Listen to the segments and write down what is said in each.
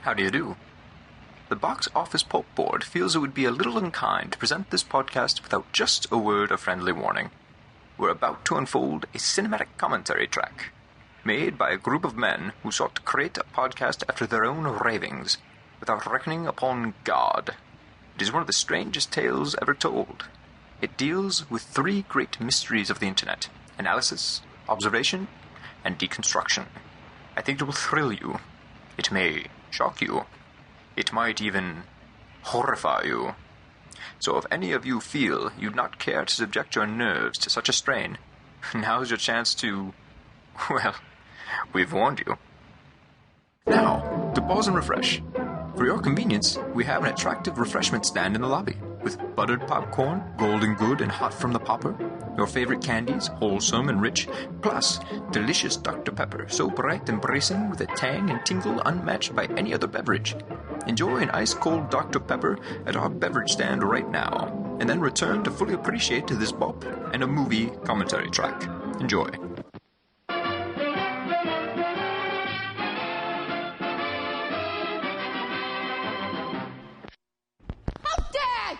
How do you do? The Box Office Pulp Board feels it would be a little unkind to present this podcast without just a word of friendly warning. We're about to unfold a cinematic commentary track, made by a group of men who sought to create a podcast after their own ravings, without reckoning upon God. It is one of the strangest tales ever told. It deals with three great mysteries of the internet: analysis, observation, and deconstruction. I think it will thrill you. It may shock you. It might even horrify you. So if any of you feel you'd not care to subject your nerves to such a strain, now's your chance to, well, we've warned you. Now, to pause and refresh. For your convenience, we have an attractive refreshment stand in the lobby, with buttered popcorn, golden good and hot from the popper, your favorite candies, wholesome and rich, plus delicious Dr. Pepper, so bright and bracing with a tang and tingle unmatched by any other beverage. Enjoy an ice-cold Dr. Pepper at our beverage stand right now, and then return to fully appreciate this bop and a movie commentary track. Enjoy.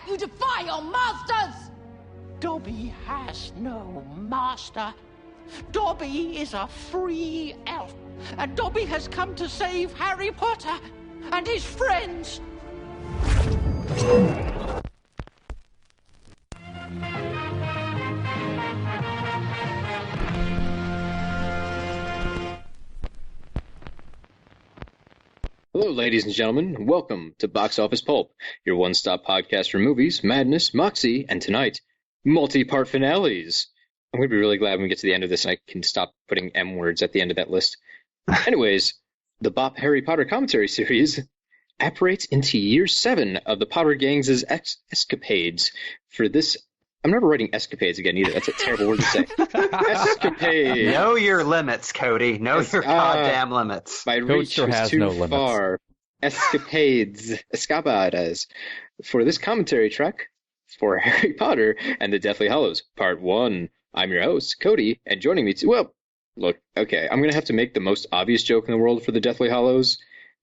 You defy your masters! Dobby has no master. Dobby is a free elf, and Dobby has come to save Harry Potter and his friends. Hello, ladies and gentlemen, and welcome to Box Office Pulp, your one-stop podcast for movies, madness, moxie, and tonight, multi-part finales. I'm going to be really glad when we get to the end of this and I can stop putting M words at the end of that list. Anyways, the Bop Harry Potter commentary series apparates into year 7 of the Potter Gang's escapades. For this, I'm never writing escapades again either. That's a terrible word to say. Escapades. Know your limits, Cody. Know your goddamn limits. My reach was too far. Escapades. Escapadas. For this commentary track for Harry Potter and the Deathly Hallows, Part 1. I'm your host, Cody, and joining me well, look, okay, I'm going to have to make the most obvious joke in the world for the Deathly Hallows,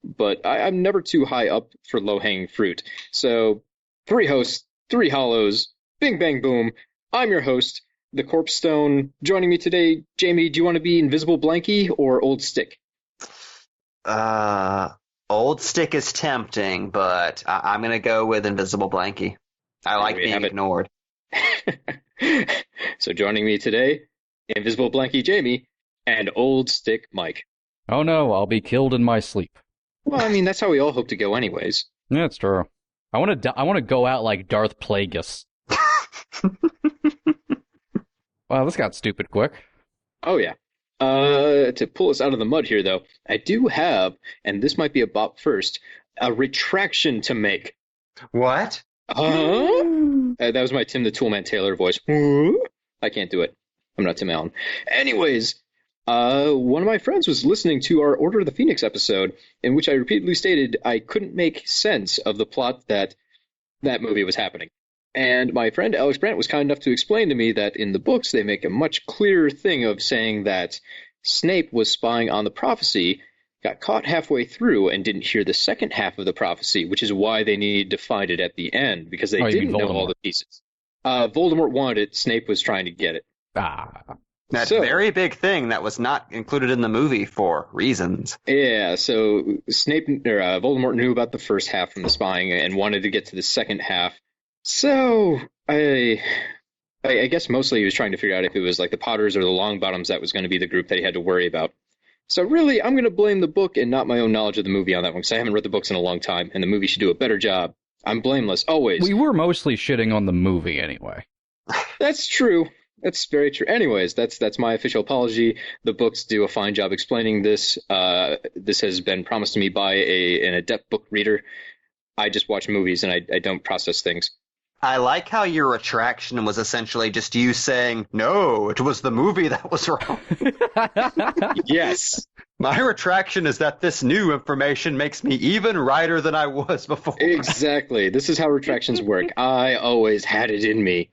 but I'm never too high up for low-hanging fruit. So, 3 hosts, 3 Hallows, bing, bang, boom. I'm your host, the Corpse Stone. Joining me today, Jamie, do you want to be Invisible Blanky or Old Stick? Old Stick is tempting, but I'm going to go with Invisible Blanky. I like being ignored. So joining me today, Invisible Blanky Jamie and Old Stick Mike. Oh no, I'll be killed in my sleep. Well, I mean, that's how we all hope to go anyways. Yeah, it's true. I want to go out like Darth Plagueis. Wow, this got stupid quick. Oh, yeah. To pull us out of the mud here, though, I do have, and this might be a bop first, a retraction to make. What? That was my Tim the Toolman Taylor voice. I can't do it. I'm not Tim Allen. Anyways, one of my friends was listening to our Order of the Phoenix episode, in which I repeatedly stated I couldn't make sense of the plot that movie was happening. And my friend Alex Brandt was kind enough to explain to me that in the books they make a much clearer thing of saying that Snape was spying on the prophecy, got caught halfway through, and didn't hear the second half of the prophecy, which is why they needed to find it at the end, because they didn't know all the pieces. Voldemort wanted it, Snape was trying to get it. That very big thing that was not included in the movie for reasons. Yeah, so Voldemort knew about the first half from the spying and wanted to get to the second half. So, I guess mostly he was trying to figure out if it was like the Potters or the Longbottoms that was going to be the group that he had to worry about. So really, I'm going to blame the book and not my own knowledge of the movie on that one, because I haven't read the books in a long time, and the movie should do a better job. I'm blameless, always. We were mostly shitting on the movie anyway. That's true. That's very true. Anyways, that's my official apology. The books do a fine job explaining this. This has been promised to me by an adept book reader. I just watch movies, and I don't process things. I like how your retraction was essentially just you saying, no, it was the movie that was wrong. Yes. My retraction is that this new information makes me even righter than I was before. Exactly. This is how retractions work. I always had it in me.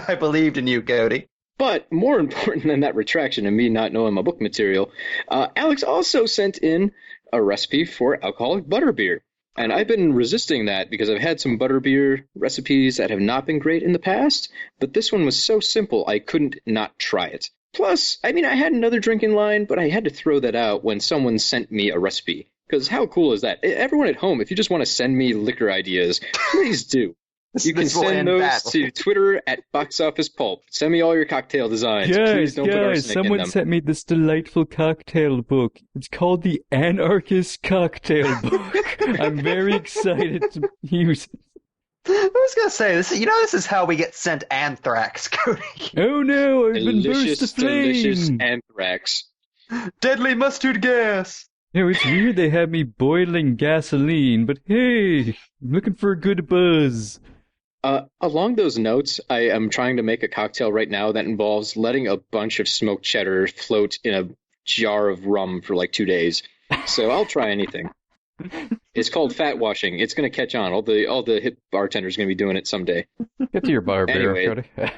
I believed in you, Cody. But more important than that retraction and me not knowing my book material, Alex also sent in a recipe for alcoholic butterbeer. And I've been resisting that because I've had some butterbeer recipes that have not been great in the past, but this one was so simple I couldn't not try it. Plus, I had another drink in line, but I had to throw that out when someone sent me a recipe. Because how cool is that? Everyone at home, if you just want to send me liquor ideas, please do. You can send those to Twitter at Box Office Pulp. Send me all your cocktail designs. Please don't put arsenic in them. Someone sent me this delightful cocktail book. It's called the Anarchist Cocktail Book. I'm very excited to use it. I was going to say, this is how we get sent anthrax, Cody. Oh no, I've been burst aflame. Delicious anthrax. Deadly mustard gas. It's weird they have me boiling gasoline, but hey, I'm looking for a good buzz. Along those notes, I am trying to make a cocktail right now that involves letting a bunch of smoked cheddar float in a jar of rum for like 2 days. So I'll try anything. It's called fat washing. It's going to catch on. All the hip bartenders are going to be doing it someday. Get to your butterbeer, Cody.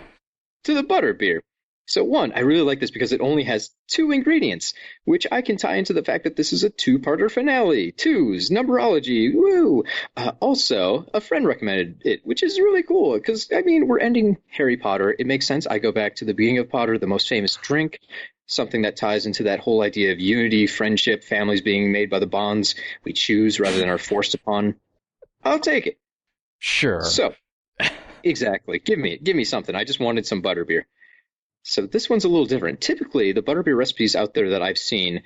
To the butterbeer. So one, I really like this because it only has 2 ingredients, which I can tie into the fact that this is a 2-parter finale. 2s, numerology, woo! Also, a friend recommended it, which is really cool because, we're ending Harry Potter. It makes sense. I go back to the beginning of Potter, the most famous drink, something that ties into that whole idea of unity, friendship, families being made by the bonds we choose rather than are forced upon. I'll take it. Sure. So, exactly. Give me something. I just wanted some butterbeer. So this one's a little different. Typically, the butterbeer recipes out there that I've seen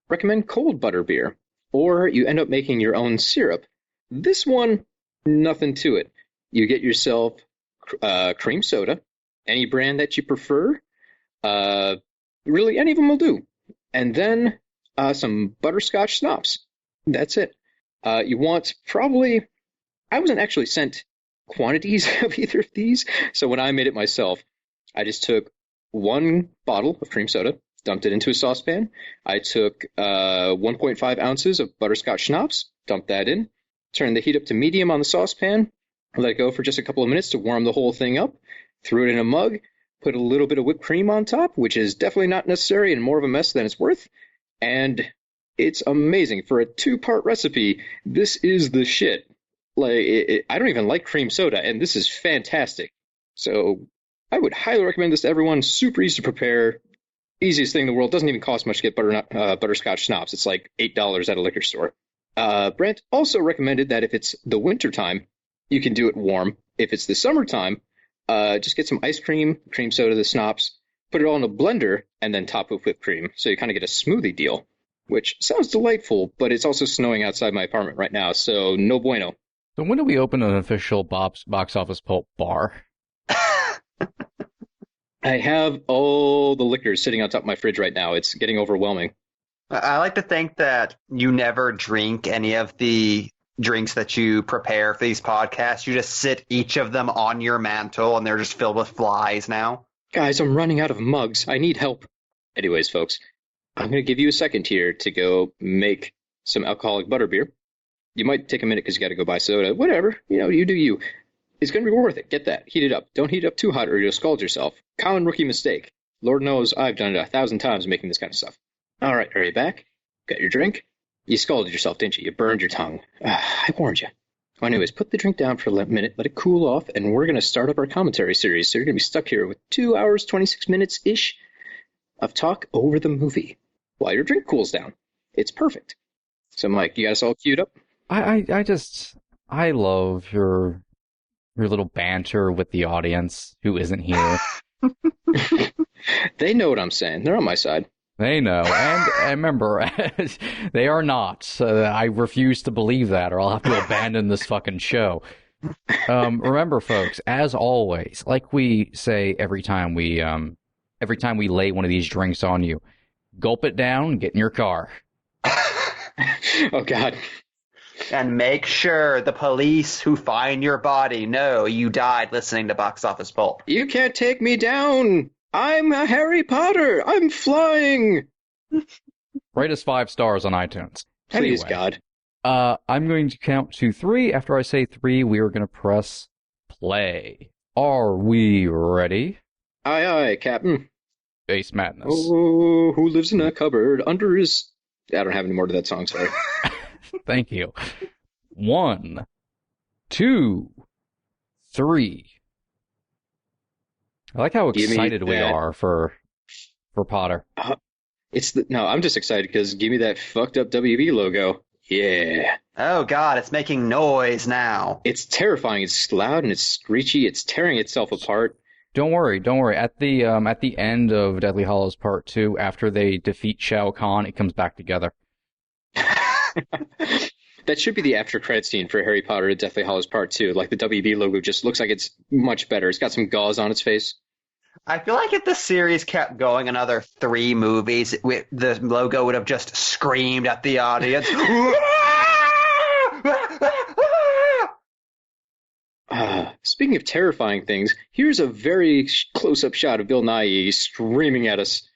recommend cold butterbeer, or you end up making your own syrup. This one, nothing to it. You get yourself cream soda, any brand that you prefer. Really, any of them will do. And then some butterscotch schnapps. That's it. You want probably... I wasn't actually sent quantities of either of these, so when I made it myself, I just took 1 bottle of cream soda, dumped it into a saucepan. I took 1.5 ounces of butterscotch schnapps, dumped that in, turned the heat up to medium on the saucepan, let it go for just a couple of minutes to warm the whole thing up, threw it in a mug, put a little bit of whipped cream on top, which is definitely not necessary and more of a mess than it's worth, and it's amazing. For a 2-part recipe, this is the shit. I don't even like cream soda, and this is fantastic. So I would highly recommend this to everyone. Super easy to prepare. Easiest thing in the world. Doesn't even cost much to get butterscotch schnapps. It's like $8 at a liquor store. Brent also recommended that if it's the wintertime, you can do it warm. If it's the summertime, just get some ice cream, cream soda, the schnapps, put it all in a blender, and then top with whipped cream. So you kind of get a smoothie deal, which sounds delightful, but it's also snowing outside my apartment right now, so no bueno. So when do we open an official box office pulp bar? I have all the liquors sitting on top of my fridge right now. It's getting overwhelming. I like to think that you never drink any of the drinks that you prepare for these podcasts. You just sit each of them on your mantle, and they're just filled with flies now. Guys, I'm running out of mugs. I need help. Anyways, folks, I'm going to give you a second here to go make some alcoholic butterbeer. You might take a minute because you got to go buy soda. Whatever. You do you. It's going to be worth it. Get that. Heat it up. Don't heat it up too hot or you'll scald yourself. Common rookie mistake. Lord knows I've done it 1,000 times making this kind of stuff. All right, are you back? Got your drink? You scalded yourself, didn't you? You burned your tongue. I warned you. Well, anyways, put the drink down for a minute, let it cool off, and we're going to start up our commentary series. So you're going to be stuck here with 2 hours, 26 minutes-ish of talk over the movie while your drink cools down. It's perfect. So, Mike, you got us all queued up? I love your little banter with the audience who isn't here. They know what I'm saying. They're on my side. They know. And remember, they are not. I refuse to believe that, or I'll have to abandon this fucking show. Remember, folks, as always, like we say every time we lay one of these drinks on you, gulp it down, get in your car. Oh, God. And make sure the police who find your body know you died listening to Box Office Pulp. You can't take me down. I'm a Harry Potter. I'm flying. Rate us 5 stars on iTunes. Please, anyway, God. I'm going to count to 3. After I say 3, we are going to press play. Are we ready? Aye, aye, Captain. Base Madness. Oh, who lives in a cupboard under his I don't have any more to that song, sorry. Thank you. 1, 2, 3. I like how excited we are for Potter. No, I'm just excited because give me that fucked up WB logo. Yeah. Oh god, it's making noise now. It's terrifying. It's loud and it's screechy. It's tearing itself apart. Don't worry. At the end of Deathly Hallows Part 2, after they defeat Shao Kahn, it comes back together. That should be the after credit scene for Harry Potter and Deathly Hallows Part 2. Like the WB logo just looks like it's much better. It's got some gauze on its face. I feel like if the series kept going another 3 movies, the logo would have just screamed at the audience. Speaking of terrifying things, here's a very close-up shot of Bill Nighy screaming at us.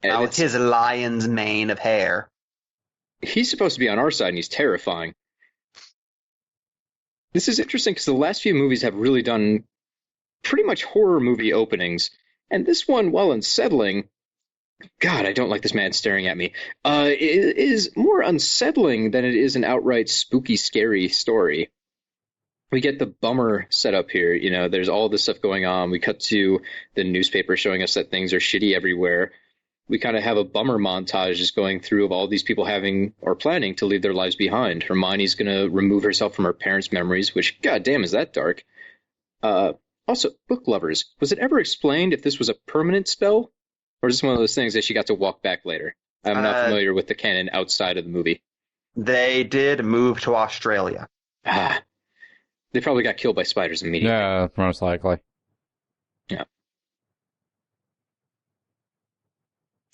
Now with his lion's mane of hair. He's supposed to be on our side, and he's terrifying. This is interesting because the last few movies have really done pretty much horror movie openings, and this one, while unsettling, God, I don't like this man staring at me, it is more unsettling than it is an outright spooky, scary story. We get the bummer set up here, you know, there's all this stuff going on. We cut to the newspaper showing us that things are shitty everywhere. We kind of have a bummer montage just going through of all these people having or planning to leave their lives behind. Hermione's going to remove herself from her parents' memories, which, goddamn, is that dark. Also, book lovers. Was it ever explained if this was a permanent spell? Or is this one of those things that she got to walk back later? I'm not familiar with the canon outside of the movie. They did move to Australia. They probably got killed by spiders immediately. Yeah, most likely. Yeah.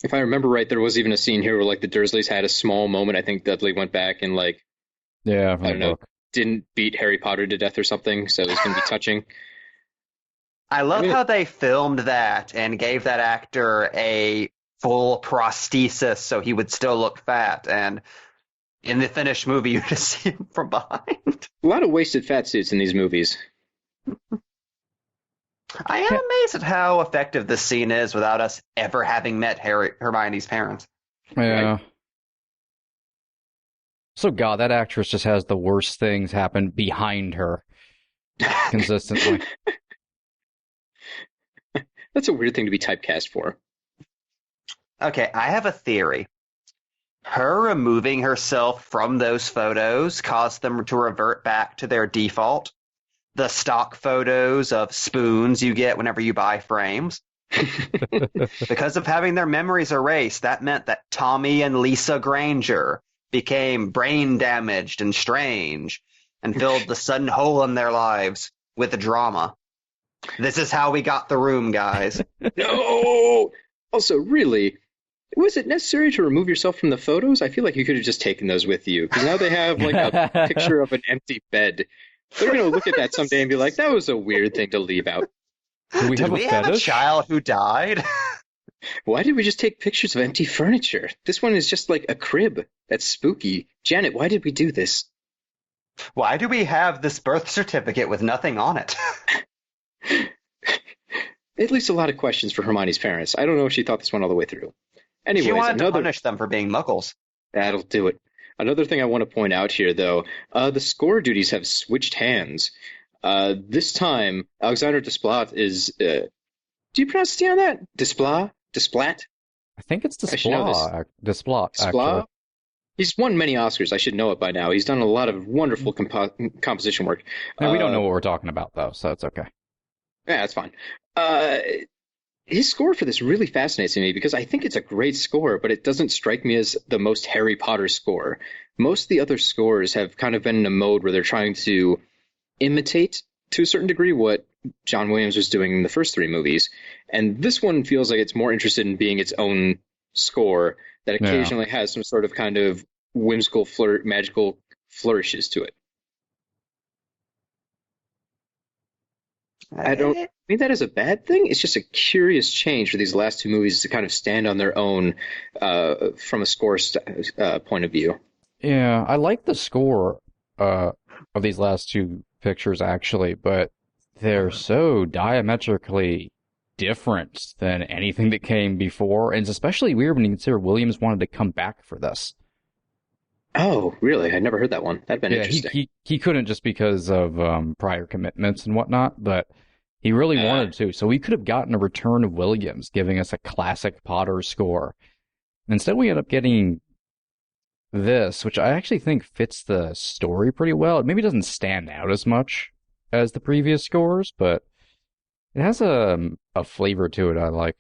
If I remember right, there was even a scene here where, like, the Dursleys had a small moment. I think Dudley went back and, like, yeah, I don't know, didn't beat Harry Potter to death or something, so it was going to be touching. I love how they filmed that and gave that actor a full prosthesis so he would still look fat. And in the finished movie, you just see him from behind. A lot of wasted fat suits in these movies. I am amazed at how effective this scene is without us ever having met Hermione's parents. Yeah. Right? So, God, that actress just has the worst things happen behind her consistently. That's a weird thing to be typecast for. Okay, I have a theory. Her removing herself from those photos caused them to revert back to their default. The stock photos of spoons you get whenever you buy frames. Because of having their memories erased, that meant that Tommy and Lisa Granger became brain damaged and strange and filled the sudden hole in their lives with drama. This is how we got the room, guys. No! Also, really, was it necessary to remove yourself from the photos? I feel like you could have just taken those with you, because now they have, like, a picture of an empty bed. They're going to look at that someday and be like, that was a weird thing to leave out. Did we have a child who died? Why did we just take pictures of empty furniture? This one is just like a crib. That's spooky. Janet, why did we do this? Why do we have this birth certificate with nothing on it? At least a lot of questions for Hermione's parents. I don't know if she thought this one all the way through. Anyways, she wanted to punish them for being muggles. That'll do it. Another thing I want to point out here, though, the score duties have switched hands. This time, Alexander Desplat is... do you pronounce the T on that? Desplat? Desplat? I think it's Desplat. Desplat, actually. He's won many Oscars. I should know it by now. He's done a lot of wonderful composition work. And we don't know what we're talking about, though, so it's okay. Yeah, that's fine. His score for this really fascinates me because I think it's a great score, but it doesn't strike me as the most Harry Potter score. Most of the other scores have kind of been in a mode where they're trying to imitate, to a certain degree, what John Williams was doing in the first 3 movies. And this one feels like it's more interested in being its own score that occasionally has some sort of kind of whimsical, magical flourishes to it. I don't mean that as a bad thing. It's just a curious change for these last 2 movies to kind of stand on their own from a score point of view. Yeah, I like the score of these last 2 pictures, actually, but they're so diametrically different than anything that came before, and it's especially weird when you consider Williams wanted to come back for this. Oh, really? I never heard that one. That'd been Yeah, interesting. he couldn't just because of prior commitments and whatnot, but he really wanted to. So we could have gotten a return of Williams, giving us a classic Potter score. Instead, we end up getting this, which I actually think fits the story pretty well. It maybe doesn't stand out as much as the previous scores, but it has a flavor to it I like.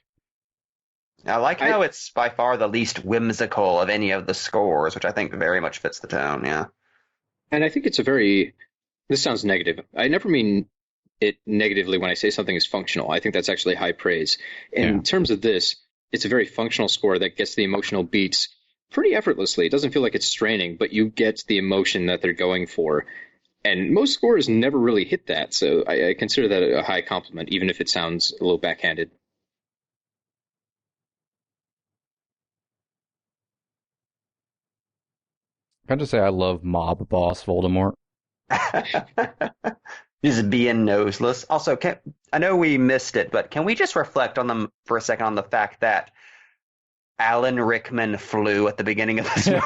I like how it's by far the least whimsical of any of the scores, which I think very much fits the tone, yeah. And I think it's this sounds negative. I never mean it negatively when I say something is functional. I think that's actually high praise. In terms of this, it's a very functional score that gets the emotional beats pretty effortlessly. It doesn't feel like it's straining, but you get the emotion that they're going for. And most scores never really hit that, so I consider that a high compliment, even if it sounds a little backhanded. Can I just say I love Mob Boss Voldemort? Just being noseless. Also, I know we missed it, but can we just reflect on them for a second on the fact that Alan Rickman flew at the beginning of this movie?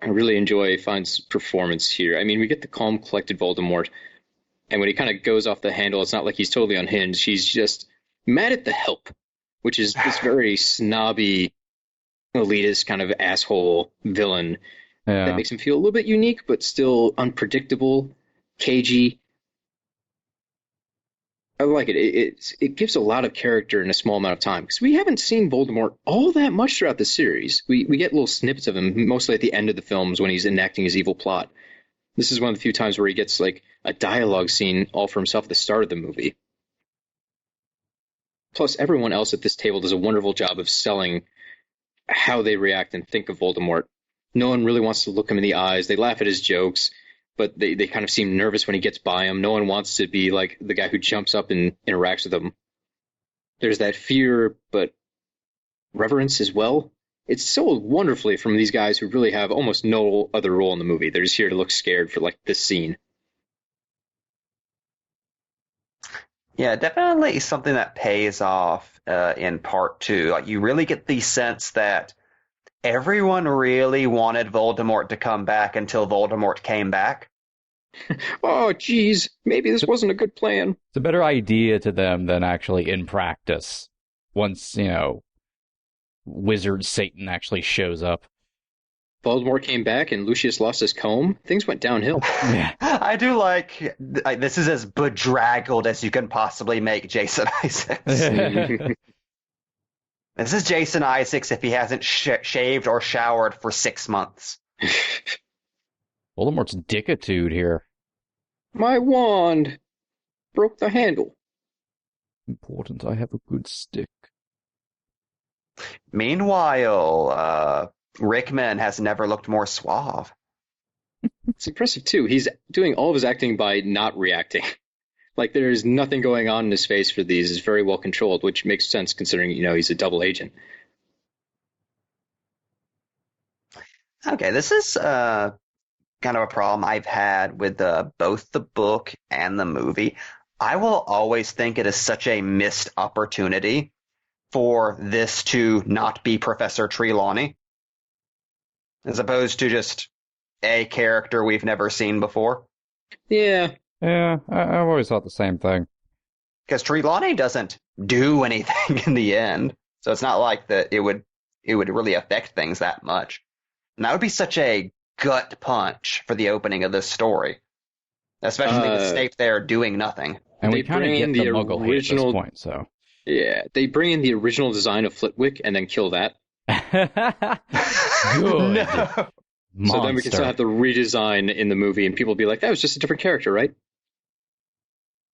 I really enjoy Fine's performance here. I mean, we get the calm, collected Voldemort, and when he kind of goes off the handle, it's not like he's totally unhinged. He's just mad at the help, which is this very snobby, elitist kind of asshole villain that makes him feel a little bit unique, but still unpredictable, cagey. I like it. It gives a lot of character in a small amount of time, because we haven't seen Voldemort all that much throughout the series. We get little snippets of him, mostly at the end of the films when he's enacting his evil plot. This is one of the few times where he gets like a dialogue scene all for himself at the start of the movie. Plus, everyone else at this table does a wonderful job of selling how they react and think of Voldemort. No one really wants to look him in the eyes. They laugh at his jokes, but they kind of seem nervous when he gets by them. No one wants to be like the guy who jumps up and interacts with them. There's that fear, but reverence as well. It's sold wonderfully from these guys who really have almost no other role in the movie. They're just here to look scared for like this scene. Yeah, definitely something that pays off in part two. Like, you really get the sense that everyone really wanted Voldemort to come back until Voldemort came back. Oh, geez, maybe this wasn't a good plan. It's a better idea to them than actually in practice. Once, Wizard Satan actually shows up. Voldemort came back and Lucius lost his comb. Things went downhill. Yeah. I do like this is as bedraggled as you can possibly make Jason Isaacs. This is Jason Isaacs if he hasn't shaved or showered for 6 months. Voldemort's dickitude here. My wand broke the handle. Important I have a good stick. Meanwhile, Rickman has never looked more suave. It's impressive, too. He's doing all of his acting by not reacting. Like, there's nothing going on in his face for these. It's very well controlled, which makes sense considering, he's a double agent. Okay, this is kind of a problem I've had with both the book and the movie. I will always think it is such a missed opportunity for this to not be Professor Trelawney, as opposed to just a character we've never seen before. Yeah. Yeah, I've always thought the same thing. Because Trelawney doesn't do anything in the end, so it's not like that it would really affect things that much. And that would be such a gut punch for the opening of this story, especially with Snape there doing nothing. And They we kind of bring get in the the Muggle hate at original- this point, so. Yeah, they bring in the original design of Flitwick and then kill that. Good. No. So then we can still have the redesign in the movie, and people will be like, that was just a different character, right?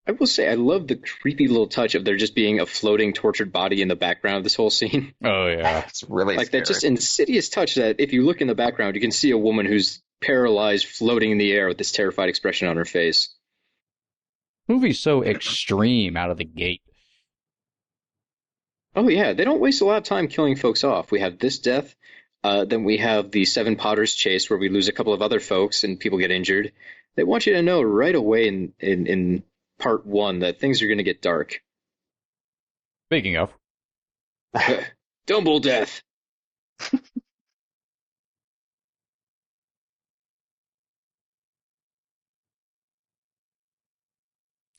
I will say, I love the creepy little touch of there just being a floating, tortured body in the background of this whole scene. Oh, yeah. It's really Like scary. that just insidious touch that if you look in the background, you can see a woman who's paralyzed, floating in the air with this terrified expression on her face. Movie's so extreme out of the gate. Oh yeah, they don't waste a lot of time killing folks off. We have this death, then we have the Seven Potters chase where we lose a couple of other folks and people get injured. They want you to know right away in part one that things are going to get dark. Speaking of, Dumble death.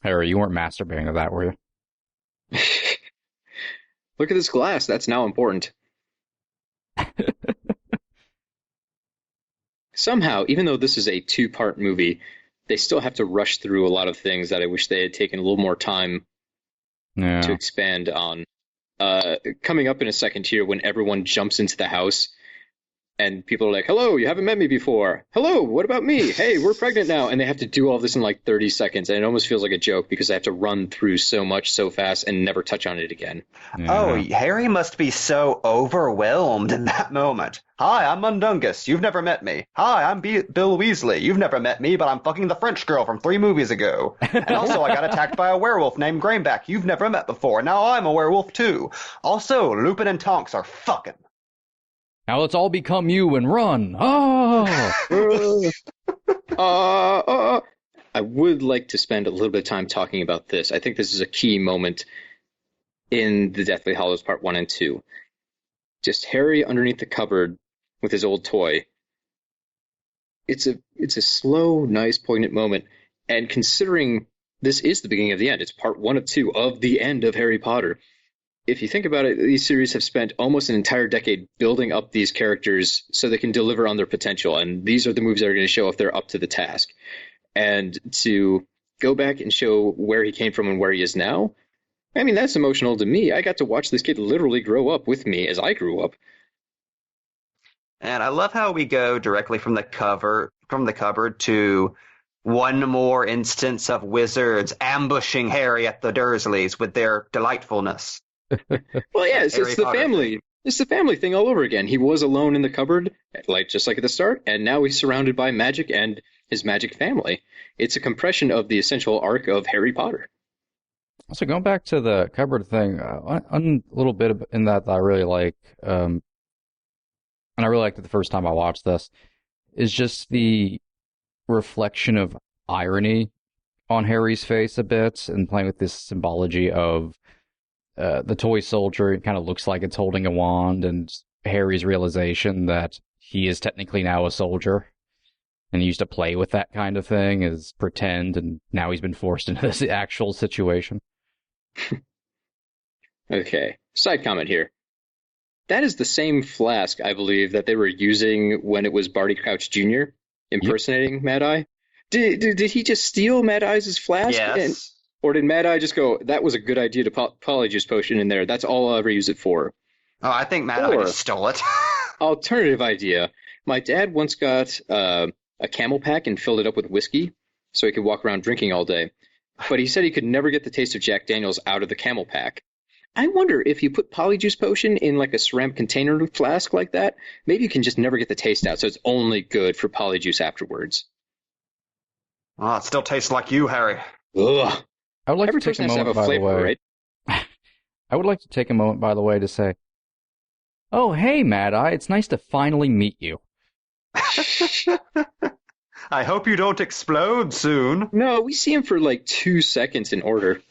Harry, you weren't masturbating to that, were you? Look at this glass. That's now important. Somehow, even though this is a two-part movie, they still have to rush through a lot of things that I wish they had taken a little more time Yeah. to expand on. Coming up in a second here, when everyone jumps into the house and people are like, hello, you haven't met me before. Hello, what about me? Hey, we're pregnant now. And they have to do all this in like 30 seconds. And it almost feels like a joke because they have to run through so much so fast and never touch on it again. Yeah. Oh, Harry must be so overwhelmed in that moment. Hi, I'm Mundungus. You've never met me. Hi, I'm Bill Weasley. You've never met me, but I'm fucking the French girl from 3 movies ago. And also, I got attacked by a werewolf named Grainback you've never met before. Now I'm a werewolf too. Also, Lupin and Tonks are fucking. Now let's all become you and run. Oh! I would like to spend a little bit of time talking about this. I think this is a key moment in the Deathly Hallows Part 1 and 2. Just Harry underneath the cupboard with his old toy. It's a slow, nice, poignant moment. And considering this is the beginning of the end, it's Part 1 of 2 of the end of Harry Potter. If you think about it, these series have spent almost an entire decade building up these characters so they can deliver on their potential. And these are the movies that are going to show if they're up to the task. And to go back and show where he came from and where he is now, I mean, that's emotional to me. I got to watch this kid literally grow up with me as I grew up. And I love how we go directly from the cupboard to one more instance of wizards ambushing Harry at the Dursleys with their delightfulness. Well, yeah, it's the family. It's the family thing all over again. He was alone in the cupboard, just like at the start, and now he's surrounded by magic and his magic family. It's a compression of the essential arc of Harry Potter. Also, going back to the cupboard thing, a little bit in that I really like, and I really liked it the first time I watched this, is just the reflection of irony on Harry's face a bit, and playing with this symbology of the toy soldier. It kind of looks like it's holding a wand, and Harry's realization that he is technically now a soldier, and he used to play with that kind of thing as pretend, and now he's been forced into this actual situation. Okay, side comment here. That is the same flask, I believe, that they were using when it was Barty Crouch Jr. impersonating Mad Eye. Did he just steal Mad Eye's flask? Yes. Or did Mad Eye just go, that was a good idea to Polyjuice Potion in there. That's all I'll ever use it for. Oh, I think Mad Eye just stole it. Alternative idea. My dad once got a camel pack and filled it up with whiskey so he could walk around drinking all day. But he said he could never get the taste of Jack Daniels out of the camel pack. I wonder if you put Polyjuice Potion in like a ceramic container flask like that, maybe you can just never get the taste out, so it's only good for Polyjuice afterwards. Oh, it still tastes like you, Harry. Ugh. I would like Every to take person a has to have moment, a by the flavor, way. right? I would like to take a moment, by the way, to say, oh, hey, Mad Eye, it's nice to finally meet you. I hope you don't explode soon. No, we see him for like 2 seconds in order.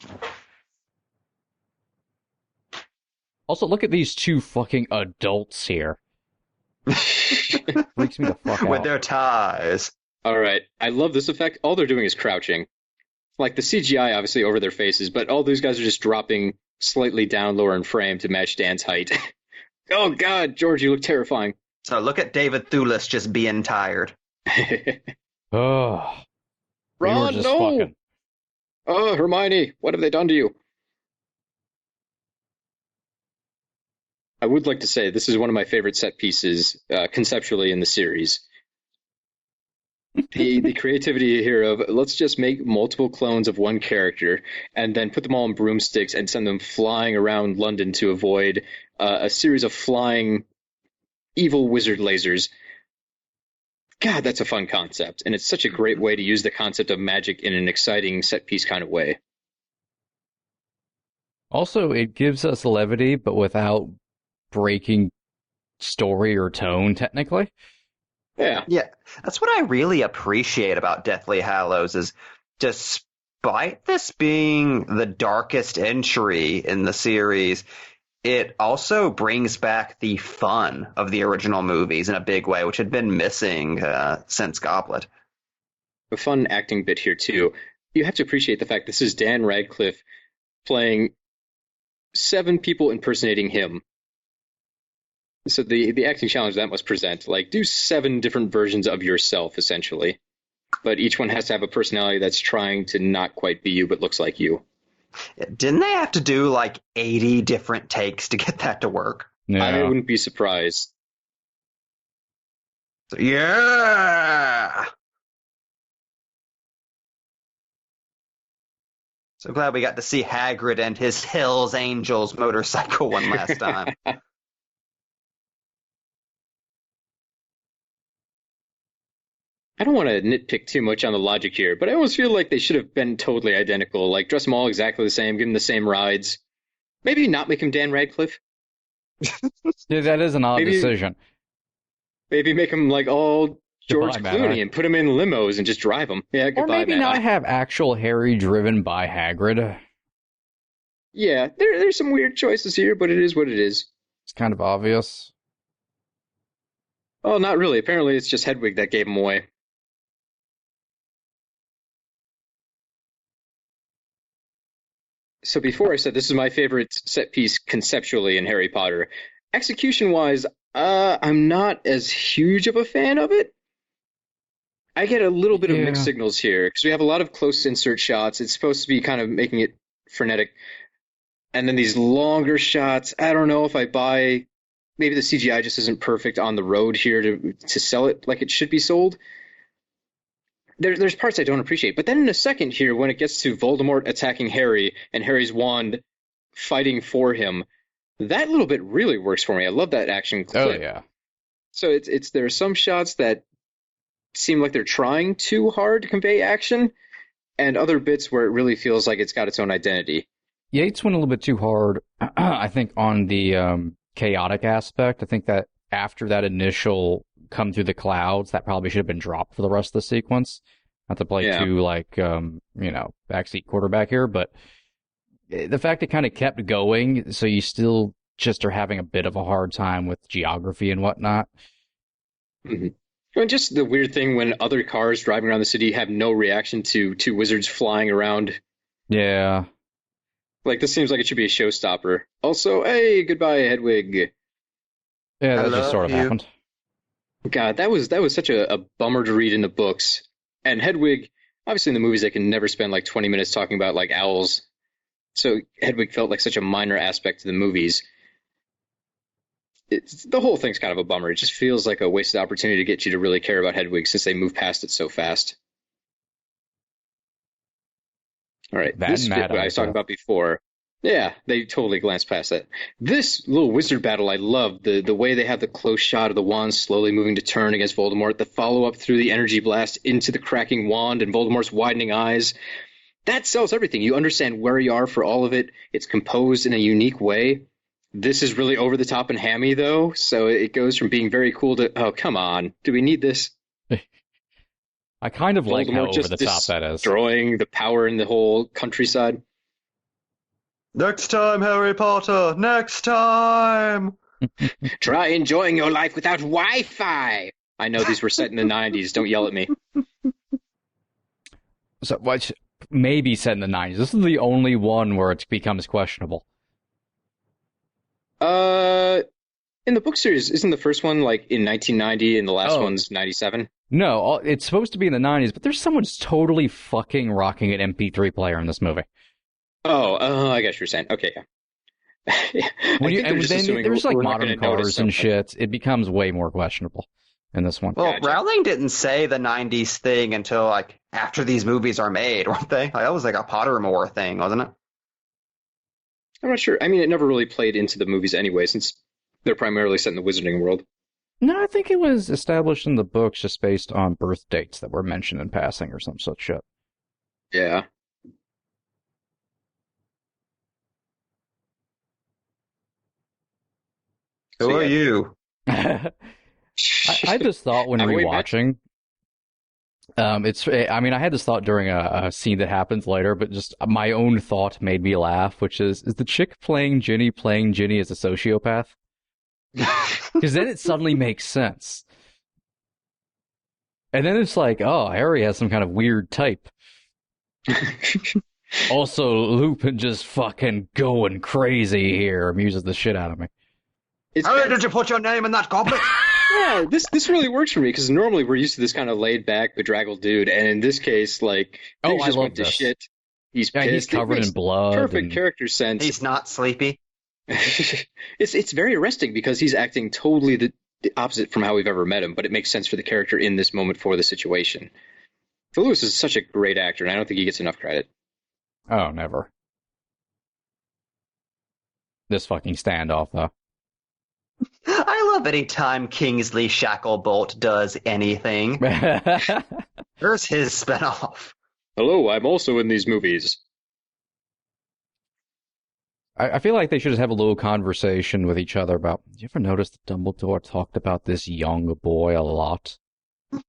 Also, look at these two fucking adults here. Freaks me the fuck out. With their ties. All right, I love this effect. All they're doing is crouching. Like the CGI, obviously, over their faces, but all these guys are just dropping slightly down lower in frame to match Dan's height. Oh, God, George, you look terrifying. So look at David Thewlis just being tired. Oh, we were Ron, just no! fucking. Oh, Hermione, what have they done to you? I would like to say this is one of my favorite set pieces conceptually in the series. The creativity here of let's just make multiple clones of one character and then put them all on broomsticks and send them flying around London to avoid a series of flying evil wizard lasers. God, that's a fun concept, and it's such a great way to use the concept of magic in an exciting set piece kind of way. Also, it gives us levity, but without breaking story or tone, technically. Yeah. Yeah, that's what I really appreciate about Deathly Hallows is despite this being the darkest entry in the series, it also brings back the fun of the original movies in a big way, which had been missing since Goblet. A fun acting bit here too. You have to appreciate the fact this is Dan Radcliffe playing 7 people impersonating him. So the acting challenge that must present, like, do 7 different versions of yourself, essentially. But each one has to have a personality that's trying to not quite be you, but looks like you. Didn't they have to do like 80 different takes to get that to work? Yeah. I wouldn't be surprised. Yeah! So glad we got to see Hagrid and his Hell's Angels motorcycle one last time. I don't want to nitpick too much on the logic here, but I almost feel like they should have been totally identical. Like, dress them all exactly the same, give them the same rides. Maybe not make him Dan Radcliffe. Yeah, that is an odd decision. Maybe make him like all George Goodbye, Clooney Matt. and put him in limos and just drive them. Yeah, Or goodbye, maybe Matt. not have actual Harry driven by Hagrid. Yeah, there's some weird choices here, but it is what it is. It's kind of obvious. Oh, not really. Apparently, it's just Hedwig that gave him away. So before I said this is my favorite set piece conceptually in Harry Potter. Execution-wise, I'm not as huge of a fan of it. I get a little bit of mixed signals here because we have a lot of close insert shots. It's supposed to be kind of making it frenetic. And then these longer shots, I don't know if I buy. Maybe the CGI just isn't perfect on the road here to sell it like it should be sold. There's parts I don't appreciate. But then in a second here, when it gets to Voldemort attacking Harry and Harry's wand fighting for him, that little bit really works for me. I love that action clip. Oh, yeah. So there are some shots that seem like they're trying too hard to convey action, and other bits where it really feels like it's got its own identity. Yates went a little bit too hard, I think, on the chaotic aspect. I think that after that initial come through the clouds, that probably should have been dropped for the rest of the sequence. Not to play too, backseat quarterback here, but the fact it kind of kept going, so you still just are having a bit of a hard time with geography and whatnot. Mm-hmm. And just the weird thing when other cars driving around the city have no reaction to two wizards flying around. Yeah. Like, this seems like it should be a showstopper. Also, hey, goodbye, Hedwig. Yeah, that just sort of happened. God, that was such a bummer to read in the books. And Hedwig, obviously in the movies, they can never spend like 20 minutes talking about like owls. So Hedwig felt like such a minor aspect to the movies. The whole thing's kind of a bummer. It just feels like a wasted opportunity to get you to really care about Hedwig since they move past it so fast. All right, this bit I was talking about before. Yeah, they totally glanced past that. This little wizard battle I love. The way they have the close shot of the wand slowly moving to turn against Voldemort, the follow-up through the energy blast into the cracking wand and Voldemort's widening eyes. That sells everything. You understand where you are for all of it. It's composed in a unique way. This is really over the top and hammy, though, so it goes from being very cool to, oh, come on, do we need this? I kind of like how Voldemort over the top that is. Destroying the power in the whole countryside. Next time, Harry Potter, next time! Try enjoying your life without Wi-Fi! I know these were set in the 90s, don't yell at me. So, what? Maybe set in the 90s. This is the only one where it becomes questionable. In the book series, isn't the first one like in 1990 and the last one's 97? No, it's supposed to be in the 90s, but there's someone who's totally fucking rocking an MP3 player in this movie. Oh, I guess you're saying. Okay, yeah. There's like modern cars and shit. It becomes way more questionable in this one. Well, gotcha. Rowling didn't say the 90s thing until like after these movies are made, weren't they? Like, that was like a Pottermore thing, wasn't it? I'm not sure. I mean, it never really played into the movies anyway, since they're primarily set in the wizarding world. No, I think it was established in the books just based on birth dates that were mentioned in passing or some such shit. Yeah. Who are you? I had this thought when I'm way back. rewatching. I had this thought during a scene that happens later, but just my own thought made me laugh, which is the chick playing Ginny as a sociopath? Because then it suddenly makes sense. And then it's like, oh, Harry has some kind of weird type. Also, Lupin just fucking going crazy here amuses the shit out of me. How did you put your name in that goblet? Yeah, this really works for me because normally we're used to this kind of laid back, bedraggled dude, and in this case, like, things I just love went to this. shit. He's pissed. He's covered in blood. Perfect character sense. He's not sleepy. It's very arresting because he's acting totally the opposite from how we've ever met him, but it makes sense for the character in this moment for the situation. Phil Lewis is such a great actor, and I don't think he gets enough credit. Oh, never. This fucking standoff, though. I love any time Kingsley Shacklebolt does anything. There's his spinoff. Hello, I'm also in these movies. I feel like they should just have a little conversation with each other about, did you ever notice that Dumbledore talked about this young boy a lot?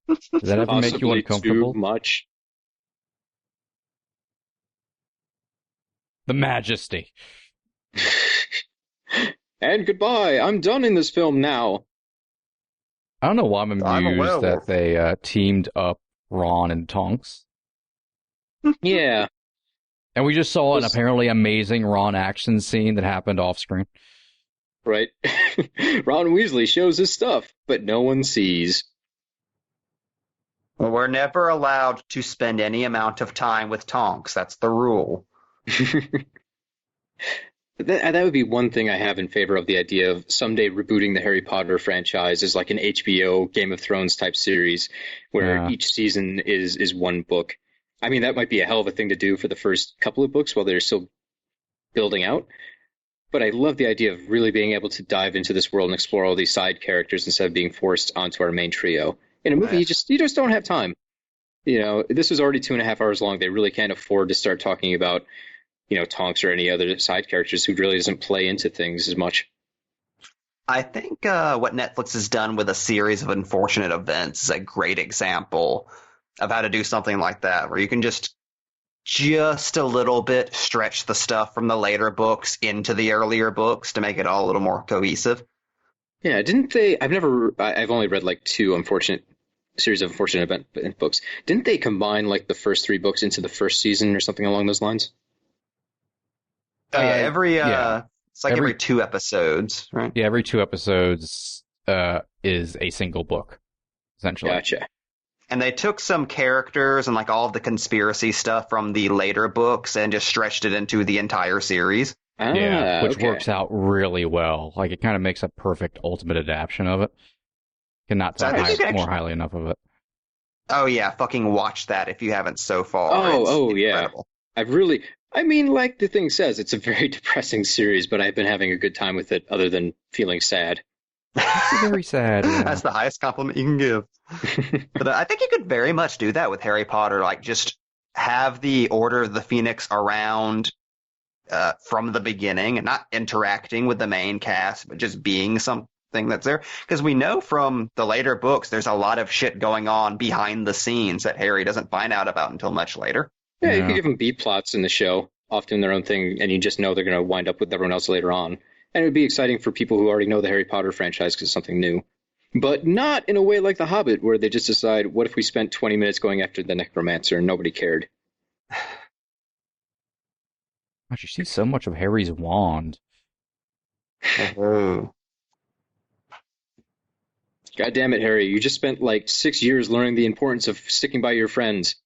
Does that ever make you Possibly uncomfortable? too much. The Majesty. And goodbye. I'm done in this film now. I don't know why I'm I'm a amused werewolf. that they teamed up Ron and Tonks. Yeah. And we just saw an Was- apparently amazing Ron action scene that happened off screen. Right. Ron Weasley shows his stuff, but no one sees. Well, we're never allowed to spend any amount of time with Tonks. That's the rule. That would be one thing I have in favor of the idea of someday rebooting the Harry Potter franchise as like an HBO Game of Thrones type series where Yeah. each season is one book. I mean, that might be a hell of a thing to do for the first couple of books while they're still building out. But I love the idea of really being able to dive into this world and explore all these side characters instead of being forced onto our main trio. In a movie, you just don't have time. You know, this was already 2.5 hours long. They really can't afford to start talking about, you know, Tonks or any other side characters who really doesn't play into things as much. I think what Netflix has done with a series of unfortunate events is a great example of how to do something like that, where you can just a little bit stretch the stuff from the later books into the earlier books to make it all a little more cohesive. Yeah, didn't they? I've only read like two series of unfortunate event books. Didn't they combine like the first 3 books into the first season or something along those lines? Oh, yeah, it's like Every- every 2 episodes, right? Yeah, every 2 episodes is a single book, essentially. Gotcha. And they took some characters and like all of the conspiracy stuff from the later books and just stretched it into the entire series. Yeah, which Okay. works out really well. Like, it kind of makes a perfect ultimate adaptation of it. Cannot So I talk think you can more highly enough of it. Oh yeah, fucking watch that if you haven't so far. Oh, It's yeah. incredible. I mean, like the thing says, it's a very depressing series, but I've been having a good time with it other than feeling sad. It's very sad. Yeah. That's the highest compliment you can give. But I think you could very much do that with Harry Potter. Like, just have the Order of the Phoenix around from the beginning and not interacting with the main cast, but just being something that's there. Because we know from the later books, there's a lot of shit going on behind the scenes that Harry doesn't find out about until much later. Yeah, you Yeah. could give them B plots in the show, often their own thing, and you just know they're going to wind up with everyone else later on. And it would be exciting for people who already know the Harry Potter franchise because it's something new. But not in a way like The Hobbit, where they just decide, what if we spent 20 minutes going after the necromancer and nobody cared? Gosh, you see so much of Harry's wand. Oh. God damn it, Harry, you just spent like 6 years learning the importance of sticking by your friends.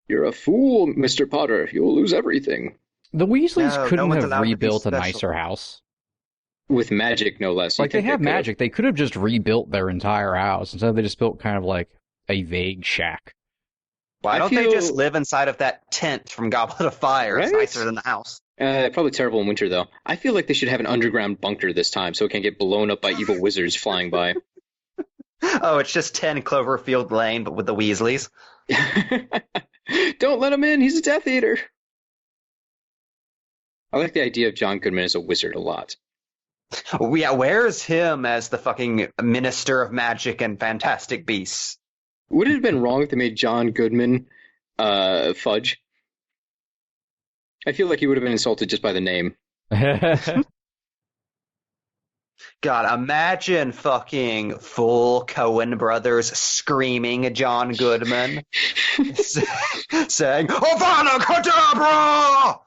You're a fool, Mr. Potter. You'll lose everything. The Weasleys No couldn't one's have allowed to be rebuilt a special. nicer house. With magic, no less. Like, they have could've. magic. They could have just rebuilt their entire house. Instead, they just built kind of like a vague shack. Why I don't they feel- just live inside of that tent from Goblet of Fire? It's Right? nicer than the house. Probably terrible in winter, though. I feel like they should have an underground bunker this time so it can't get blown up by evil wizards flying by. Oh, it's just 10 Cloverfield Lane, but with the Weasleys. Don't let him in. He's a Death Eater. I like the idea of John Goodman as a wizard a lot. Yeah, where's him as the fucking Minister of Magic and Fantastic Beasts? Would it have been wrong if they made John Goodman Fudge? I feel like he would have been insulted just by the name. God, imagine fucking full Coen brothers screaming at John Goodman, saying, Avada Kedavra!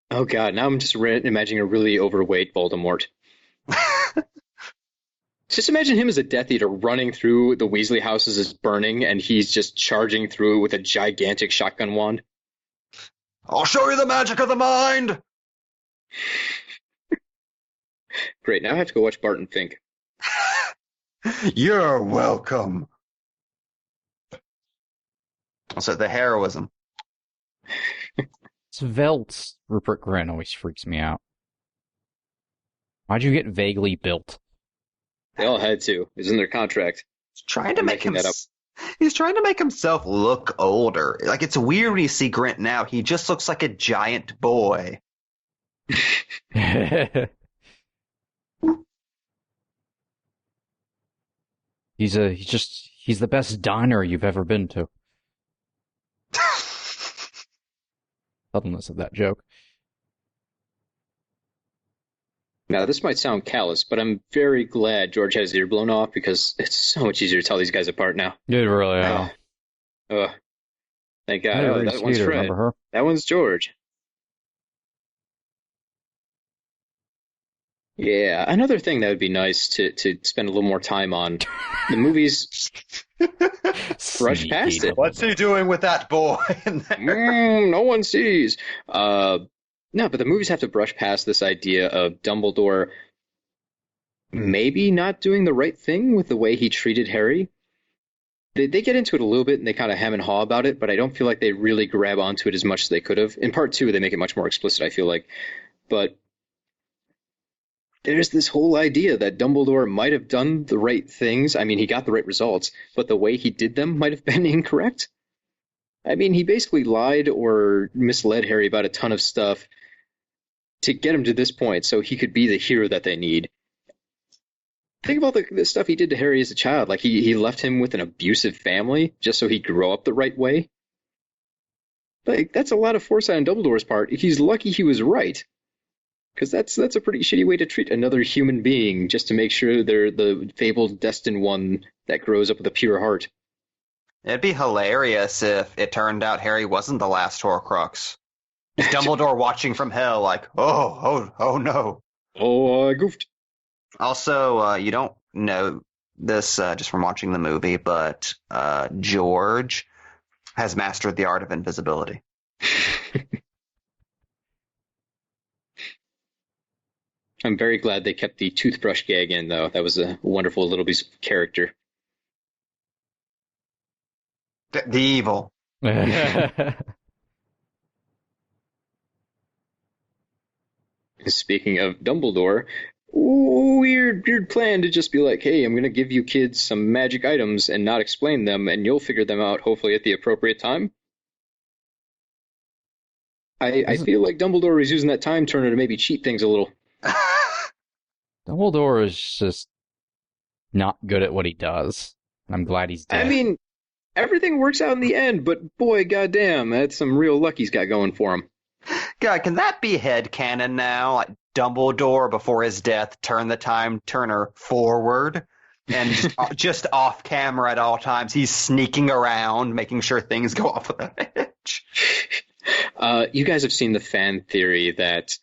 Oh god, now I'm just imagining a really overweight Voldemort. Just imagine him as a Death Eater running through the Weasley houses as burning, and he's just charging through with a gigantic shotgun wand. I'll show you the magic of the mind! Great, now I have to go watch Barton Fink. You're welcome. Also, the heroism. Svelte Rupert Grint always freaks me out. Why'd you get vaguely built? They all had to. It was in their contract. He's trying to make that up. He's trying to make himself look older. Like, it's weird when you see Grint now. He just looks like a giant boy. He's the best diner you've ever been to. Subtleness of that joke. Now, this might sound callous, but I'm very glad George has his ear blown off because it's so much easier to tell these guys apart now. It really is. Thank God. Hey, Oh, Reese that one's Skeeter, Fred. remember her? That one's George. Yeah, another thing that would be nice to spend a little more time on. The movies brush past it. What's he doing with that boy in there? No one sees. No, but the movies have to brush past this idea of Dumbledore maybe not doing the right thing with the way he treated Harry. They get into it a little bit and they kind of hem and haw about it, but I don't feel like they really grab onto it as much as they could have. In part two, they make it much more explicit, I feel like. But there's this whole idea that Dumbledore might have done the right things. I mean, he got the right results, but the way he did them might have been incorrect. I mean, he basically lied or misled Harry about a ton of stuff to get him to this point so he could be the hero that they need. Think about the stuff he did to Harry as a child. Like, he left him with an abusive family just so he'd grow up the right way. Like, that's a lot of foresight on Dumbledore's part. He's lucky he was right. Because that's a pretty shitty way to treat another human being, just to make sure they're the fabled, destined one that grows up with a pure heart. It'd be hilarious if it turned out Harry wasn't the last Horcrux. Dumbledore watching from hell like, oh no. Oh, I goofed. Also, you don't know this just from watching the movie, but George has mastered the art of invisibility. I'm very glad they kept the toothbrush gag in, though. That was a wonderful little piece of character. The evil. Speaking of Dumbledore, weird plan to just be like, hey, I'm going to give you kids some magic items and not explain them, and you'll figure them out hopefully at the appropriate time. I feel like Dumbledore is using that time turner to maybe cheat things a little. Dumbledore is just not good at what he does. I'm glad he's dead. I mean, everything works out in the end, but boy, goddamn, that's some real luck he's got going for him. God, can that be headcanon now? Like Dumbledore, before his death, turned the time turner forward, and just off camera at all times, he's sneaking around, making sure things go off with a hitch. You guys have seen the fan theory that,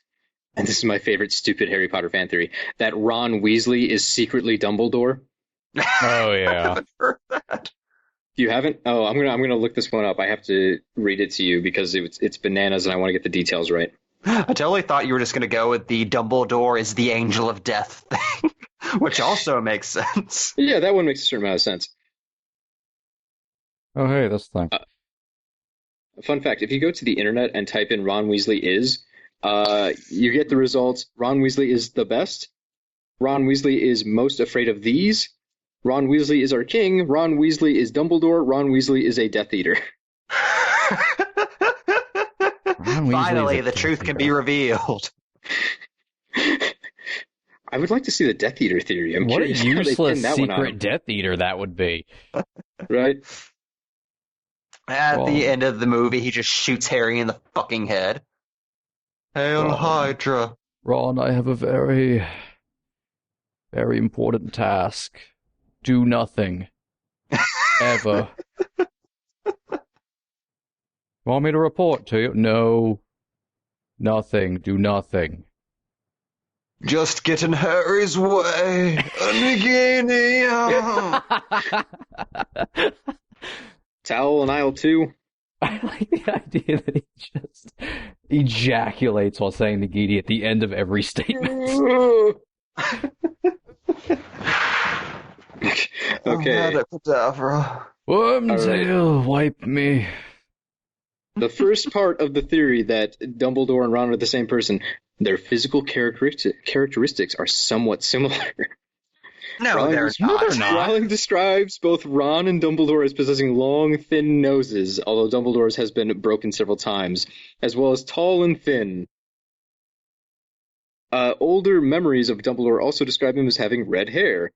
and this is my favorite stupid Harry Potter fan theory, that Ron Weasley is secretly Dumbledore. Oh, yeah. I haven't heard that. You haven't? Oh, I'm gonna look this one up. I have to read it to you because it's bananas, and I want to get the details right. I totally thought you were just going to go with the Dumbledore is the angel of death thing, which also makes sense. Yeah, that one makes a certain amount of sense. Oh, hey, that's the thing. Fun fact, if you go to the internet and type in Ron Weasley is, you get the results. Ron Weasley is the best. Ron Weasley is most afraid of these. Ron Weasley is our king. Ron Weasley is Dumbledore. Ron Weasley is a Death Eater. Finally, the truth can be revealed. I would like to see the Death Eater theory. I'm What a curious how they useless pin that one on secret him. Death Eater that would be. Right? At the end of the movie, he just shoots Harry in the fucking head. Hail Hydra. Ron, I have a very, very important task. Do nothing. Ever. Want me to report to you? No. Nothing. Do nothing. Just get in Harry's way. Towel in aisle 2. I like the idea that he just ejaculates while saying Nagini at the end of every statement. Okay. Wormtail, wipe me. The first part of the theory that Dumbledore and Ron are the same person, their physical characteristics are somewhat similar. No, they're not. Rowling describes both Ron and Dumbledore as possessing long, thin noses, although Dumbledore's has been broken several times, as well as tall and thin. Older memories of Dumbledore also describe him as having red hair.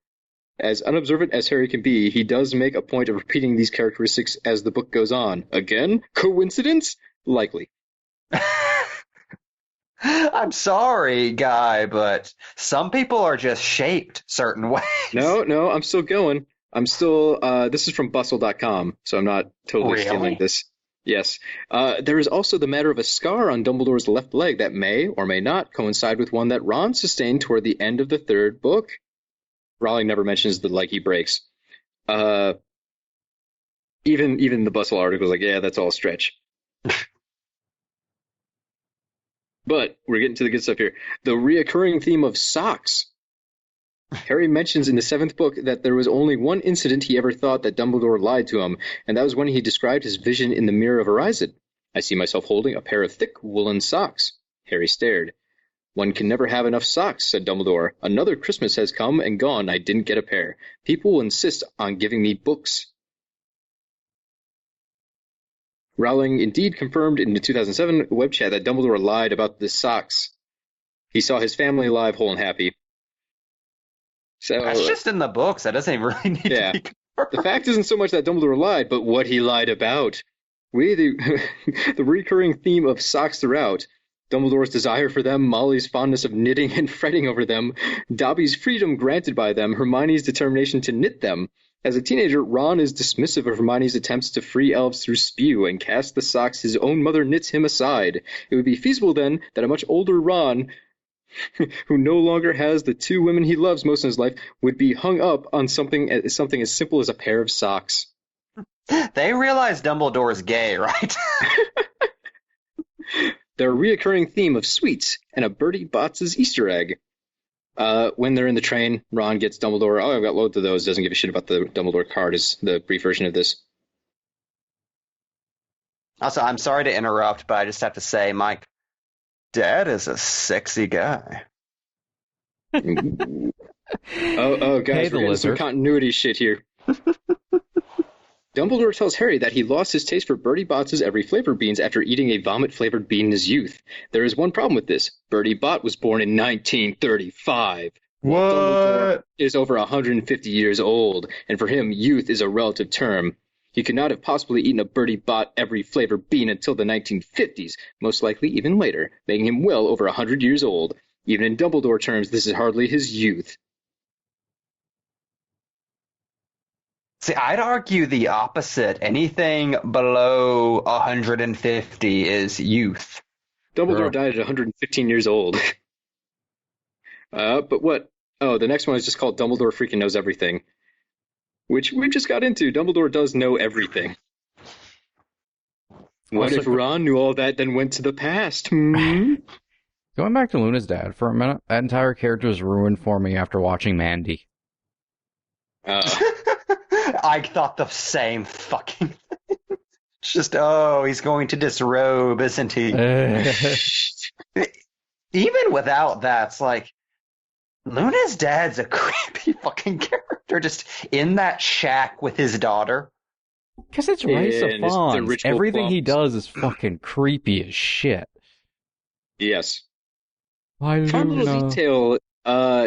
As unobservant as Harry can be, he does make a point of repeating these characteristics as the book goes on. Again? Coincidence? Likely. I'm sorry, Guy, but some people are just shaped certain ways. No, I'm still going. I'm still, this is from bustle.com, so I'm not totally stealing this. Yes. There is also the matter of a scar on Dumbledore's left leg that may or may not coincide with one that Ron sustained toward the end of the third book. Rowling never mentions the leg he breaks. Even the Bustle article is like, yeah, that's all stretch. But we're getting to the good stuff here. The reoccurring theme of socks. Harry mentions in the 7th book that there was only one incident he ever thought that Dumbledore lied to him, and that was when he described his vision in the Mirror of Horizon. I see myself holding a pair of thick woolen socks. Harry stared. One can never have enough socks, said Dumbledore. Another Christmas has come and gone. I didn't get a pair. People will insist on giving me books. Rowling indeed confirmed in the 2007 web chat that Dumbledore lied about the socks. He saw his family alive, whole and happy. So that's just in the books. That doesn't even really need to be confirmed. The fact isn't so much that Dumbledore lied, but what he lied about. The recurring theme of socks throughout. Dumbledore's desire for them, Molly's fondness of knitting and fretting over them, Dobby's freedom granted by them, Hermione's determination to knit them. As a teenager, Ron is dismissive of Hermione's attempts to free elves through spew and cast the socks his own mother knits him aside. It would be feasible, then, that a much older Ron, who no longer has the two women he loves most in his life, would be hung up on something as simple as a pair of socks. They realize Dumbledore's gay, right? Their reoccurring theme of sweets and a Bertie Bott's Easter egg. When they're in the train, Ron gets Dumbledore. Oh, I've got loads of those. Doesn't give a shit about the Dumbledore card is the brief version of this. Also, I'm sorry to interrupt, but I just have to say, Mike, Dad is a sexy guy. Oh, guys, we're getting some continuity shit here. Dumbledore tells Harry that he lost his taste for Bertie Bott's every flavor beans after eating a vomit-flavored bean in his youth. There is one problem with this. Bertie Bott was born in 1935. What? Dumbledore is over 150 years old, and for him, youth is a relative term. He could not have possibly eaten a Bertie Bott every flavor bean until the 1950s, most likely even later, making him well over 100 years old. Even in Dumbledore terms, this is hardly his youth. See, I'd argue the opposite. Anything below 150 is youth. Dumbledore died at 115 years old. But what? Oh, the next one is just called Dumbledore Freaking Knows Everything. Which we just got into. Dumbledore does know everything. What if Ron knew all that, then went to the past? Going back to Luna's dad for a minute, that entire character was ruined for me after watching Mandy. I thought the same fucking thing. It's just, oh, he's going to disrobe, isn't he? Even without that, it's like, Luna's dad's a creepy fucking character, just in that shack with his daughter. Because it's Rice of Fawns. Everything he does is fucking creepy as shit. Yes. Fun little detail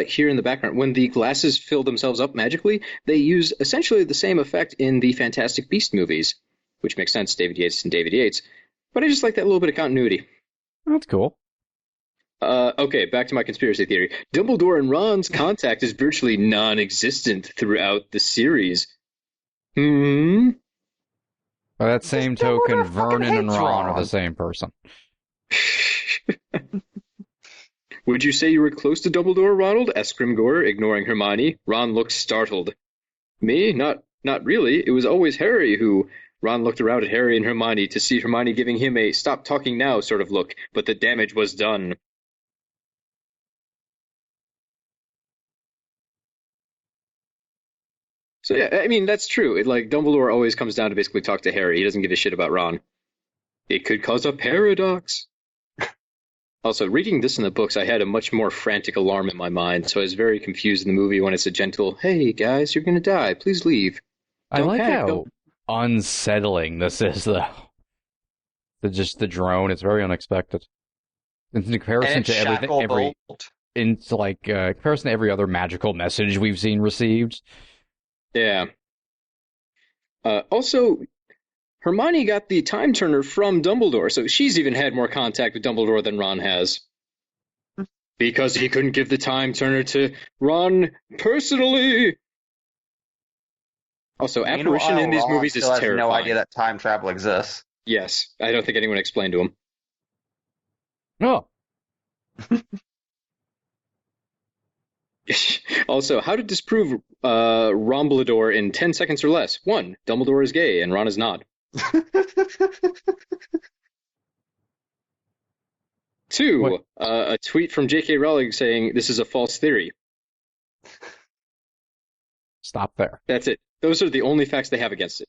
here in the background. When the glasses fill themselves up magically, they use essentially the same effect in the Fantastic Beast movies, which makes sense, David Yates and David Yates. But I just like that little bit of continuity. That's cool. Okay, back to my conspiracy theory. Dumbledore and Ron's contact is virtually non-existent throughout the series. By that same token, Dumbledore fucking Vernon and hates Ron are Ron. the same person. Would you say you were close to Dumbledore, Ronald? asked Grimgor, ignoring Hermione. Ron looked startled. Me? Not really. It was always Harry who... Ron looked around at Harry and Hermione to see Hermione giving him a stop talking now sort of look, but the damage was done. So yeah, I mean, that's true. Dumbledore always comes down to basically talk to Harry. He doesn't give a shit about Ron. It could cause a paradox. Also, reading this in the books, I had a much more frantic alarm in my mind, so I was very confused in the movie when it's a gentle, hey, guys, you're going to die. Please leave. I Don't like panic, how don't-" unsettling this is, though. The drone, it's very unexpected. In comparison And to everything, comparison to every other magical message we've seen received. Yeah. Also, Hermione got the time turner from Dumbledore, so she's even had more contact with Dumbledore than Ron has. Because he couldn't give the time turner to Ron personally. Also, apparition in these Ron movies is still has terrifying. no idea that time travel exists. Yes, I don't think anyone explained to him. Oh, Also, how to disprove Rombledore in 10 seconds or less? 1. Dumbledore is gay and Ron is not. 2. What? A tweet from J.K. Rowling saying this is a false theory. stop there. That's it. Those are the only facts they have against it.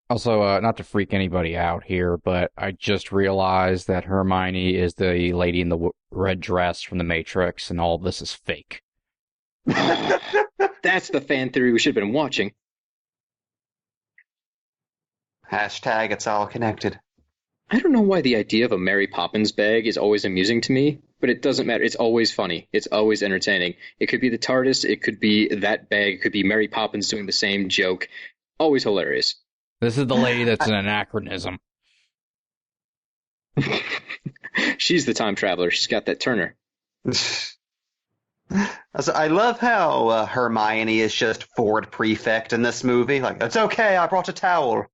Also, not to freak anybody out here, but I just realized that Hermione is the lady in the red dress from The Matrix, and all of this is fake. That's the fan theory we should have been watching. Hashtag it's all connected. I don't know why the idea of a Mary Poppins bag is always amusing to me, but it doesn't matter. It's always funny. It's always entertaining. It could be the TARDIS. It could be that bag. It could be Mary Poppins doing the same joke. Always hilarious. This is the lady that's an anachronism. She's the time traveler. She's got that Turner. I love how Hermione is just Ford Prefect in this movie. Like, it's okay, I brought a towel.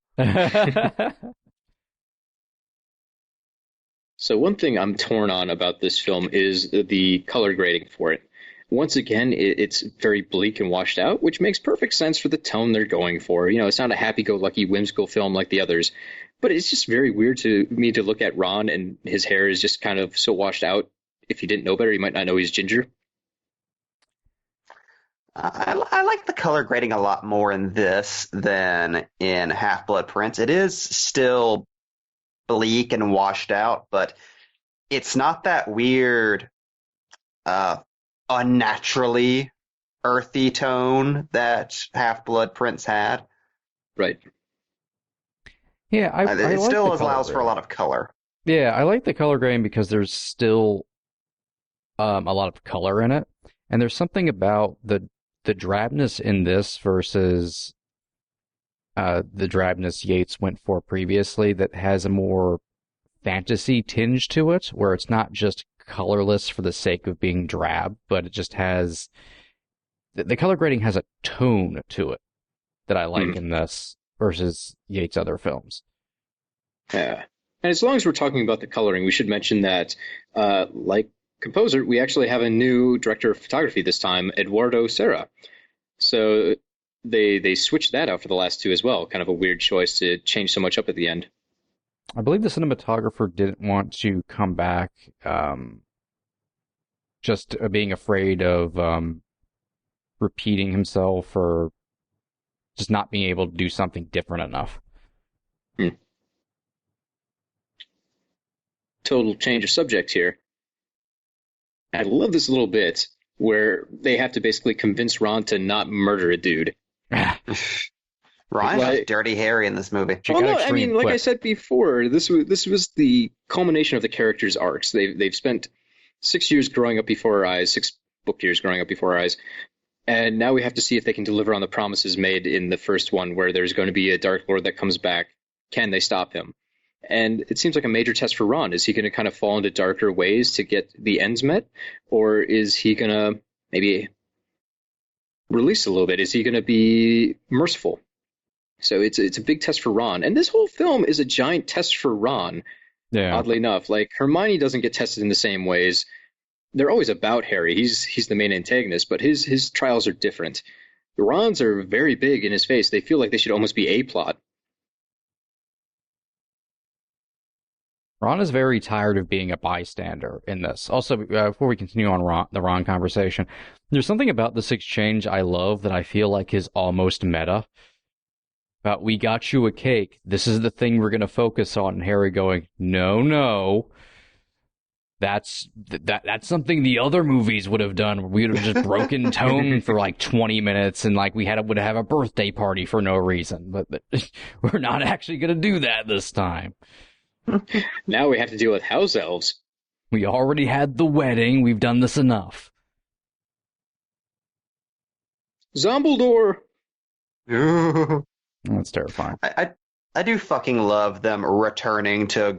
So one thing I'm torn on about this film is the color grading for it. Once again, it's very bleak and washed out, which makes perfect sense for the tone they're going for. You know, it's not a happy-go-lucky, whimsical film like the others, but it's just very weird to me to look at Ron and his hair is just kind of so washed out. If you didn't know better, you might not know he's ginger. I like the color grading a lot more in this than in Half-Blood Prince. It is still bleak and washed out, but it's not that weird, unnaturally earthy tone that Half-Blood Prince had. Right. Yeah, I It like still the color allows for a grading. lot of color. Yeah, I like the color grading because there's still a lot of color in it, and there's something about the drabness in this versus the drabness Yates went for previously that has a more fantasy tinge to it, where it's not just colorless for the sake of being drab, but it just has the color grading has a tone to it that I like in this versus Yates' other films. Yeah. And as long as we're talking about the coloring, we should mention that, like composer, we actually have a new director of photography this time, Eduardo Serra. So they switched that out for the last two as well. Kind of a weird choice to change so much up at the end. I believe the cinematographer didn't want to come back, just being afraid of repeating himself or just not being able to do something different enough. Total change of subject here. I love this little bit where they have to basically convince Ron to not murder a dude. Ryan's Like- Dirty Harry in this movie. She Well, got no, I mean, extreme like I quick. said before, this was the culmination of the characters' arcs. They've spent 6 years growing up before our eyes, 6 book years growing up before our eyes. And now we have to see if they can deliver on the promises made in the first one, where there's going to be a Dark Lord that comes back. Can they stop him? And it seems like a major test for Ron. Is he going to kind of fall into darker ways to get the ends met? Or is he going to maybe release a little bit? Is he going to be merciful? So it's a big test for Ron. And this whole film is a giant test for Ron, oddly enough. Like, Hermione doesn't get tested in the same ways. They're always about Harry. He's the main antagonist, but his trials are different. Ron's are very big in his face. They feel like they should almost be A-plot. Ron is very tired of being a bystander in this. Also, before we continue on the Ron conversation, there's something about this exchange I love that I feel like is almost meta. About, we got you a cake. This is the thing we're going to focus on. And Harry going, no. That's something the other movies would have done. We would have just broken tone for like 20 minutes and like would have a birthday party for no reason. But we're not actually going to do that this time. Now we have to deal with house elves. We already had the wedding. We've done this enough. Zombledore! That's terrifying. I do fucking love them returning to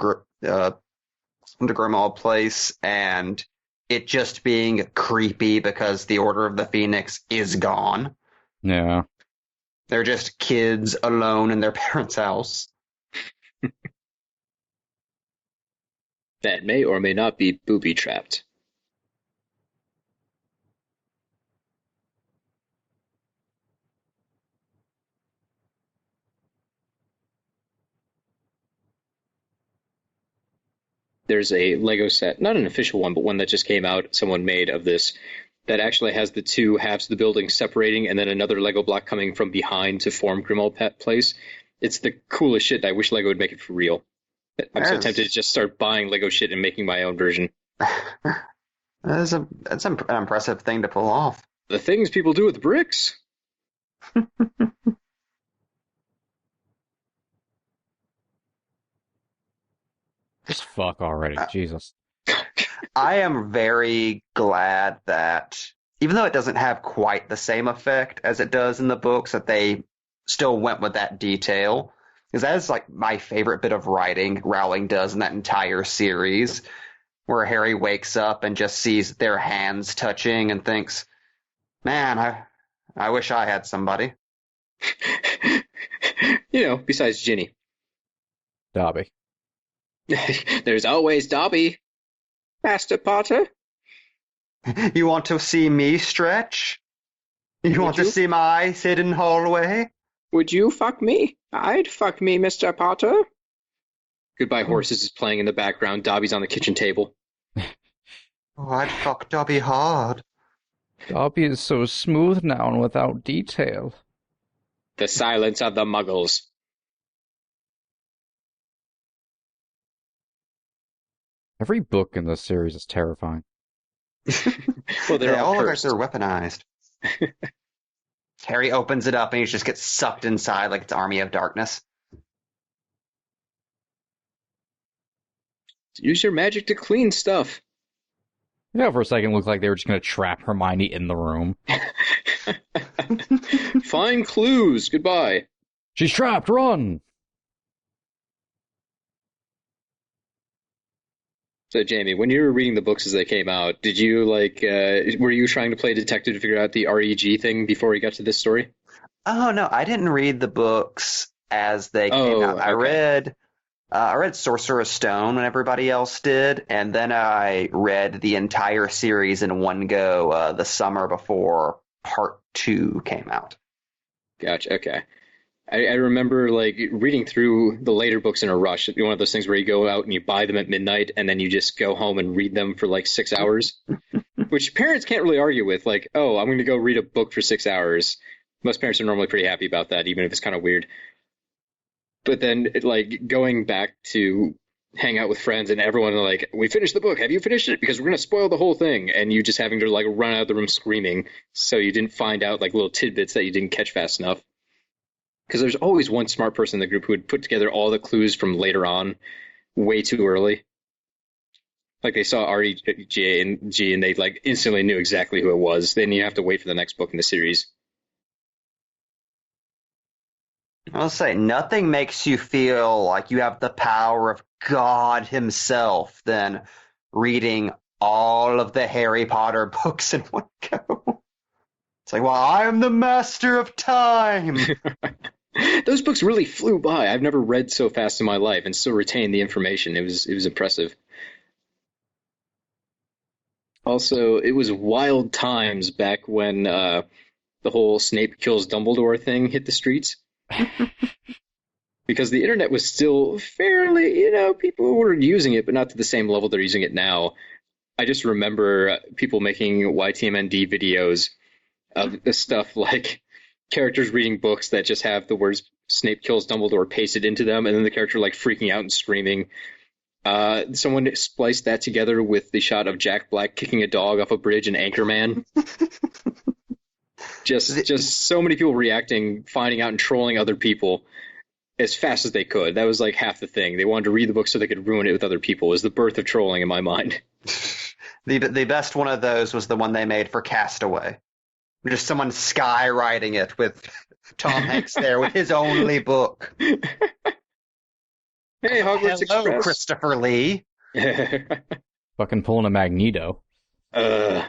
Grimmauld Place and it just being creepy because the Order of the Phoenix is gone. Yeah. They're just kids alone in their parents' house. That may or may not be booby-trapped. There's a Lego set, not an official one, but one that just came out, someone made of this, that actually has the two halves of the building separating and then another Lego block coming from behind to form Grimmauld Place. It's the coolest shit. I wish Lego would make it for real. I'm so tempted to just start buying Lego shit and making my own version. That's an impressive thing to pull off. The things people do with bricks. Just fuck already. Jesus. I am very glad that, even though it doesn't have quite the same effect as it does in the books, that they still went with that detail. Because that is like my favorite bit of writing Rowling does in that entire series, where Harry wakes up and just sees their hands touching and thinks, man, I wish I had somebody. Besides Ginny. Dobby. There's always Dobby. Master Potter? You want to see me stretch? You want to see my hidden hallway? Would you fuck me? I'd fuck me, Mr. Potter. Goodbye Horses is playing in the background. Dobby's on the kitchen table. Oh, I'd fuck Dobby hard. Dobby is so smooth now and without detail. The silence of the Muggles. Every book in this series is terrifying. Well, they're all look like cursed. they're weaponized. Harry opens it up and he just gets sucked inside like it's Army of Darkness. Use your magic to clean stuff. For a second it looked like they were just going to trap Hermione in the room. Find clues. Goodbye. She's trapped. Run. So, Jamie, when you were reading the books as they came out, did you, were you trying to play detective to figure out the REG thing before we got to this story? Oh, no, I didn't read the books as they came out. Okay. I read Sorcerer's Stone when everybody else did, and then I read the entire series in one go the summer before Part 2 came out. Gotcha, okay. I remember reading through the later books in a rush. One of those things where you go out and you buy them at midnight and then you just go home and read them for 6 hours, which parents can't really argue with. I'm going to go read a book for 6 hours. Most parents are normally pretty happy about that, even if it's kind of weird. But then going back to hang out with friends and everyone we finished the book. Have you finished it? Because we're going to spoil the whole thing. And you just having to run out of the room screaming. So you didn't find out little tidbits that you didn't catch fast enough. Because there's always one smart person in the group who would put together all the clues from later on way too early. Like they saw REG and G, and they like instantly knew exactly who it was. Then you have to wait for the next book in the series. I'll say nothing makes you feel like you have the power of God himself than reading all of the Harry Potter books in one go. It's like, well, I am the master of time. Those books really flew by. I've never read so fast in my life and still retained the information. It was impressive. Also, it was wild times back when the whole Snape kills Dumbledore thing hit the streets. Because the internet was still fairly, people were using it, but not to the same level they're using it now. I just remember people making YTMND videos of this stuff like characters reading books that just have the words Snape kills Dumbledore pasted into them, and then the character like freaking out and screaming. Someone spliced that together with the shot of Jack Black kicking a dog off a bridge in Anchorman. just so many people reacting, finding out, and trolling other people as fast as they could. That was like half the thing. They wanted to read the book so they could ruin it with other people. It was the birth of trolling in my mind. The best one of those was the one they made for Castaway. Just someone skywriting it with Tom Hanks there with his only book. Hey, Hogwarts Hello, Express. Christopher Lee. Fucking pulling a Magneto. A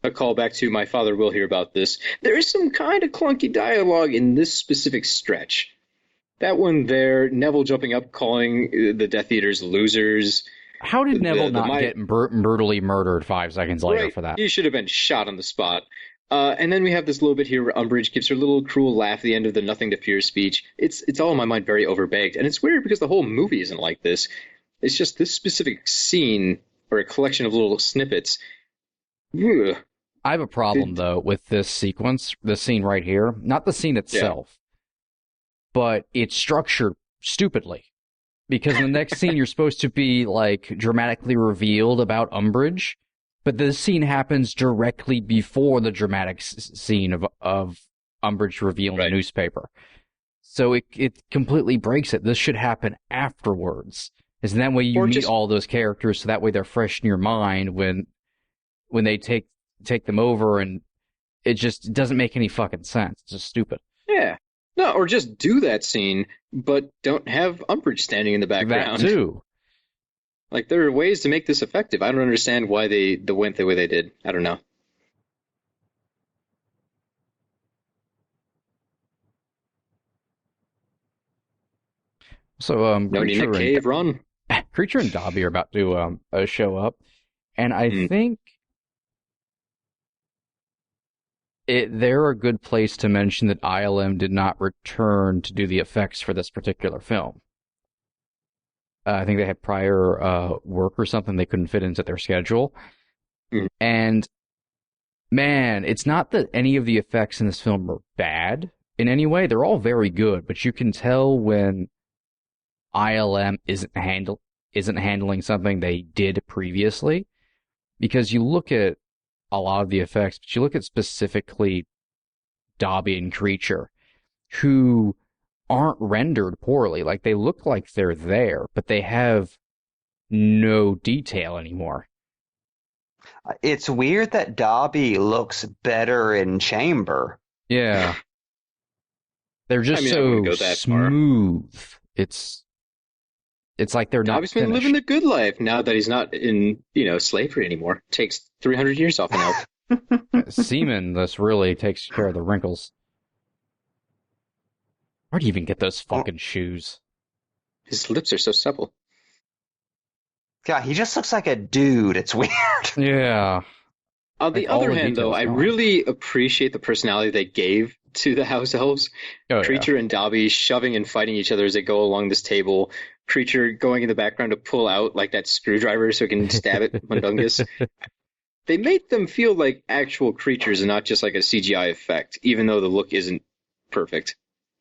callback to My Father Will Hear About This. There is some kind of clunky dialogue in this specific stretch. That one there, Neville jumping up, calling the Death Eaters losers. How did Neville not get brutally murdered 5 seconds later for that? He should have been shot on the spot. And then we have this little bit here where Umbridge gives her little cruel laugh at the end of the Nothing to Fear speech. It's all in my mind very overbaked. And it's weird because the whole movie isn't like this. It's just this specific scene, or a collection of little snippets. Ugh. I have a problem, though, with this sequence, this scene right here. Not the scene itself, but it's structured stupidly. Because in the next scene, you're supposed to be, like, dramatically revealed about Umbridge, but this scene happens directly before the dramatic scene of Umbridge revealing the newspaper. So it completely breaks it. This should happen afterwards. Is that way you meet all those characters, so that way they're fresh in your mind when they take them over, and it just doesn't make any fucking sense. It's just stupid. Yeah. No, or just do that scene, but don't have Umbridge standing in the background. That too. Like, there are ways to make this effective. I don't understand why they went the way they did. I don't know. So, no need in a cave, run. Creature and Dobby are about to show up, and I think they're a good place to mention that ILM did not return to do the effects for this particular film. I think they had prior work or something they couldn't fit into their schedule. And, man, it's not that any of the effects in this film are bad in any way. They're all very good, but you can tell when ILM isn't handling something they did previously. Because you look at a lot of the effects, but you look at specifically Dobby and Creature, who aren't rendered poorly. Like, they look like they're there, but they have no detail anymore. It's weird that Dobby looks better in chamber. Yeah. They're just so smooth. It's like they're not Dobby's been living the good life now that he's not in, slavery anymore. Takes 300 years off an elf. Semen, this really takes care of the wrinkles. Where do you even get those fucking shoes? His lips are so supple. God, he just looks like a dude. It's weird. Yeah. On the other hand, though, I really appreciate the personality they gave to the house elves. Creature and Dobby shoving and fighting each other as they go along this table. Creature going in the background to pull out like that screwdriver so he can stab it, Mundungus. They made them feel like actual creatures and not just like a CGI effect, even though the look isn't perfect.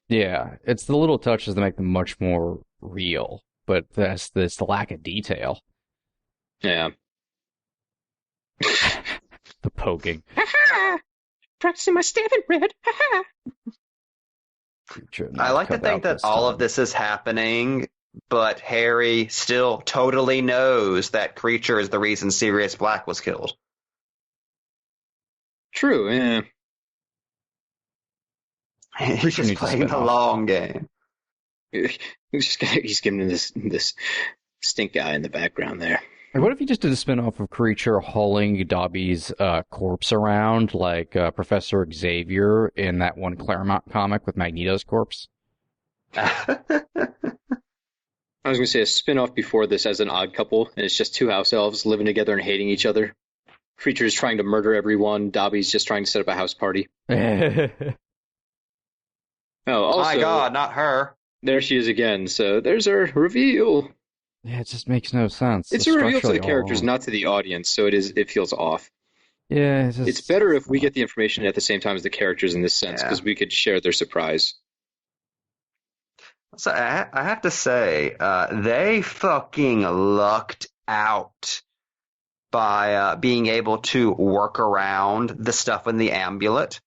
Yeah, it's the little touches that make them much more real, but that's the lack of detail. Yeah. The poking. Ha-ha! Practicing my stabbing red. Ha-ha! I like to think that all of this is happening but Harry still totally knows that Creature is the reason Sirius Black was killed. True, yeah. He's Creature just needs to playing spin the off. long game. He's giving him this stink eye in the background there. Like, what if you just did a spin-off of Creature hauling Dobby's corpse around like Professor Xavier in that one Claremont comic with Magneto's corpse? I was going to say a spin-off before this as an odd couple, and it's just two house elves living together and hating each other. Creature's trying to murder everyone. Dobby's just trying to set up a house party. Oh, also, My God, not her. there she is again. So there's our reveal. Yeah, it just makes no sense. It's a reveal to the structurally all characters, wrong. not to the audience. So it feels off. Yeah, It's better if we get the information at the same time as the characters in this sense, because we could share their surprise. So I have to say, they fucking lucked out by being able to work around the stuff in the amulet.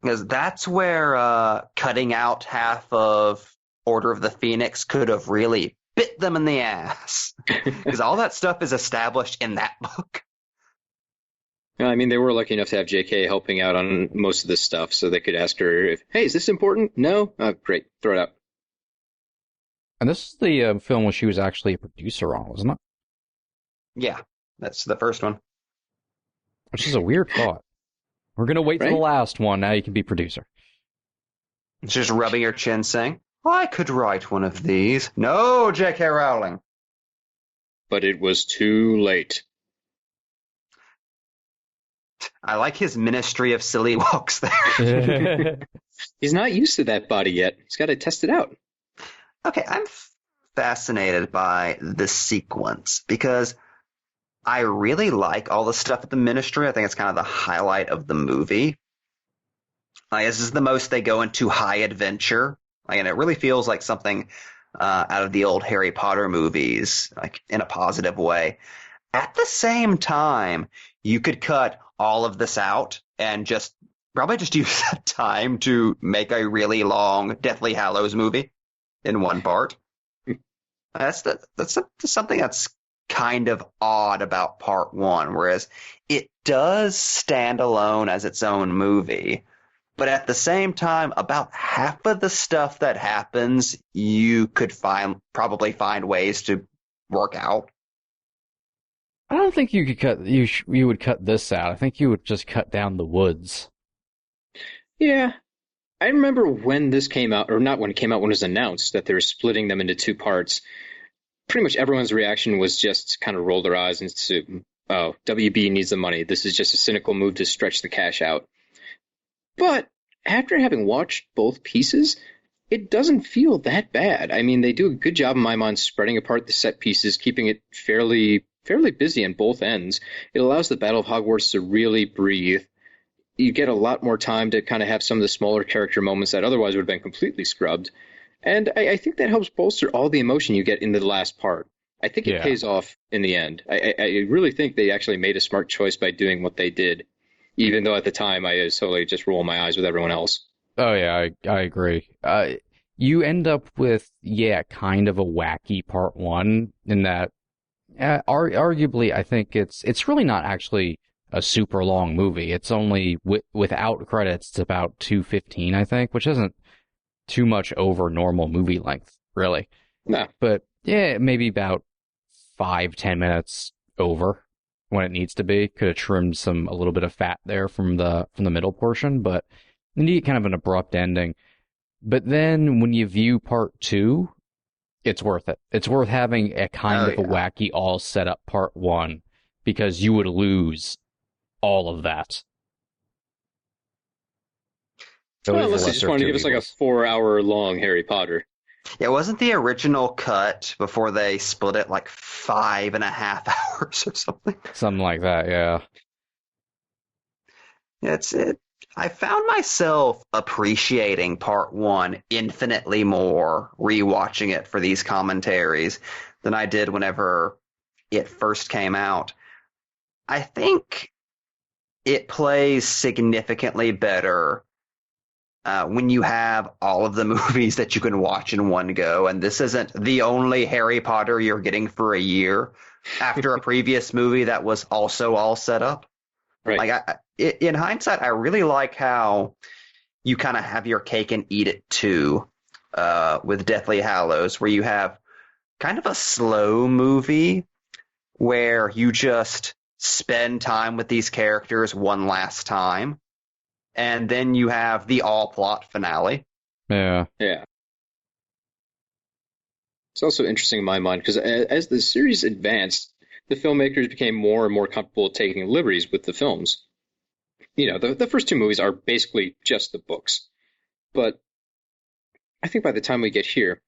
Because that's where cutting out half of Order of the Phoenix could have really bit them in the ass. Because all that stuff is established in that book. I mean, they were lucky enough to have JK helping out on most of this stuff, so they could ask her if, hey, is this important? No? Oh, great. Throw it out. And this is the film where she was actually a producer on, wasn't it? Yeah, that's the first one. Which is a weird thought. We're going to wait for the Right? last one. Now you can be producer. Just rubbing her chin saying, I could write one of these. No, J.K. Rowling. But it was too late. I like his ministry of silly walks there. He's not used to that body yet. He's got to test it out. Okay, I'm fascinated by this sequence because I really like all the stuff at the ministry. I think it's kind of the highlight of the movie. This is the most they go into high adventure. And it really feels like something out of the old Harry Potter movies, like in a positive way. At the same time, you could cut all of this out and probably just use that time to make a really long Deathly Hallows movie in one part. That's something that's kind of odd about part one, whereas it does stand alone as its own movie. But at the same time, about half of the stuff that happens, you could probably find ways to work out. I don't think you could cut. You would cut this out. I think you would just cut down the woods. Yeah. I remember when this came out, or not when it came out, when it was announced that they were splitting them into two parts. Pretty much everyone's reaction was just kind of roll their eyes and say, oh, WB needs the money. This is just a cynical move to stretch the cash out. But after having watched both pieces, it doesn't feel that bad. I mean, they do a good job in my mind spreading apart the set pieces, keeping it fairly busy on both ends. It allows the Battle of Hogwarts to really breathe. You get a lot more time to kind of have some of the smaller character moments that otherwise would have been completely scrubbed. And I think that helps bolster all the emotion you get in the last part. I think it pays off in the end. I really think they actually made a smart choice by doing what they did, even though at the time I was totally just rolling my eyes with everyone else. Oh, yeah, I agree. You end up with, kind of a wacky part one in that, arguably, I think it's really not actually a super long movie. It's only, without credits, it's about 2:15, I think, which isn't too much over normal movie length, really. No. But, maybe about 5-10 minutes over when it needs to be. Could have trimmed a little bit of fat there from the middle portion, but then you get kind of an abrupt ending. But then when you view part two, it's worth it. It's worth having a kind of a wacky all set up part one, because you would lose all of that. Well, unless they just wanted to give us like a 4-hour long Harry Potter. Yeah, wasn't the original cut before they split it like 5.5 hours or something? Something like that, yeah. I found myself appreciating part one infinitely more rewatching it for these commentaries than I did whenever it first came out. I think it plays significantly better when you have all of the movies that you can watch in one go, and this isn't the only Harry Potter you're getting for a year after a previous movie that was also all set up. Right. Like, in hindsight, I really like how you kind of have your cake and eat it too, with Deathly Hallows, where you have kind of a slow movie where you just spend time with these characters one last time, and then you have the all-plot finale. Yeah. Yeah. It's also interesting in my mind because as the series advanced, the filmmakers became more and more comfortable taking liberties with the films. You know, the first two movies are basically just the books. But I think by the time we get here,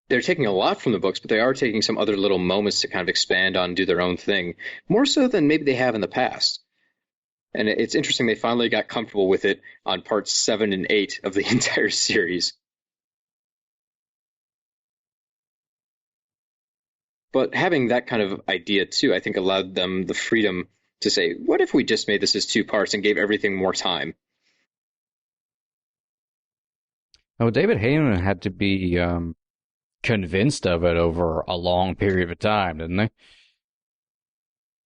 they're taking a lot from the books, but they are taking some other little moments to kind of expand on and do their own thing, more so than maybe they have in the past. And it's interesting they finally got comfortable with it on parts 7 and 8 of the entire series. But having that kind of idea, too, I think allowed them the freedom to say, what if we just made this as 2 parts and gave everything more time? Oh, David Heyman had to be convinced of it over a long period of time, didn't they?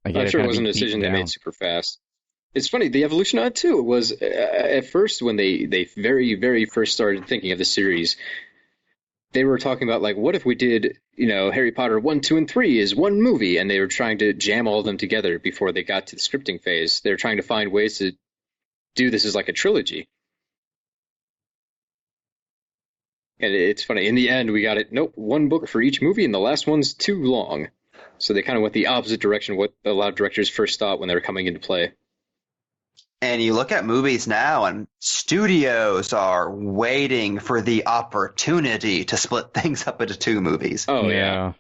Like, I'm sure it wasn't a decision they made super fast. It's funny, the evolution on it, too, was at first when they very, very first started thinking of the series, they were talking about, like, what if we did, you know, Harry Potter 1, 2, and 3 is one movie, and they were trying to jam all of them together before they got to the scripting phase. They were trying to find ways to do this as like a trilogy. And it's funny, in the end, we got it, nope, 1 book for each movie, and the last one's too long. So they kind of went the opposite direction of what a lot of directors first thought when they were coming into play. And you look at movies now, and studios are waiting for the opportunity to split things up into 2 movies. Oh, yeah.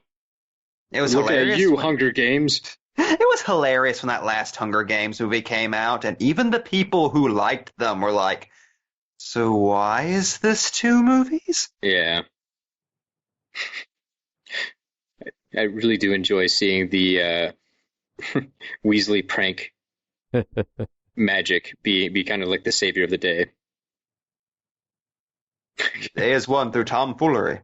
It was Look hilarious. at you, Hunger Games. It was hilarious when that last Hunger Games movie came out, and even the people who liked them were like, so why is this 2 movies? Yeah. I really do enjoy seeing the Weasley prank magic be kind of like the savior of the day. Day is won through tomfoolery.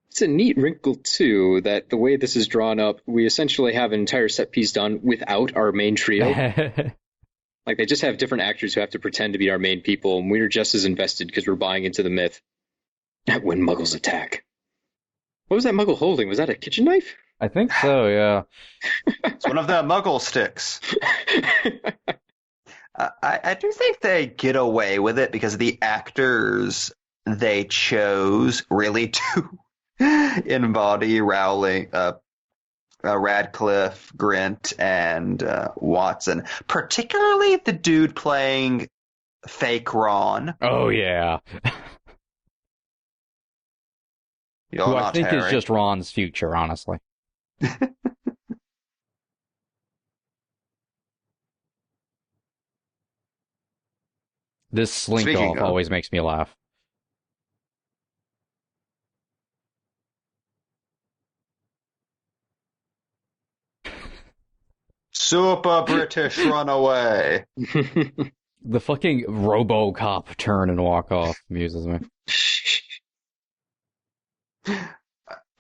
It's a neat wrinkle, too, that the way this is drawn up, we essentially have an entire set piece done without our main trio. Like, they just have different actors who have to pretend to be our main people, and we're just as invested because we're buying into the myth. When Muggles attack. What was that Muggle holding? Was that a kitchen knife? I think so, yeah. It's one of the Muggle sticks. I do think they get away with it because the actors they chose really do embody Rowling, Radcliffe, Grint, and Watson. Particularly the dude playing fake Ron. Oh, yeah. You're Who I not think Harry. is just Ron's future, honestly. This slink Speaking off of- always makes me laugh. Super British runaway. The fucking RoboCop turn and walk off amuses me.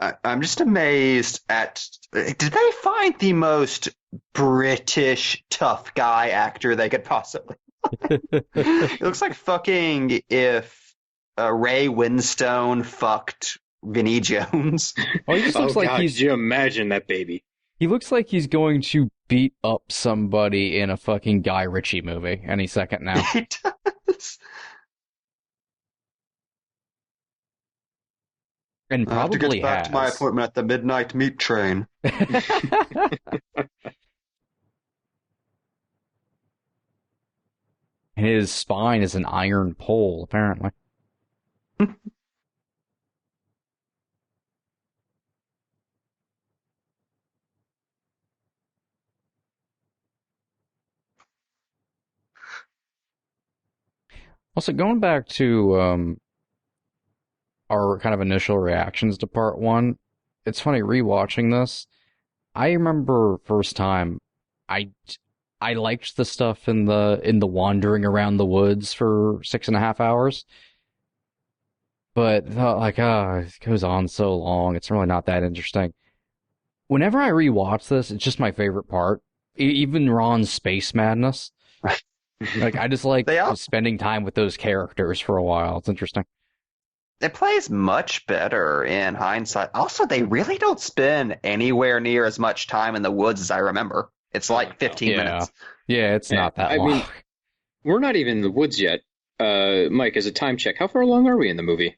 I'm just amazed at. Did they find the most British tough guy actor they could possibly? It looks like fucking if Ray Winstone fucked Vinnie Jones. Oh, he just looks like God, he's. could you imagine that baby? He looks like he's going to beat up somebody in a fucking Guy Ritchie movie any second now. He does. And I have to probably get back to my has. appointment at the midnight meat train. His spine is an iron pole, apparently. Also, going back to our kind of initial reactions to part 1, it's funny rewatching this. I remember first time, I I liked the stuff in the wandering around the woods for 6.5 hours. But it goes on so long. It's really not that interesting. Whenever I rewatch this, it's just my favorite part. Even Ron's space madness. Like, I just like just spending time with those characters for a while. It's interesting. It plays much better in hindsight. Also, they really don't spend anywhere near as much time in the woods as I remember. It's like 15 minutes. Yeah, it's not that long. I mean, we're not even in the woods yet. Mike, as a time check, how far along are we in the movie?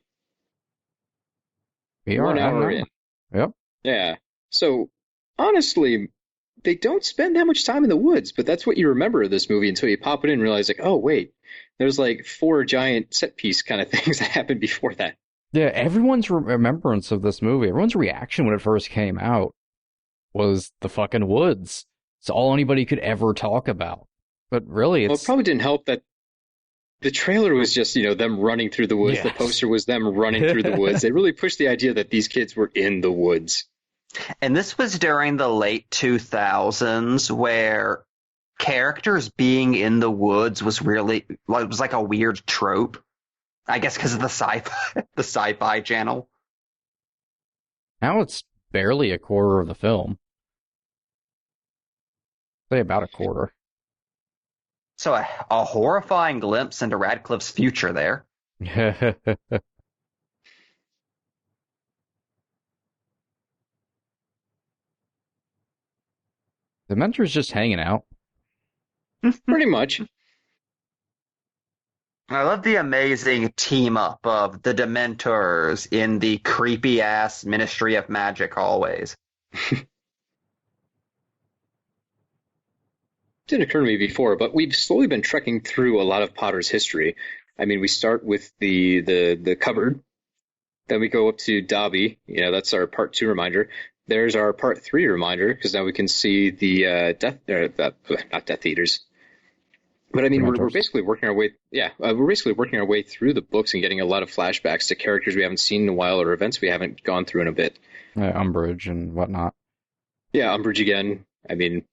We are 1 hour in. Yep. Yeah. So, honestly, they don't spend that much time in the woods, but that's what you remember of this movie until you pop it in and realize, like, oh, wait, there's like 4 giant set piece kind of things that happened before that. Yeah, everyone's remembrance of this movie, everyone's reaction when it first came out was the fucking woods. It's all anybody could ever talk about. But really, Well, it probably didn't help that the trailer was just, them running through the woods. Yes. The poster was them running through the woods. They really pushed the idea that these kids were in the woods. And this was during the late 2000s where characters being in the woods was really, it was like a weird trope. I guess because of the sci-fi channel. Now it's barely a quarter of the film. Say about a quarter. So a horrifying glimpse into Radcliffe's future there. The Mentor's just hanging out. Pretty much. I love the amazing team up of the Dementors in the creepy ass Ministry of Magic hallways. Didn't occur to me before, but we've slowly been trekking through a lot of Potter's history. I mean, we start with the cupboard, then we go up to Dobby. That's our part 2 reminder. There's our part 3 reminder, because now we can see the not Death Eaters. But I mean, we're basically working our way. Yeah, we're basically working our way through the books and getting a lot of flashbacks to characters we haven't seen in a while or events we haven't gone through in a bit. Umbridge and whatnot. Yeah, Umbridge again. I mean,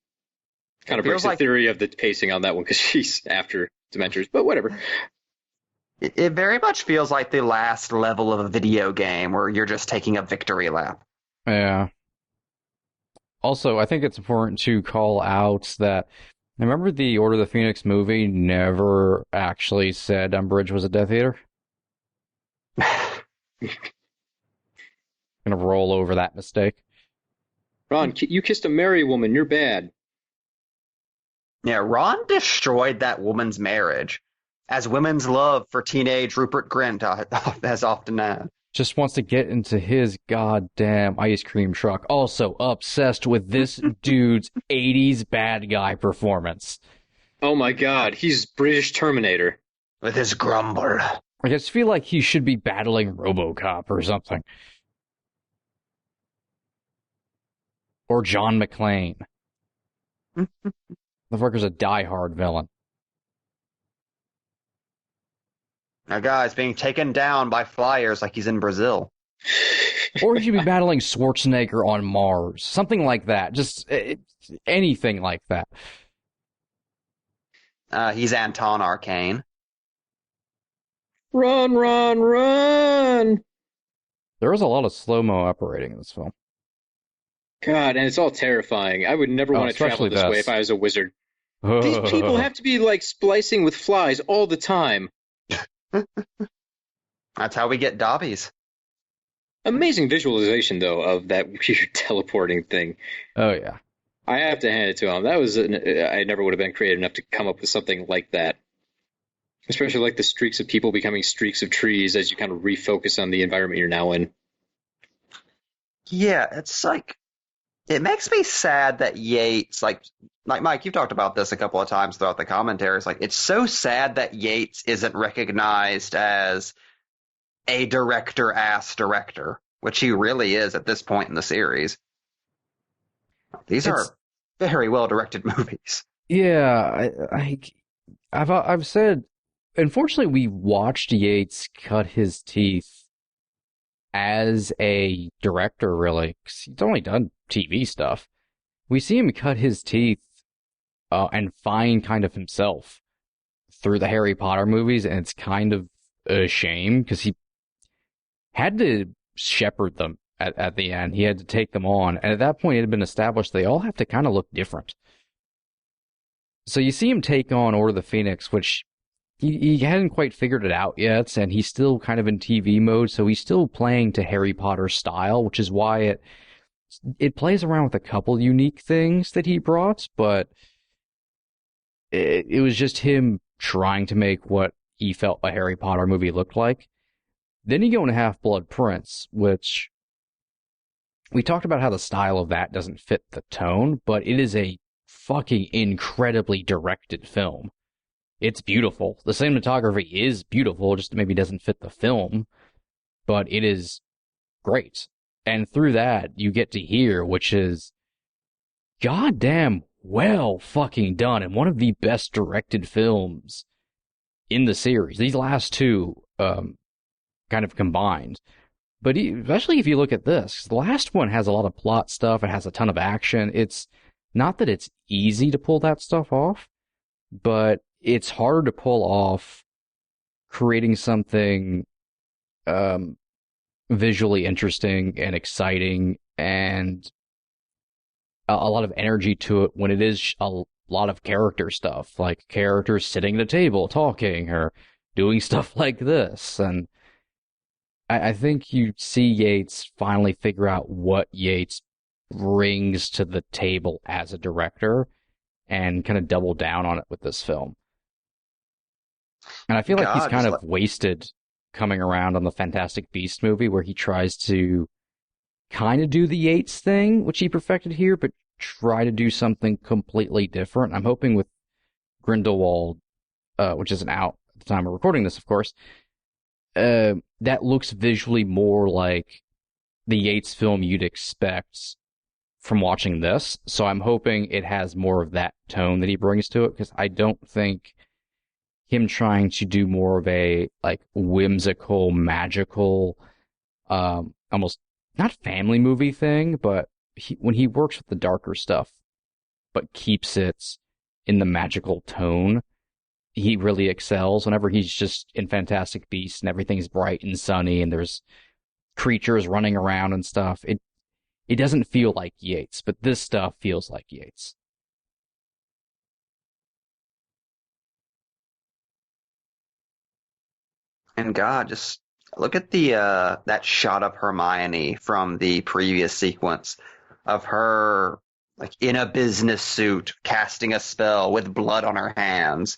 kind of breaks the theory of the pacing on that one because she's after Dementors, but whatever. It very much feels like the last level of a video game where you're just taking a victory lap. Yeah. Also, I think it's important to call out that I remember the Order of the Phoenix movie never actually said Umbridge was a Death Eater. Gonna roll over that mistake. Ron, you kissed a married woman. You're bad. Yeah, Ron destroyed that woman's marriage, as women's love for teenage Rupert Grint has often had. Just wants to get into his goddamn ice cream truck. Also obsessed with this dude's 80s bad guy performance. Oh my god, he's British Terminator. With his grumble. I just feel like he should be battling RoboCop or something. Or John McClane. The fucker's a die-hard villain. A guy's being taken down by flyers like he's in Brazil. Or he should be battling Schwarzenegger on Mars. Something like that. Just anything like that. He's Anton Arcane. Run, run, run! There is a lot of slow-mo operating in this film. God, and it's all terrifying. I would never want to travel this way if I was a wizard. These people have to be, splicing with flies all the time. That's how we get Dobbies. Amazing visualization, though, of that weird teleporting thing. Oh, yeah. I have to hand it to him. That was I never would have been creative enough to come up with something like that. Especially like the streaks of people becoming streaks of trees as you kind of refocus on the environment you're now in. Yeah, it's like, it makes me sad that Yates, like Mike, you've talked about this a couple of times throughout the commentaries. Like, it's so sad that Yates isn't recognized as a director-ass director, which he really is at this point in the series. These are very well-directed movies. Yeah, I've said, unfortunately, we watched Yates cut his teeth as a director, really, 'cause he's only done TV stuff. We see him cut his teeth and find kind of himself through the Harry Potter movies, and it's kind of a shame because he had to shepherd them at the end. He had to take them on, and at that point it had been established they all have to kind of look different. So you see him take on Order of the Phoenix, which he hadn't quite figured it out yet, and he's still kind of in TV mode, so he's still playing to Harry Potter style, which is why it plays around with a couple unique things that he brought, but it was just him trying to make what he felt a Harry Potter movie looked like. Then you go into Half-Blood Prince, which we talked about how the style of that doesn't fit the tone, but it is a fucking incredibly directed film. It's beautiful. The cinematography is beautiful, just maybe doesn't fit the film, but it is great. And through that, you get to hear, which is goddamn well fucking done, and one of the best directed films in the series. These last two kind of combined. But especially if you look at this, the last one has a lot of plot stuff, it has a ton of action. It's not that it's easy to pull that stuff off, but it's harder to pull off creating something visually interesting and exciting and a lot of energy to it when it is a lot of character stuff, like characters sitting at a table talking or doing stuff like this. And I think you see Yates finally figure out what Yates brings to the table as a director and kind of double down on it with this film. And I feel like he's kind of wasted coming around on the Fantastic Beasts movie, where he tries to kind of do the Yates thing, which he perfected here, but try to do something completely different. I'm hoping with Grindelwald, which isn't out at the time of recording this, of course, that looks visually more like the Yates film you'd expect from watching this. So I'm hoping it has more of that tone that he brings to it, because I don't think him trying to do more of a like whimsical, magical, almost not family movie thing, but when he works with the darker stuff, but keeps it in the magical tone, he really excels. Whenever he's just in Fantastic Beasts and everything's bright and sunny and there's creatures running around and stuff, it doesn't feel like Yates, but this stuff feels like Yates. And God, just look at the that shot of Hermione from the previous sequence of her like in a business suit casting a spell with blood on her hands,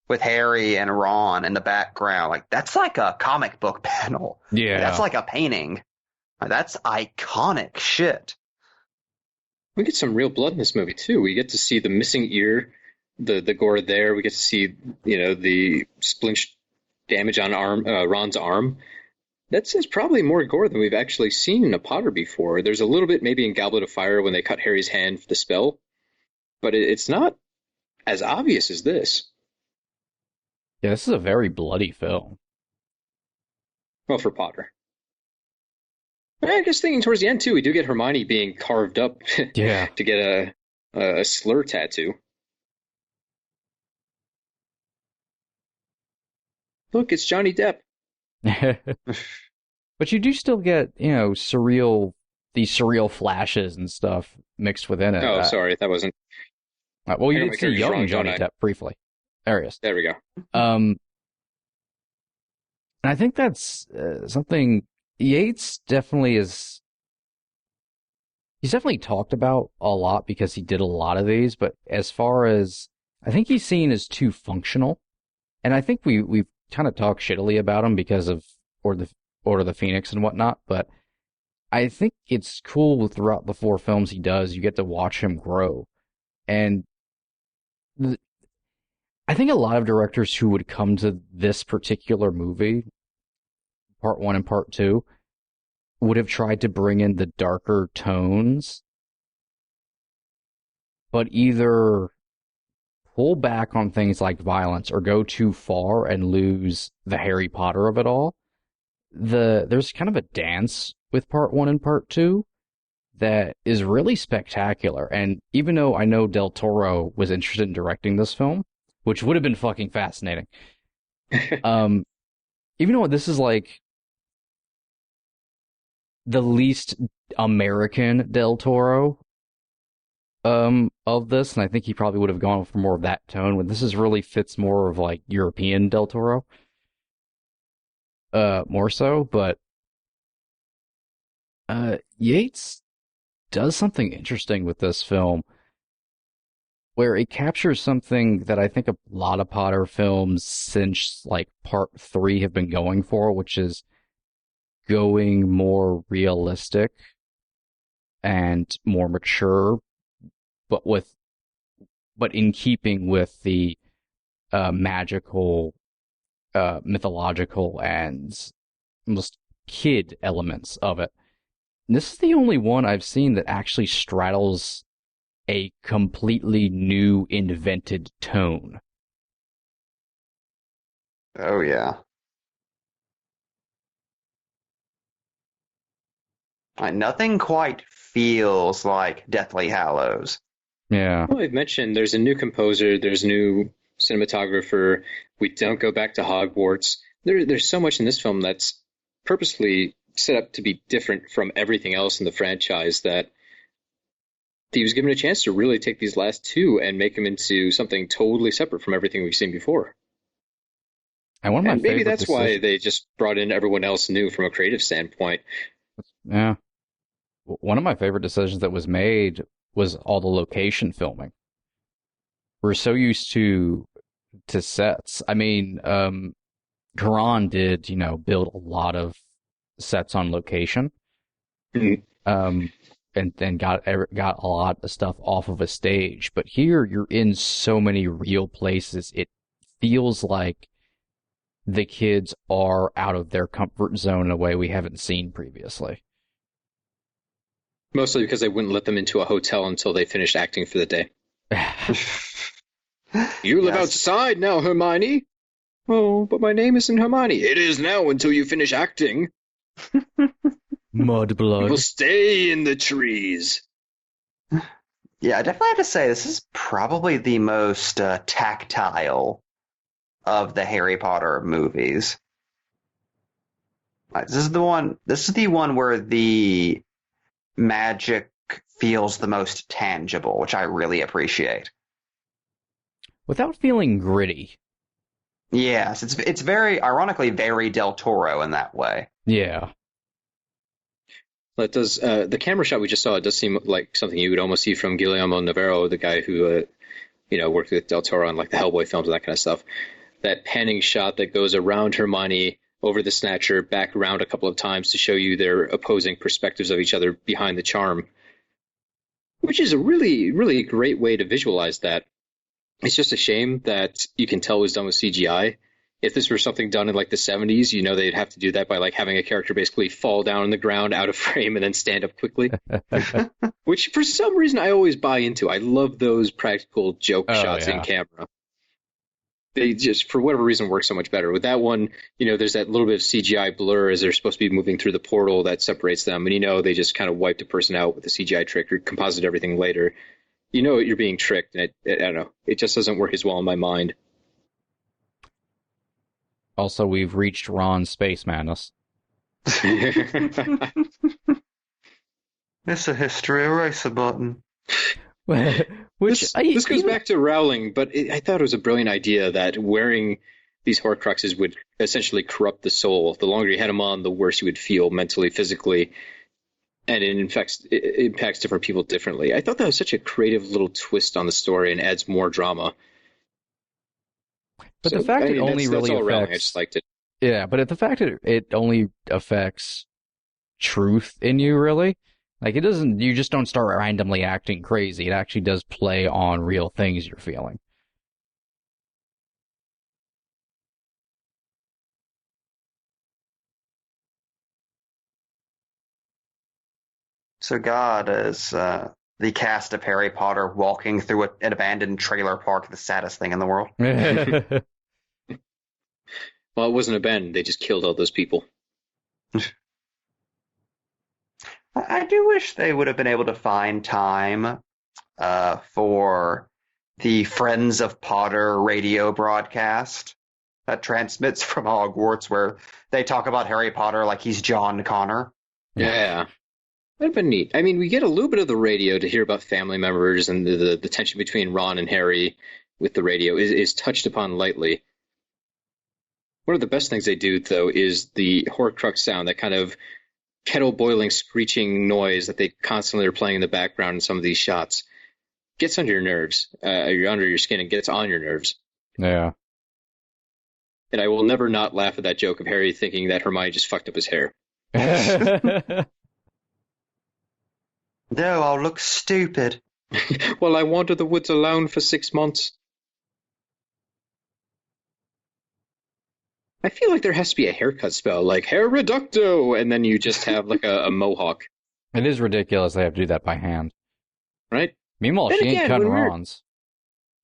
with Harry and Ron in the background. Like that's like a comic book panel. Yeah, that's like a painting. That's iconic shit. We get some real blood in this movie too. We get to see the missing ear, the gore there. We get to see, the splinch damage on Ron's arm. That's probably more gore than we've actually seen in a Potter before. There's a little bit maybe in Goblet of Fire when they cut Harry's hand for the spell, but it's not as obvious as this. Yeah, this is a very bloody film. Well, for Potter. I guess thinking towards the end too, we do get Hermione being carved up Yeah. to get a slur tattoo. Look, it's Johnny Depp. But you do still get, these surreal flashes and stuff mixed within it. Oh, sorry, that wasn't. Well, you did see young Johnny Depp briefly. There he is. There we go. And I think that's something Yates definitely is. He's definitely talked about a lot because he did a lot of these, but as far as I think he's seen as too functional, and I think we've kind of talked shittily about him because of Order of the Phoenix and whatnot, but I think it's cool throughout the 4 films he does, you get to watch him grow. And I think a lot of directors who would come to this particular movie, part 1 and part 2, would have tried to bring in the darker tones, but either pull back on things like violence or go too far and lose the Harry Potter of it all. There's kind of a dance with part 1 and part 2 that is really spectacular. And even though I know Del Toro was interested in directing this film, which would have been fucking fascinating, even though this is like the least American Del Toro of this, and I think he probably would have gone for more of that tone, when this is really fits more of like European Del Toro. More so, but Yates does something interesting with this film where it captures something that I think a lot of Potter films since like part 3 have been going for, which is going more realistic and more mature, but in keeping with the magical, mythological, and almost kid elements of it. And this is the only one I've seen that actually straddles a completely new, invented tone. Oh, yeah. Like, nothing quite feels like Deathly Hallows. Yeah. Well, I've mentioned there's a new composer, there's a new cinematographer. We don't go back to Hogwarts. There's so much in this film that's purposely set up to be different from everything else in the franchise that he was given a chance to really take these last 2 and make them into something totally separate from everything we've seen before. And one of my maybe favorite that's why they just brought in everyone else new from a creative standpoint. Yeah. One of my favorite decisions that was made was all the location filming. We're so used to sets. I mean, Karan did, build a lot of sets on location. Mm-hmm. And got a lot of stuff off of a stage. But here you're in so many real places. It feels like the kids are out of their comfort zone in a way we haven't seen previously. Mostly because they wouldn't let them into a hotel until they finished acting for the day. You live outside now, Hermione. Oh, but my name isn't Hermione. It is now until you finish acting. Mudblood. We'll stay in the trees. Yeah, I definitely have to say this is probably the most tactile of the Harry Potter movies. This is the one where the magic feels the most tangible, which I really appreciate. Without feeling gritty. Yes, it's very, ironically, very Del Toro in that way. Yeah. That does the camera shot we just saw. It does seem like something you would almost see from Guillermo Navarro, the guy who worked with Del Toro on like the Hellboy films and that kind of stuff. That panning shot that goes around Hermione, over the Snatcher, back around a couple of times to show you their opposing perspectives of each other behind the charm, which is a really, really great way to visualize that. It's just a shame that you can tell it was done with CGI. If this were something done in like the 70s, they'd have to do that by like having a character basically fall down on the ground out of frame and then stand up quickly. Which for some reason I always buy into. I love those practical joke shots in camera. They just, for whatever reason, work so much better. With that one, there's that little bit of CGI blur as they're supposed to be moving through the portal that separates them. And they just kind of wiped a person out with a CGI trick or composite everything later. You're being tricked. And I don't know. It just doesn't work as well in my mind. Also, we've reached Ron's space madness. It's a history eraser button. Which this goes back to Rowling, but I thought it was a brilliant idea that wearing these Horcruxes would essentially corrupt the soul. The longer you had them on, the worse you would feel mentally, physically, and it impacts different people differently. I thought that was such a creative little twist on the story and adds more drama. But the fact it only really affects... Rowling. I just liked it. Yeah, but the fact that it only affects truth in you, really. Like, it doesn't, you just don't start randomly acting crazy. It actually does play on real things you're feeling. So God, is the cast of Harry Potter walking through an abandoned trailer park the saddest thing in the world? Well, it wasn't abandoned. They just killed all those people. I do wish they would have been able to find time for the Friends of Potter radio broadcast that transmits from Hogwarts, where they talk about Harry Potter like he's John Connor. Yeah. That'd been neat. I mean, we get a little bit of the radio to hear about family members, and the tension between Ron and Harry with the radio is touched upon lightly. One of the best things they do, though, is the Horcrux sound, that kind of kettle boiling, screeching noise that they constantly are playing in the background in some of these shots. Gets under your nerves, under your skin, and gets on your nerves. Yeah. And I will never not laugh at that joke of Harry thinking that Hermione just fucked up his hair. No, I'll look stupid. Well, I wandered the woods alone for 6 months. I feel like there has to be a haircut spell, like hair reducto, and then you just have like a mohawk. It is ridiculous they have to do that by hand. Right? Meanwhile, Then she ain't again, cutting when we're- Ron's.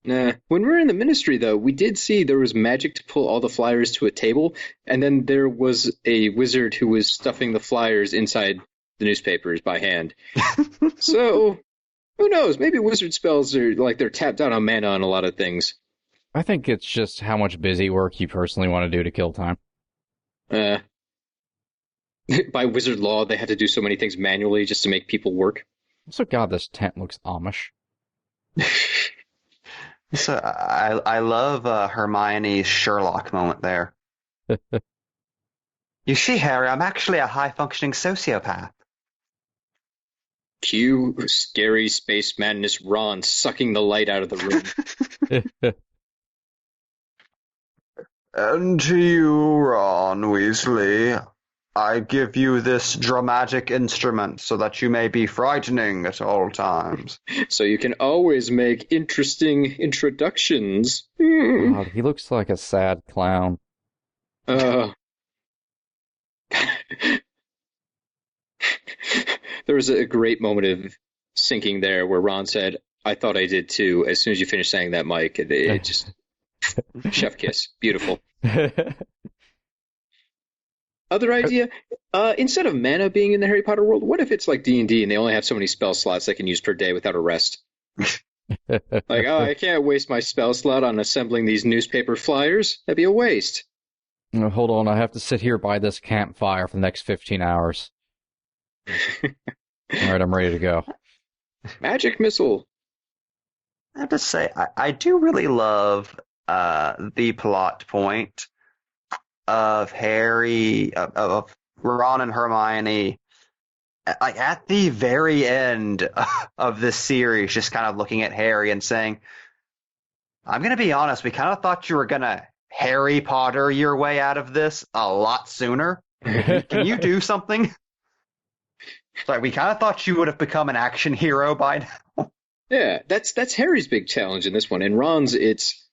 Nah. When we were in the Ministry, though, we did see there was magic to pull all the flyers to a table, and then there was a wizard who was stuffing the flyers inside the newspapers by hand. So, who knows? Maybe wizard spells are like they're tapped out on mana on a lot of things. I think it's just how much busy work you personally want to do to kill time. By wizard law, they had to do so many things manually just to make people work. Also, God, this tent looks Amish. So I love Hermione's Sherlock moment there. You see, Harry, I'm actually a high-functioning sociopath. Cue scary space madness Ron sucking the light out of the room. And to you, Ron Weasley, I give you this dramatic instrument so that you may be frightening at all times. So you can always make interesting introductions. God, he looks like a sad clown. There was a great moment of sinking there where Ron said, "I thought I did too." As soon as you finished saying that, Mike, it just chef kiss, beautiful. Other idea, instead of mana being in the Harry Potter world, what if it's like D&D and they only have so many spell slots they can use per day without a rest? Like, I can't waste my spell slot on assembling these newspaper flyers. That'd be a waste. Hold on, I have to sit here by this campfire for the next 15 hours. Alright, I'm ready to go. Magic missile. I have to say, I do really love the plot point of Harry, of Ron and Hermione, like at the very end of this series, just kind of looking at Harry and saying, I'm going to be honest, we kind of thought you were going to Harry Potter your way out of this a lot sooner. Can you do something? Like, we kind of thought you would have become an action hero by now. Yeah, that's Harry's big challenge in this one. In Ron's, it's,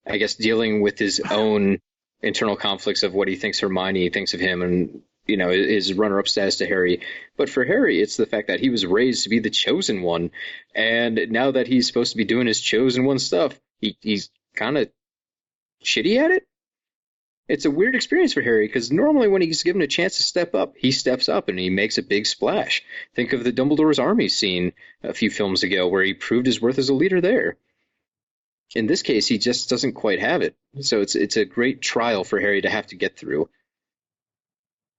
I guess, dealing with his own internal conflicts of what he thinks Hermione thinks of him and, you know, his runner-up status to Harry. But for Harry, it's the fact that he was raised to be the chosen one. And now that he's supposed to be doing his chosen one stuff, he's kind of shitty at it. It's a weird experience for Harry, because normally when he's given a chance to step up, he steps up and he makes a big splash. Think of the Dumbledore's Army scene a few films ago, where he proved his worth as a leader there. In this case, he just doesn't quite have it. So it's a great trial for Harry to have to get through.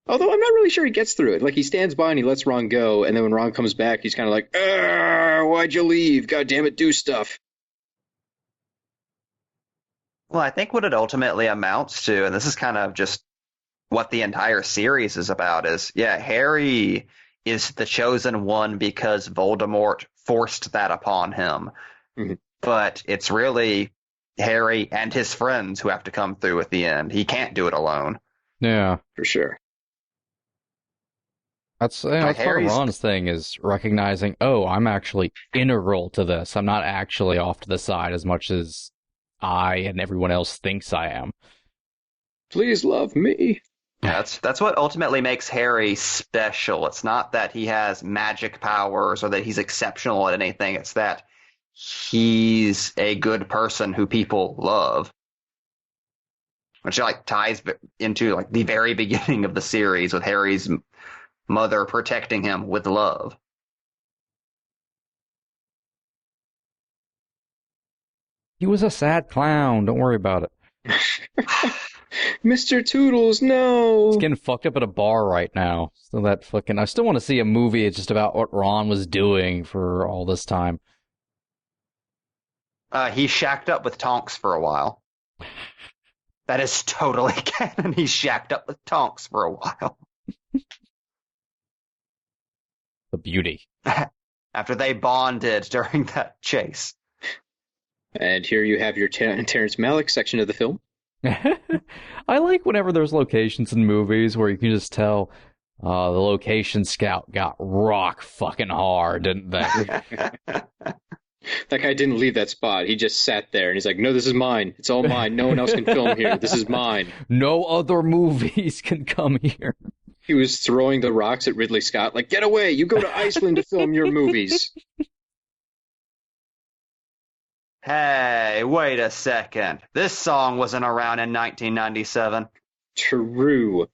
Although I'm not really sure he gets through it. Like, he stands by and he lets Ron go, and then when Ron comes back, he's kind of like, why'd you leave? God damn it, do stuff. Well, I think what it ultimately amounts to, and this is kind of just what the entire series is about, is, yeah, Harry is the chosen one because Voldemort forced that upon him. Mm-hmm. But it's really Harry and his friends who have to come through at the end. He can't do it alone. Yeah. For sure. That's part of Ron's thing, is recognizing, oh, I'm actually integral to this. I'm not actually off to the side as much as I and everyone else thinks I am. Please love me. Yeah, that's what ultimately makes Harry special. It's not that he has magic powers or that he's exceptional at anything. It's that he's a good person who people love. Which like ties into like the very beginning of the series with Harry's mother protecting him with love. He was a sad clown. Don't worry about it. Mr. Toodles, no! He's getting fucked up at a bar right now. So that fucking... I still want to see a movie just about what Ron was doing for all this time. He shacked up with Tonks for a while. That is totally canon. He shacked up with Tonks for a while. The beauty. After they bonded during that chase. And here you have your Terrence Malick section of the film. I like whenever there's locations in movies where you can just tell the location scout got rock fucking hard, didn't they? That guy didn't leave that spot. He just sat there and he's like, no, this is mine. It's all mine. No one else can film here. This is mine. No other movies can come here. He was throwing the rocks at Ridley Scott like, get away. You go to Iceland to film your movies. Hey, wait a second. This song wasn't around in 1997. True.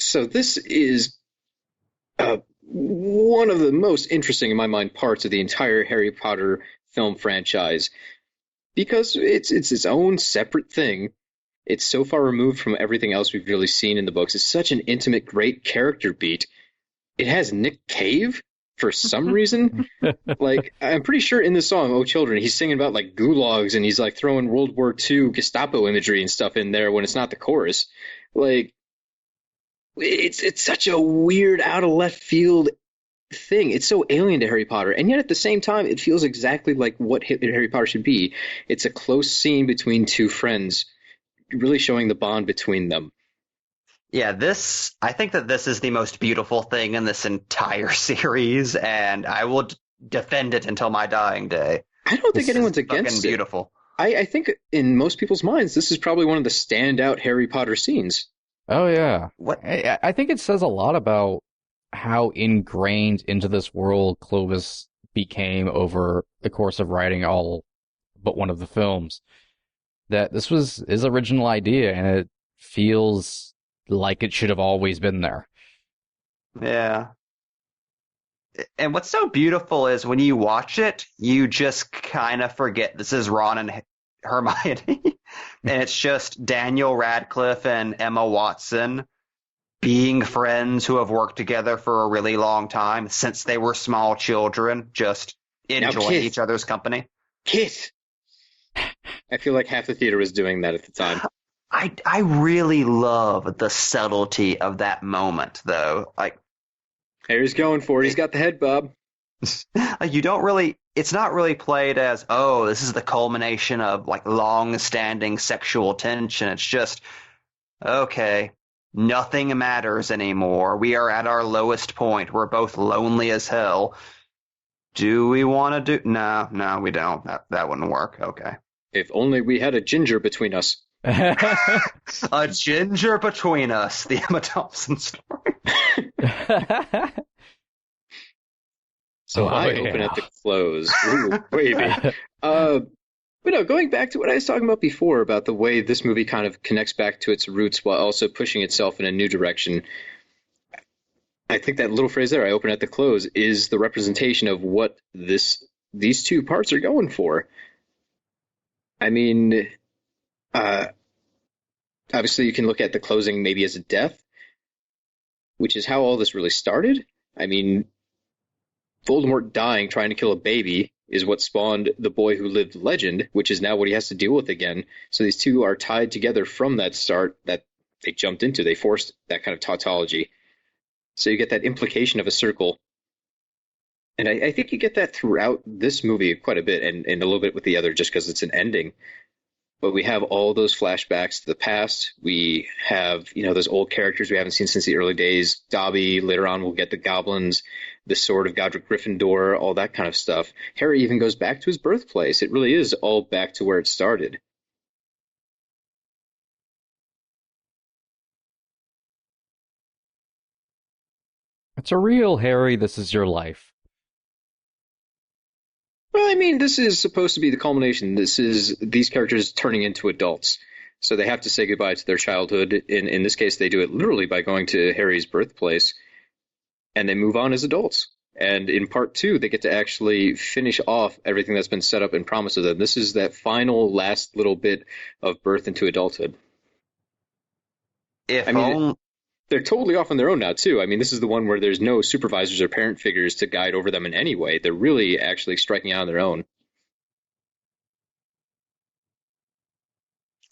So this is one of the most interesting, in my mind, parts of the entire Harry Potter film franchise. Because it's its own separate thing. It's so far removed from everything else we've really seen in the books. It's such an intimate, great character beat. It has Nick Cave for some reason. Like, I'm pretty sure in the song, Oh Children, he's singing about, like, gulags, and he's, like, throwing World War II Gestapo imagery and stuff in there when it's not the chorus. Like, it's such a weird, out of left field thing. It's so alien to Harry Potter, and yet at the same time, it feels exactly like what Harry Potter should be. It's a close scene between two friends, really showing the bond between them. Yeah, I think that this is the most beautiful thing in this entire series, and I will defend it until my dying day. I don't think anyone's against it. Beautiful. I think in most people's minds, this is probably one of the standout Harry Potter scenes. Oh, yeah. What? I think it says a lot about how ingrained into this world Clovis became over the course of writing all but one of the films. That this was his original idea, and it feels like it should have always been there. Yeah. And what's so beautiful is when you watch it, you just kind of forget this is Ron and Hermione. And it's just Daniel Radcliffe and Emma Watson being friends who have worked together for a really long time since they were small children, just enjoying each other's company. Kiss! I feel like half the theater was doing that at the time. I really love the subtlety of that moment, though. Like, Harry's going for it. He's got the head bob. You don't really. It's not really played as, oh, this is the culmination of like long-standing sexual tension. It's just, okay, nothing matters anymore. We are at our lowest point. We're both lonely as hell. Do we want to do? No, we don't. That wouldn't work. Okay. If only we had a ginger between us. A ginger between us, the Emma Thompson story. So I open at the close. Ooh, wavy. But no, going back to what I was talking about before, about the way this movie kind of connects back to its roots while also pushing itself in a new direction. I think that little phrase there, I open at the close, is the representation of what these two parts are going for. I mean, obviously you can look at the closing maybe as a death, which is how all this really started. I mean, Voldemort dying trying to kill a baby is what spawned the boy who lived legend, which is now what he has to deal with again. So these two are tied together from that start that they jumped into. They forced that kind of tautology. So you get that implication of a circle. And I think you get that throughout this movie quite a bit, and a little bit with the other, just because it's an ending. But we have all those flashbacks to the past. We have, those old characters we haven't seen since the early days. Dobby, later on we'll get the goblins, the sword of Godric Gryffindor, all that kind of stuff. Harry even goes back to his birthplace. It really is all back to where it started. It's a real Harry, this is your life. Well, I mean, this is supposed to be the culmination. This is these characters turning into adults. So they have to say goodbye to their childhood. In this case, they do it literally by going to Harry's birthplace, and they move on as adults. And in part 2, they get to actually finish off everything that's been set up and promised to them. This is that final last little bit of birth into adulthood. If I mean, only. they're totally off on their own now, too. I mean, this is the one where there's no supervisors or parent figures to guide over them in any way. They're really actually striking out on their own.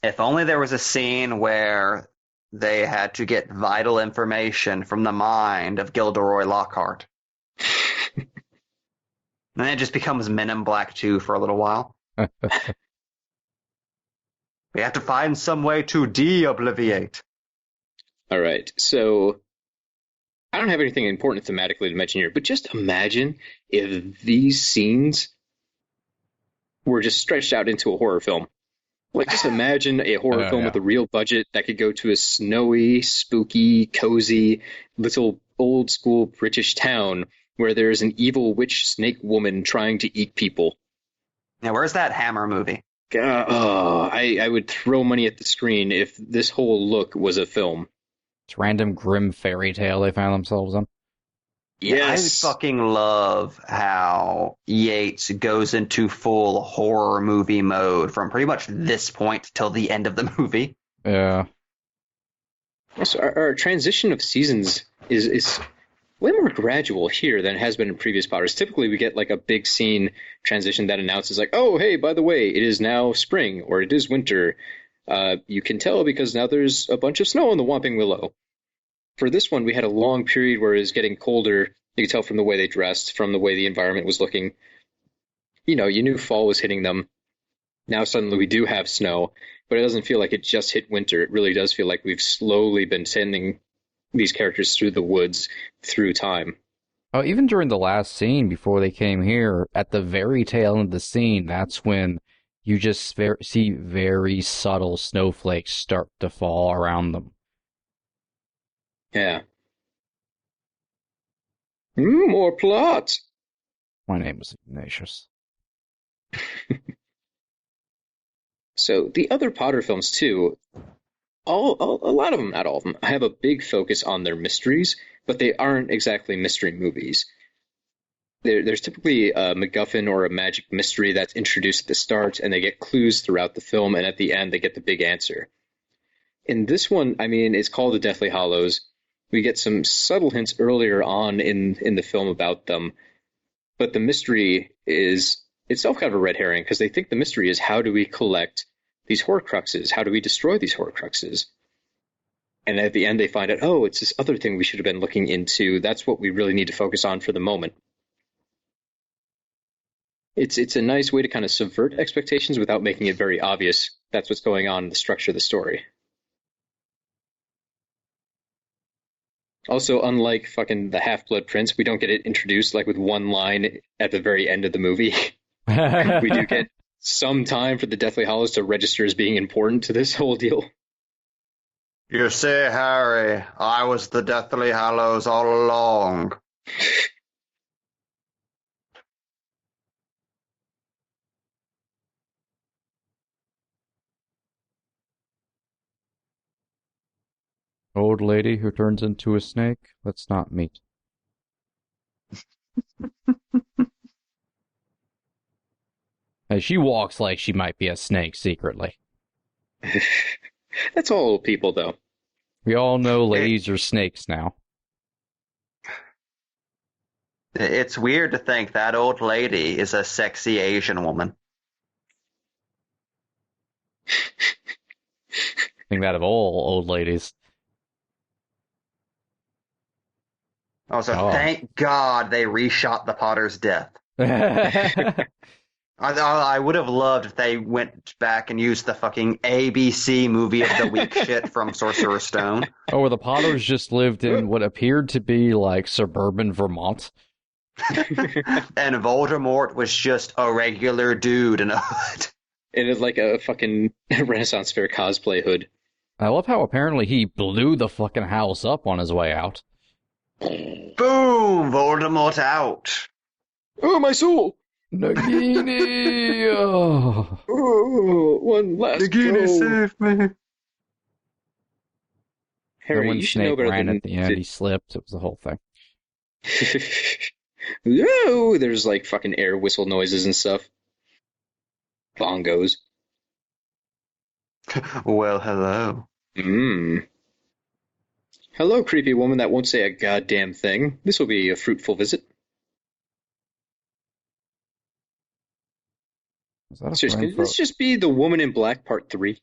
If only there was a scene where they had to get vital information from the mind of Gilderoy Lockhart. And then it just becomes Men in Black 2 for a little while. We have to find some way to de-obliviate. All right, so I don't have anything important thematically to mention here, but just imagine if these scenes were just stretched out into a horror film. Like, just imagine a horror film with a real budget that could go to a snowy, spooky, cozy, little old-school British town where there's an evil witch snake woman trying to eat people. Now, where's that Hammer movie? I would throw money at the screen if this whole look was a film. It's random grim fairy tale they found themselves in. Yes. I fucking love how Yates goes into full horror movie mode from pretty much this point till the end of the movie. Yeah. Also, our transition of seasons is way more gradual here than it has been in previous Potters. Typically, we get like a big scene transition that announces like, oh, hey, by the way, it is now spring or it is winter. You can tell because now there's a bunch of snow on the Whomping Willow. For this one, we had a long period where it was getting colder. You could tell from the way they dressed, from the way the environment was looking. You know, you knew fall was hitting them. Now suddenly we do have snow, but it doesn't feel like it just hit winter. It really does feel like we've slowly been sending these characters through the woods, through time. Oh, even during the last scene before they came here, at the very tail end of the scene, that's when you just see very subtle snowflakes start to fall around them. Yeah. More plot. My name is Ignatius. So the other Potter films too, a lot of them, not all of them, have a big focus on their mysteries, but they aren't exactly mystery movies. There's typically a MacGuffin or a magic mystery that's introduced at the start, and they get clues throughout the film, and at the end they get the big answer. In this one, I mean, it's called The Deathly Hallows. We get some subtle hints earlier on in the film about them, but the mystery is itself kind of a red herring, because they think the mystery is how do we collect these Horcruxes? How do we destroy these Horcruxes? And at the end they find out, oh, it's this other thing we should have been looking into. That's what we really need to focus on for the moment. It's a nice way to kind of subvert expectations without making it very obvious that's what's going on in the structure of the story. Also, unlike fucking the Half-Blood Prince, we don't get it introduced like with one line at the very end of the movie. We do get some time for the Deathly Hallows to register as being important to this whole deal. You see, Harry, I was the Deathly Hallows all along. Old lady who turns into a snake, let's not meet. Hey, she walks like she might be a snake secretly. That's all old people, though. We all know ladies are snakes now. It's weird to think that old lady is a sexy Asian woman. Think that of all old ladies. Also, Thank God they reshot the Potter's death. I would have loved if they went back and used the fucking ABC movie of the week shit from Sorcerer's Stone. Oh, where the Potters just lived in what appeared to be like suburban Vermont. And Voldemort was just a regular dude in a hood. It is like a fucking Renaissance Fair cosplay hood. I love how apparently he blew the fucking house up on his way out. Boom! Voldemort out. Oh, my soul! Nagini! Oh. Oh, one last Nagini, go. save me. Harry, when you should know Snape better ran than at the end, he slipped. It was the whole thing. Whoa, there's like fucking air whistle noises and stuff. Bongos. Well, hello. Hello, creepy woman that won't say a goddamn thing. This will be a fruitful visit. Was that a Seriously, frame can this just be the Woman in Black Part 3?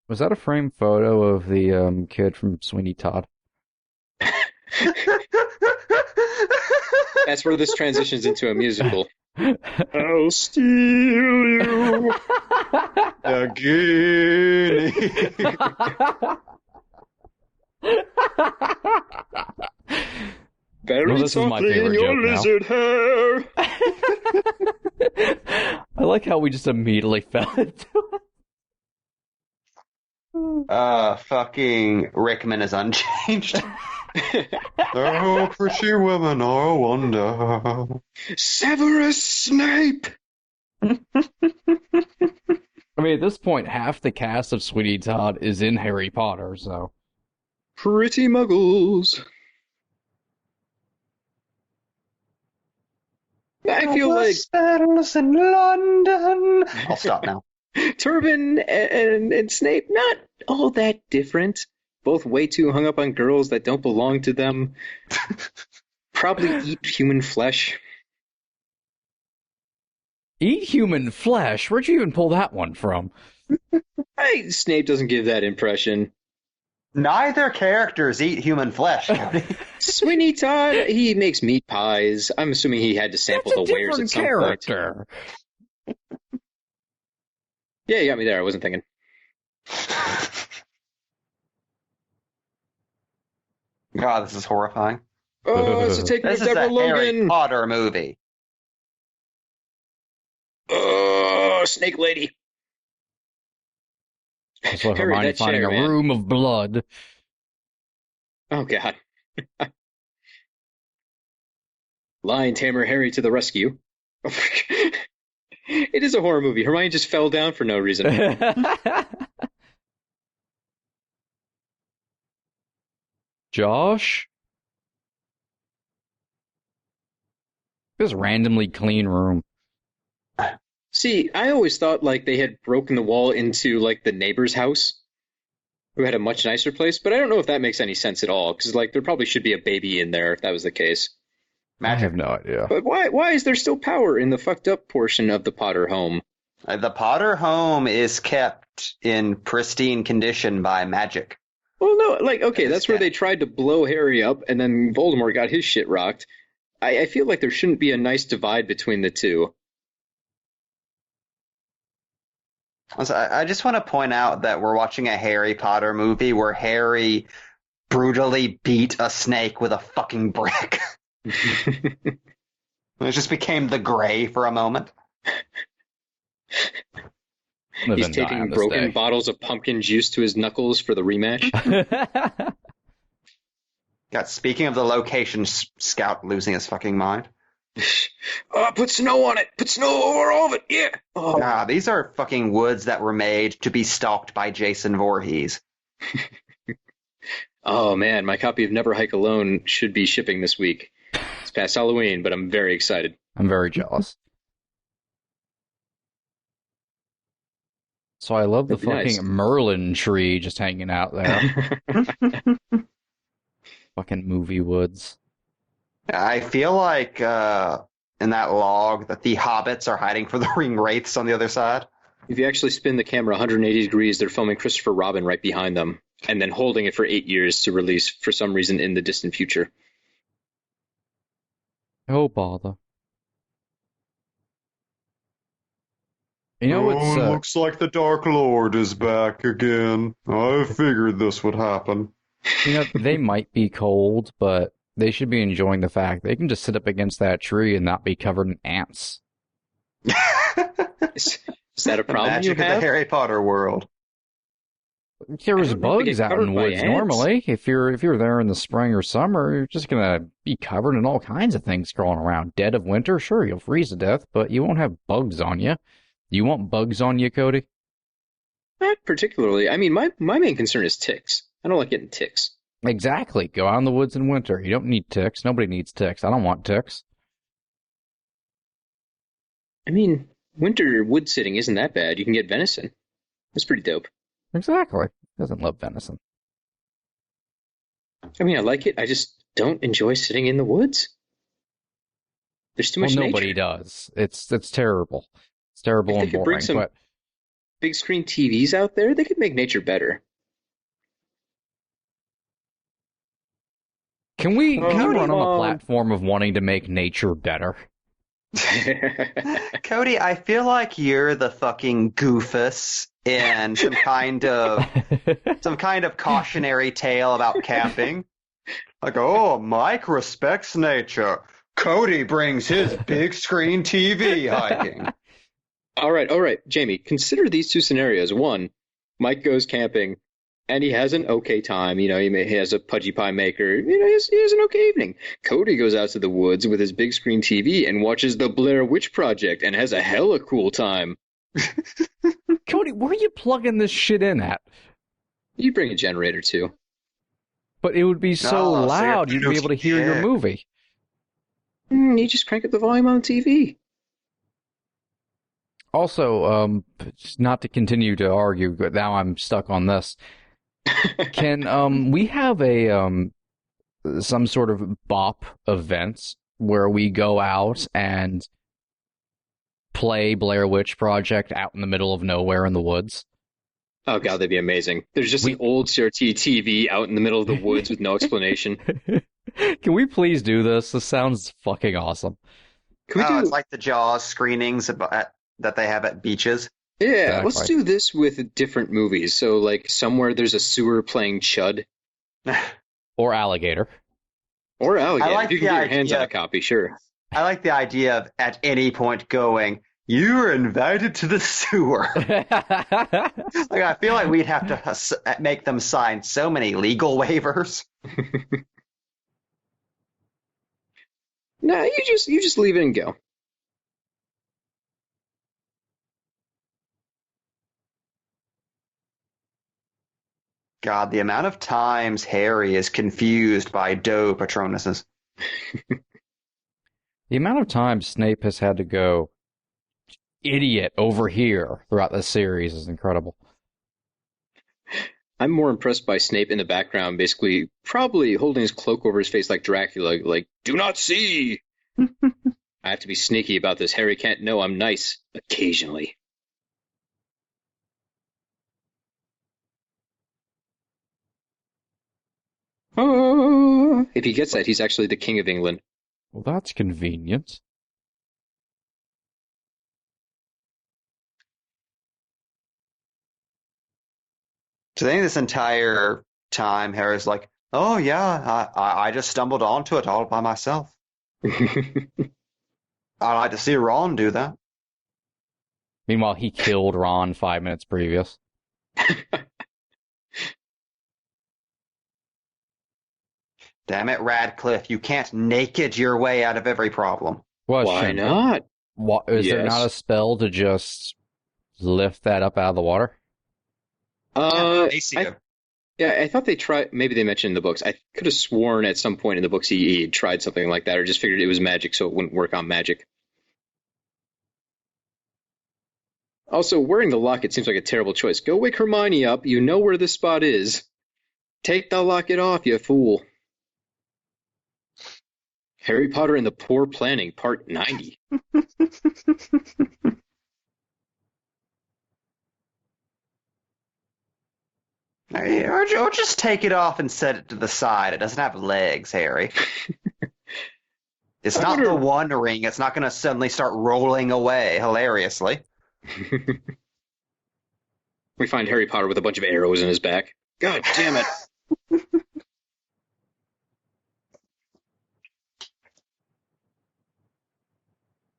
Was that a frame photo of the kid from Sweeney Todd? That's where this transitions into a musical. I'll steal you, Nagini. Very Well, this is my softly in favorite your joke now. lizard hair. I like how we just immediately fell into it. Fucking Rickman is unchanged. Oh, pretty women are a wonder. Severus Snape! I mean, at this point, half the cast of Sweeney Todd is in Harry Potter, so... Pretty muggles. I feel like Battles in London. I'll stop now. Turbin and Snape, not all that different. Both way too hung up on girls that don't belong to them. Probably eat human flesh. Eat human flesh? Where'd you even pull that one from? Snape doesn't give that impression. Neither characters eat human flesh, Cody. Sweeney Todd, he makes meat pies. I'm assuming he had to sample That's a the wares at different some character. point. Yeah, you got me there. I wasn't thinking. God, this is horrifying. Oh, so take me This to is a Deborah Harry Logan. Potter movie. Oh, Snake Lady. That's what Harry, Hermione that finding chair, a man. room of blood. Oh, God. Lion Tamer Harry to the rescue. It is a horror movie. Hermione just fell down for no reason. Josh? This randomly clean room. See, I always thought like they had broken the wall into like the neighbor's house, who had a much nicer place, but I don't know if that makes any sense at all, because like there probably should be a baby in there if that was the case. I have no idea. But why is there still power in the fucked up portion of the Potter home? The Potter home is kept in pristine condition by magic. Well, no, like, okay, that's where they tried to blow Harry up, and then Voldemort got his shit rocked. I feel like there shouldn't be a nice divide between the two. I just want to point out that we're watching a Harry Potter movie where Harry brutally beat a snake with a fucking brick. It just became the Gray for a moment. He's taking broken bottles of pumpkin juice to his knuckles for the rematch. God, speaking of the location, Scout losing his fucking mind. Put snow on it. Put snow over all of it. Yeah. Oh. Ah, these are fucking woods that were made to be stalked by Jason Voorhees. Oh man, my copy of Never Hike Alone should be shipping this week. It's past Halloween, but I'm very excited. I'm very jealous. So I love the That'd be fucking nice. Merlin tree just hanging out there. Fucking movie woods. I feel like in that log that the hobbits are hiding for the ring wraiths on the other side. If you actually spin the camera 180 degrees, they're filming Christopher Robin right behind them, and then holding it for 8 years to release for some reason in the distant future. Oh, bother. You know what's... looks like the Dark Lord is back again. I figured this would happen. You know, they might be cold, but they should be enjoying the fact they can just sit up against that tree and not be covered in ants. Is that a problem Magic you of the have? Harry Potter world. There's I don't know if they bugs get out covered in by woods ants. normally. If you're there in the spring or summer, you're just gonna be covered in all kinds of things crawling around. Dead of winter, sure, you'll freeze to death, but you won't have bugs on you. You want bugs on you, Cody? Not particularly. I mean, my main concern is ticks. I don't like getting ticks. Exactly. Go out in the woods in winter. You don't need ticks. Nobody needs ticks. I don't want ticks. I mean, winter wood sitting isn't that bad. You can get venison. That's pretty dope. Exactly. Doesn't love venison. I mean, I like it. I just don't enjoy sitting in the woods. There's too much nature. Nobody does. It's terrible. It's terrible If they and could boring. bring some big screen TVs out there, they could make nature better. Can we run on the platform of wanting to make nature better? Cody, I feel like you're the fucking goofus in some kind of cautionary tale about camping. Like, oh, Mike respects nature. Cody brings his big screen TV hiking. All right, Jamie, consider these two scenarios. One, Mike goes camping, and he has an okay time. You know, he has a pudgy pie maker. You know, he has an okay evening. Cody goes out to the woods with his big screen TV and watches the Blair Witch Project and has a hella cool time. Cody, where are you plugging this shit in at? You bring a generator, too. But it would be so loud, you'd be able to hear your movie. You just crank up the volume on the TV. Also, not to continue to argue, but now I'm stuck on this. Can we have some sort of bop events where we go out and play Blair Witch Project out in the middle of nowhere in the woods? Oh god, that'd be amazing. There's just an old CRT TV out in the middle of the woods with no explanation. Can we please do this? This sounds fucking awesome. It's like the Jaws screenings that they have at beaches. Yeah, Exactly. Let's do this with different movies. So, like, somewhere there's a sewer playing Chud. Or Alligator. Or Alligator. I like if you can the get your hands on idea. a copy, sure. I like the idea of at any point going, "You're invited to the sewer." Like, I feel like we'd have to make them sign so many legal waivers. Nah, you just leave it and go. God, the amount of times Harry is confused by doe Patronuses. The amount of times Snape has had to go, idiot, over here throughout this series is incredible. I'm more impressed by Snape in the background, basically probably holding his cloak over his face like Dracula, like, do not see! I have to be sneaky about this. Harry can't know I'm nice, occasionally. Oh, if he gets that, he's actually the King of England. Well, that's convenient. So I think this entire time Harry's like, "Oh yeah, I just stumbled onto it all by myself. I'd like to see Ron do that." Meanwhile, he killed Ron 5 minutes previous. Damn it, Radcliffe, you can't naked your way out of every problem. Well, Why not? Is there Yes. not a spell to just lift that up out of the water? I thought they tried. Maybe they mentioned in the books. I could have sworn at some point in the books he tried something like that, or just figured it was magic, so it wouldn't work on magic. Also, wearing the locket seems like a terrible choice. Go wake Hermione up. You know where this spot is. Take the locket off, you fool. Harry Potter and the Poor Planning, Part 90. Or just take it off and set it to the side. It doesn't have legs, Harry. It's not the One Ring. It's not going to suddenly start rolling away hilariously. We find Harry Potter with a bunch of arrows in his back. God damn it.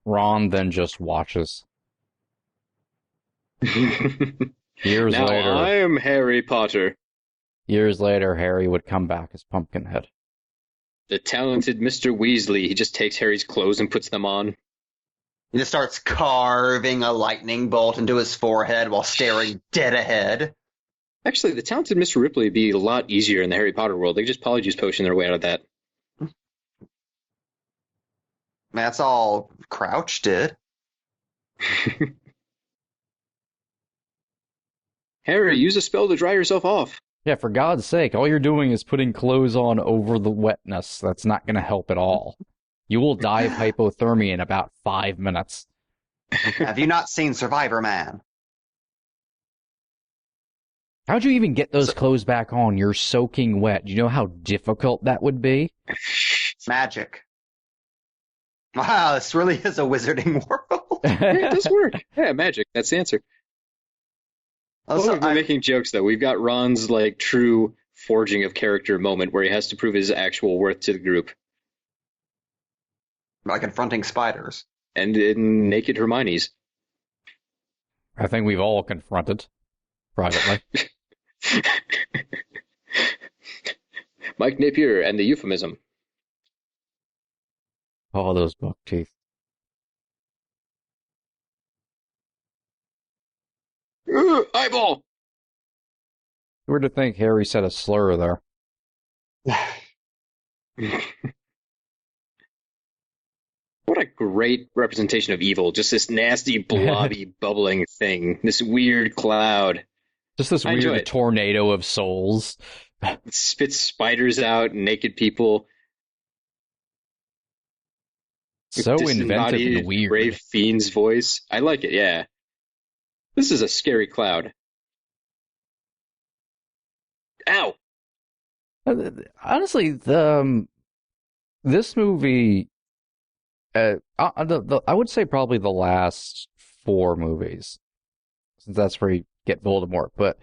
Ron then just watches. Years Now later, I am Harry Potter. Years later, Harry would come back as Pumpkinhead. The talented Mr. Weasley. He just takes Harry's clothes and puts them on. He just starts carving a lightning bolt into his forehead while staring dead ahead. Actually, the talented Mr. Ripley would be a lot easier in the Harry Potter world. They just polyjuice potion their way out of that. That's all Crouch did. Harry, use a spell to dry yourself off. Yeah, for God's sake, all you're doing is putting clothes on over the wetness. That's not going to help at all. You will die of hypothermia in about 5 minutes. Have you not seen Survivor Man? How'd you even get those clothes back on? You're soaking wet. Do you know how difficult that would be? Magic. Wow, this really is a wizarding world. Yeah, it does work. Yeah, magic. That's the answer. Also, We're making jokes, though. We've got Ron's, like, true forging of character moment where he has to prove his actual worth to the group. by confronting spiders. And in Naked Hermione's. I think we've all confronted privately. Mike Napier and the euphemism. Oh, those buck teeth. Eyeball! Weird to think Harry said a slur there. What a great representation of evil. Just this nasty, blobby, bubbling thing. This weird cloud. Just this weird tornado of souls. It spits spiders out, naked people. So inventive and weird. Brave Fiend's voice. I like it, yeah. This is a scary cloud. Ow! Honestly, this movie, I would say probably the last 4 movies, since that's where you get Voldemort. But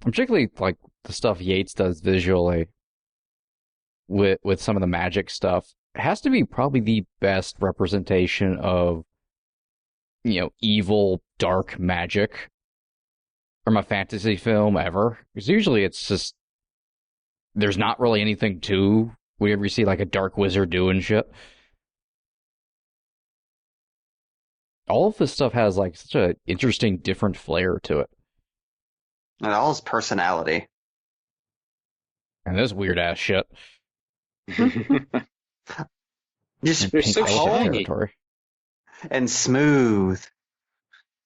particularly like the stuff Yates does visually with some of the magic stuff, it has to be probably the best representation of, evil, dark magic from a fantasy film ever. Because usually it's just, there's not really anything to whenever you see like a dark wizard doing shit. All of this stuff has like such a interesting, different flair to it. And all his personality. And this weird ass shit. Just They're so shiny and smooth.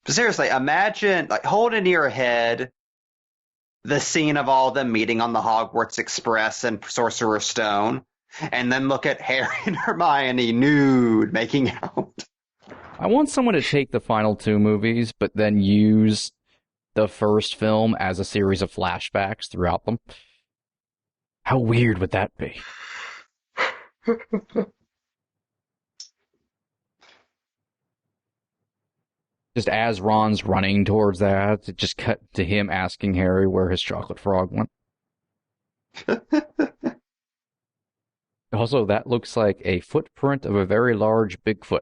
But seriously, imagine, like, hold in your head the scene of all of them meeting on the Hogwarts Express and Sorcerer's Stone, and then look at Harry and Hermione nude making out. I want someone to take the final 2 movies, but then use the first film as a series of flashbacks throughout them. How weird would that be? Just as Ron's running towards that, it just cut to him asking Harry where his chocolate frog went. Also, that looks like a footprint of a very large Bigfoot.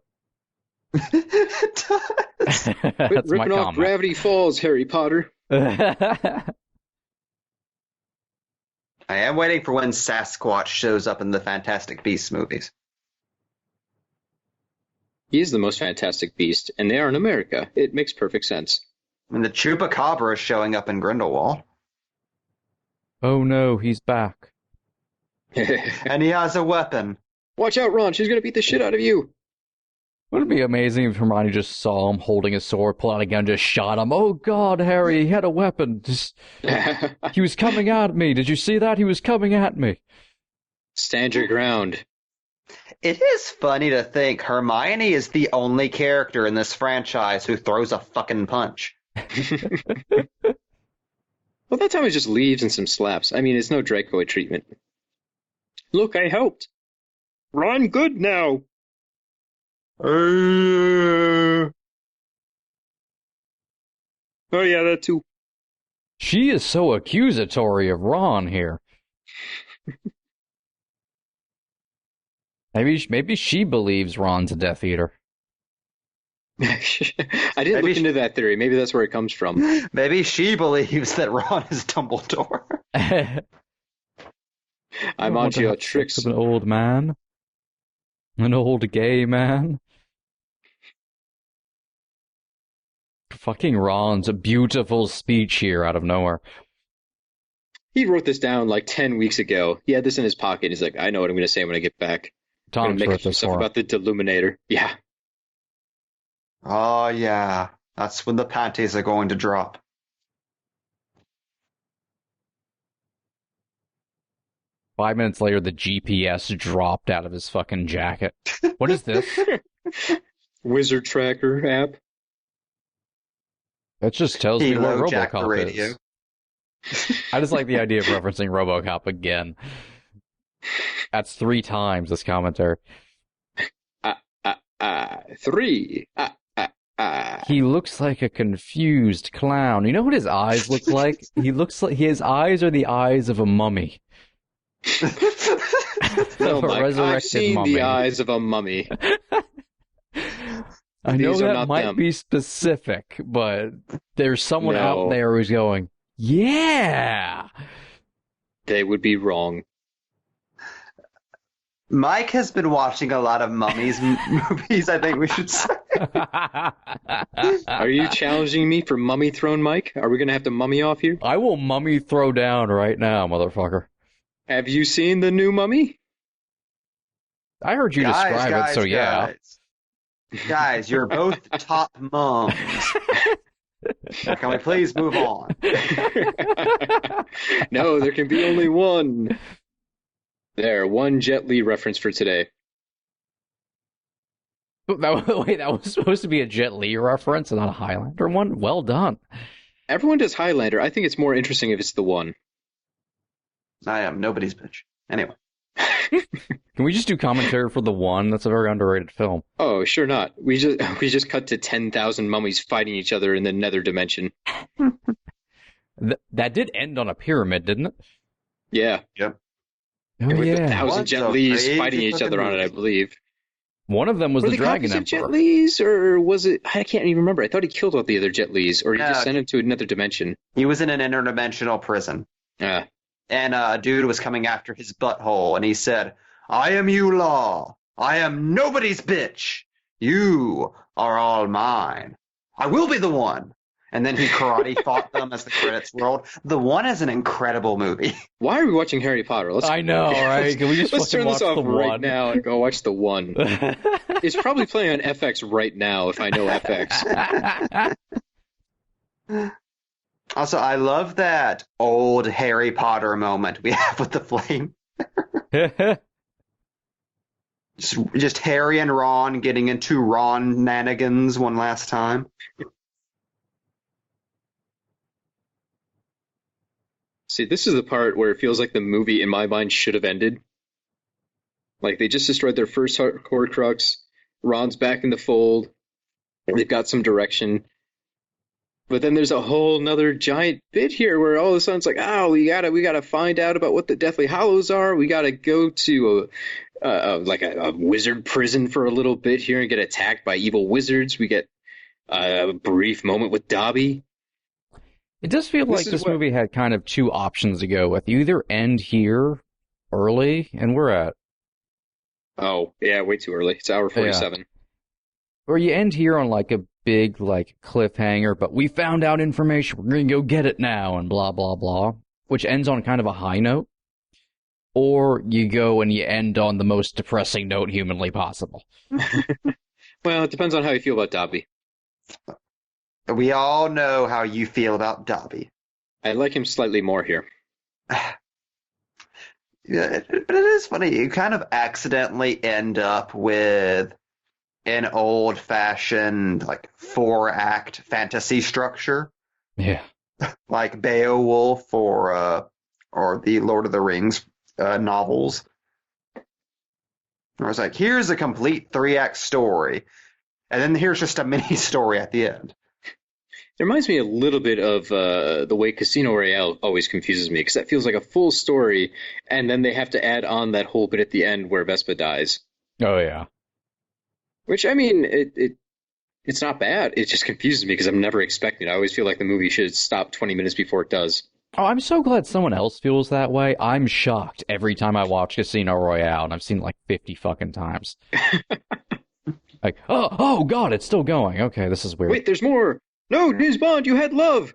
It does. That's my ripping off comment. Gravity Falls, Harry Potter. I am waiting for when Sasquatch shows up in the Fantastic Beasts movies. He is the most fantastic beast, and they are in America. It makes perfect sense. And the Chupacabra is showing up in Grindelwald. Oh no, he's back. And he has a weapon. Watch out, Ron. She's going to beat the shit out of you. Wouldn't it be amazing if Hermione just saw him holding a sword, pulled out a gun, just shot him? Oh God, Harry, he had a weapon. He was coming at me. Did you see that? He was coming at me. Stand your ground. It is funny to think Hermione is the only character in this franchise who throws a fucking punch. Well, that time it just leaves and some slaps. I mean, it's no Draco treatment. Look, I helped. Ron good now. Oh yeah, that too. She is so accusatory of Ron here. Maybe she believes Ron's a Death Eater. I didn't look into that theory. Maybe that's where it comes from. Maybe she believes that Ron is Dumbledore. I'm onto your tricks. Of an old man. An old gay man. Fucking Ron's beautiful speech here out of nowhere. He wrote this down like 10 weeks ago. He had this in his pocket. He's like, I know what I'm going to say when I get back. I'm Tom's going to make wrote up some this stuff for him. about the Deluminator. Yeah. Oh, yeah. That's when the panties are going to drop. Five minutes later, the GPS dropped out of his fucking jacket. What is this? Wizard Tracker app. That just tells me Halo what Jack the RoboCop radio. is. I just like the idea of referencing RoboCop again. That's 3 times this commentary. Three. He looks like a confused clown. You know what his eyes look like? He looks like his eyes are the eyes of a mummy. No, Of a Mike, I've resurrected seen mummy. the eyes of a mummy. I know These are that not might them. be specific, but there's someone No. out there who's going, yeah. They would be wrong. Mike has been watching a lot of mummies movies, I think we should say. Are you challenging me for mummy throne, Mike? Are we going to have to mummy off here? I will mummy throw down right now, motherfucker. Have you seen the new mummy? I heard you describe it, so yeah. Guys, you're both top mums. Can we please move on? No, there can be only one. There, one Jet Li reference for today. Wait, that was supposed to be a Jet Li reference and not a Highlander one? Well done. Everyone does Highlander. I think it's more interesting if it's the one. I am nobody's bitch. Anyway. Can we just do commentary for the one? That's a very underrated film. Oh, sure not. We just cut to 10,000 mummies fighting each other in the nether dimension. That did end on a pyramid, didn't it? Yeah. Yep. Oh, With yeah. 1,000 What Jet a Lis crazy fighting each fucking other on it, I movie. believe. One of them was Were the they Dragon copies of Jet Emperor. Lis, or was it? I can't even remember. I thought he killed all the other Jet Lis, or he No. just sent him to another dimension. He was in an interdimensional prison, Ah, and a dude was coming after his butthole, and he said, I am you, Law. I am nobody's bitch. You are all mine. I will be the one. And then he karate fought them as the credits rolled. The One is an incredible movie. why are we watching Harry Potter? I know, right? Can we just let's fucking turn this watch off the right one? now and go watch the one. It's probably playing on FX right now if I know FX. Also, I love that old Harry Potter moment we have with the flame. Just Harry and Ron getting into Ron nanigans one last time. See, this is the part where it feels like the movie, in my mind, should have ended. Like, they just destroyed their first Horcrux. Ron's back in the fold. They've got some direction. But then there's a whole nother giant bit here where all of a sudden it's like, oh, we gotta find out about what the Deathly Hallows are. We gotta go to a wizard prison for a little bit here and get attacked by evil wizards. We get a brief moment with Dobby. It does feel like is this what- movie had kind of 2 options to go with. You either end here early, and we're at, Oh, yeah, way too early. It's hour 47. or you end here on like a big like cliffhanger, but we found out information, we're gonna go get it now, and blah blah blah, which ends on kind of a high note. Or you go and you end on the most depressing note humanly possible. Well, it depends on how you feel about Dobby. We all know how you feel about Dobby. I like him slightly more here. Yeah, but it is funny. You kind of accidentally end up with an old-fashioned, like, 4-act fantasy structure, Yeah. like Beowulf or the Lord of the Rings novels. Where it's like, here's a complete 3-act story, and then here's just a mini story at the end. It reminds me a little bit of the way Casino Royale always confuses me, because that feels like a full story, and then they have to add on that whole bit at the end where Vespa dies. Oh yeah. Which, I mean, it's not bad. It just confuses me because I'm never expecting it. I always feel like the movie should stop 20 minutes before it does. Oh, I'm so glad someone else feels that way. I'm shocked every time I watch Casino Royale, and I've seen it like 50 fucking times. Like, oh god, it's still going. Okay, this is weird. Wait, there's more. No, James Bond, you had love.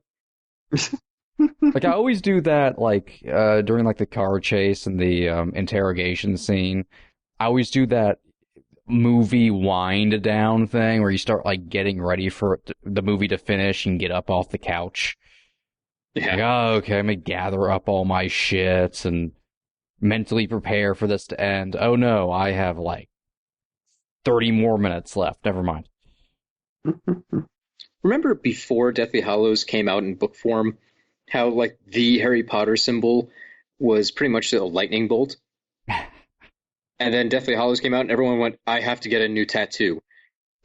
Like, I always do that, like, during, like, the car chase and the interrogation scene. I always do that movie wind down thing where you start, like, getting ready for the movie to finish and get up off the couch. Yeah. Like, oh, okay, I'm gonna gather up all my shit and mentally prepare for this to end. Oh no, I have, like, 30 more minutes left. Never mind. Remember before Deathly Hallows came out in book form, how like the Harry Potter symbol was pretty much a lightning bolt? And then Deathly Hallows came out and everyone went, I have to get a new tattoo.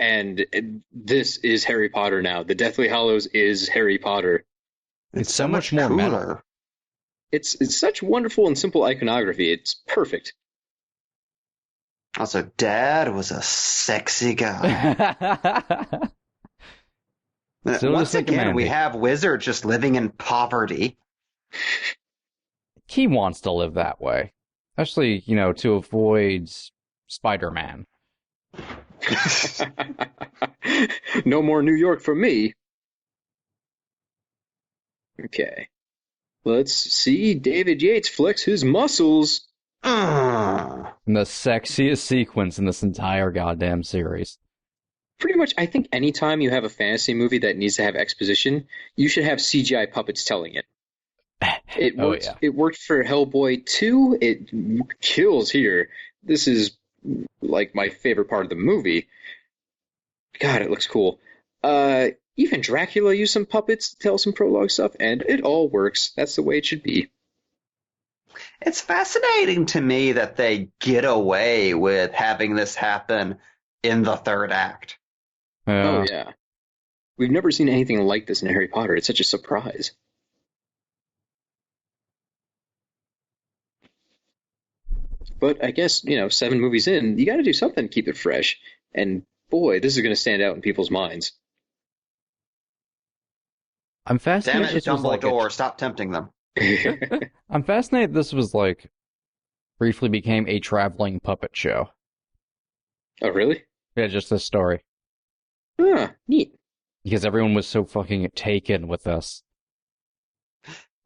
And this is Harry Potter now. The Deathly Hallows is Harry Potter. It's so much more cooler. meta. It's such wonderful and simple iconography. It's perfect. Also, Dad was a sexy guy. Still Once just again, we have Wizard just living in poverty. He wants to live that way. Especially, to avoid Spider-Man. No more New York for me. Okay. Let's see David Yates flex his muscles. Ugh. The sexiest sequence in this entire goddamn series. Pretty much, I think anytime you have a fantasy movie that needs to have exposition, you should have CGI puppets telling it. It worked. Yeah. It worked for Hellboy 2. It kills here. This is like my favorite part of the movie. God, it looks cool. Even Dracula used some puppets to tell some prologue stuff, and it all works. That's the way it should be. It's fascinating to me that they get away with having this happen in the third act. Oh, yeah. We've never seen anything like this in Harry Potter. It's such a surprise. But I guess, 7 movies in, you got to do something to keep it fresh. And boy, this is going to stand out in people's minds. I'm fascinated. Damn it, Dumbledore, stop tempting them. I'm fascinated this was like briefly became a traveling puppet show. Oh, really? Yeah, just this story. Ah, neat. Because everyone was so fucking taken with this.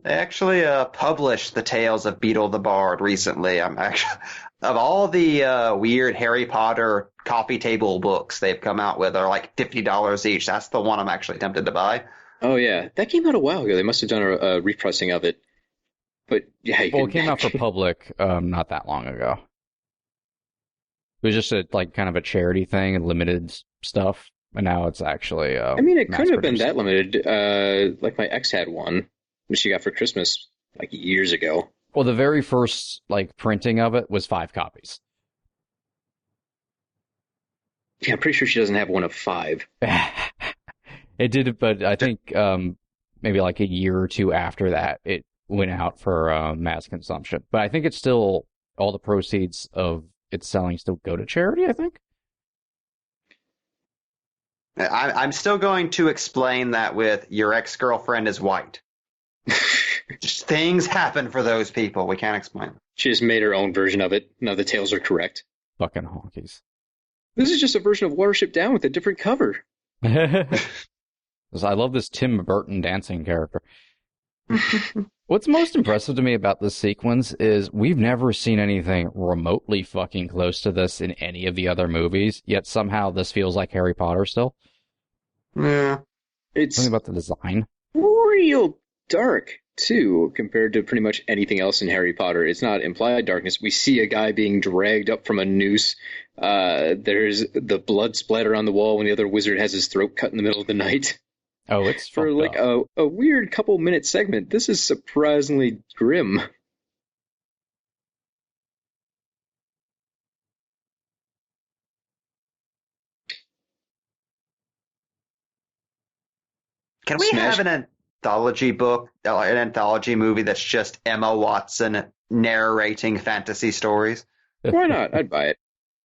They actually published the Tales of Beetle the Bard recently. I'm actually of all the weird Harry Potter coffee table books they've come out with are like $50 each. That's the one I'm actually tempted to buy. Oh, yeah. That came out a while ago. They must have done a repressing of it. But, yeah. Well, it came out for public not that long ago. It was just kind of a charity thing and limited stuff. And now it's actually I mean, it couldn't have been mass-produced. that limited. Like my ex had one, which she got for Christmas like years ago. Well, the very first printing of it was 5 copies. Yeah, I'm pretty sure she doesn't have one of 5. It did, but I think maybe like a year or two after that, it went out for mass consumption. But I think it's still, all the proceeds of its selling still go to charity, I think. I'm still going to explain that with your ex-girlfriend is white. Just things happen for those people. We can't explain. She just made her own version of it. None of the tales are correct. Fucking honkies. This is just a version of Watership Down with a different cover. I love this Tim Burton dancing character. What's most impressive to me about this sequence is we've never seen anything remotely fucking close to this in any of the other movies, yet somehow this feels like Harry Potter still. Yeah. It's Something about the design. real dark, too, compared to pretty much anything else in Harry Potter. It's not implied darkness. We see a guy being dragged up from a noose. There's the blood splatter on the wall when the other wizard has his throat cut in the middle of the night. Oh, it's For fucked like up. a weird couple-minute segment, this is surprisingly grim. Can we Smash- have an anthology book, an anthology movie that's just Emma Watson narrating fantasy stories? Why not? I'd buy it.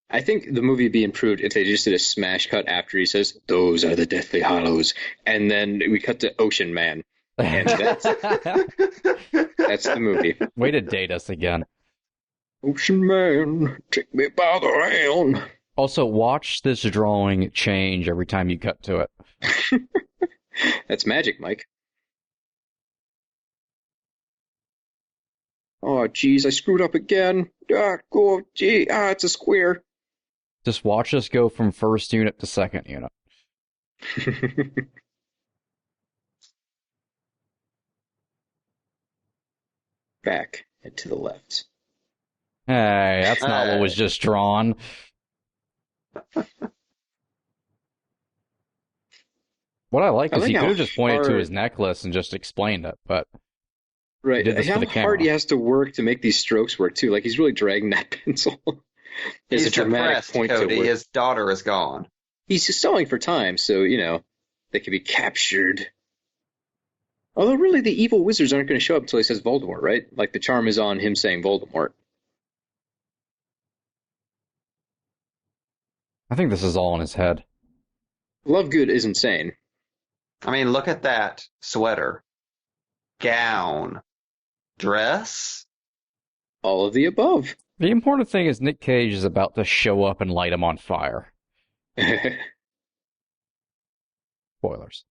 I think the movie would be improved if they just did a smash cut after he says, "Those are the Deathly Hallows," and then we cut to Ocean Man. And that's the movie. Way to date us again. Ocean Man, take me by the hand. Also, watch this drawing change every time you cut to it. That's magic, Mike. Oh, geez, I screwed up again. It's a square. Just watch us go from first unit to second unit. Back and to the left. Hey, that's not what was just drawn. What I like is he could have just pointed to his necklace and just explained it, but right. He did this how for the hard camera. he has to work to make these strokes work too. Like he's really dragging that pencil. There's He's a dramatic depressed, point Cody. to it. His daughter is gone. He's just stalling for time, so they can be captured. Although really the evil wizards aren't going to show up until he says Voldemort, right? Like the charm is on him saying Voldemort. I think this is all in his head. Lovegood is insane. I mean, look at that sweater, gown, dress. All of the above. The important thing is Nick Cage is about to show up and light him on fire. Spoilers.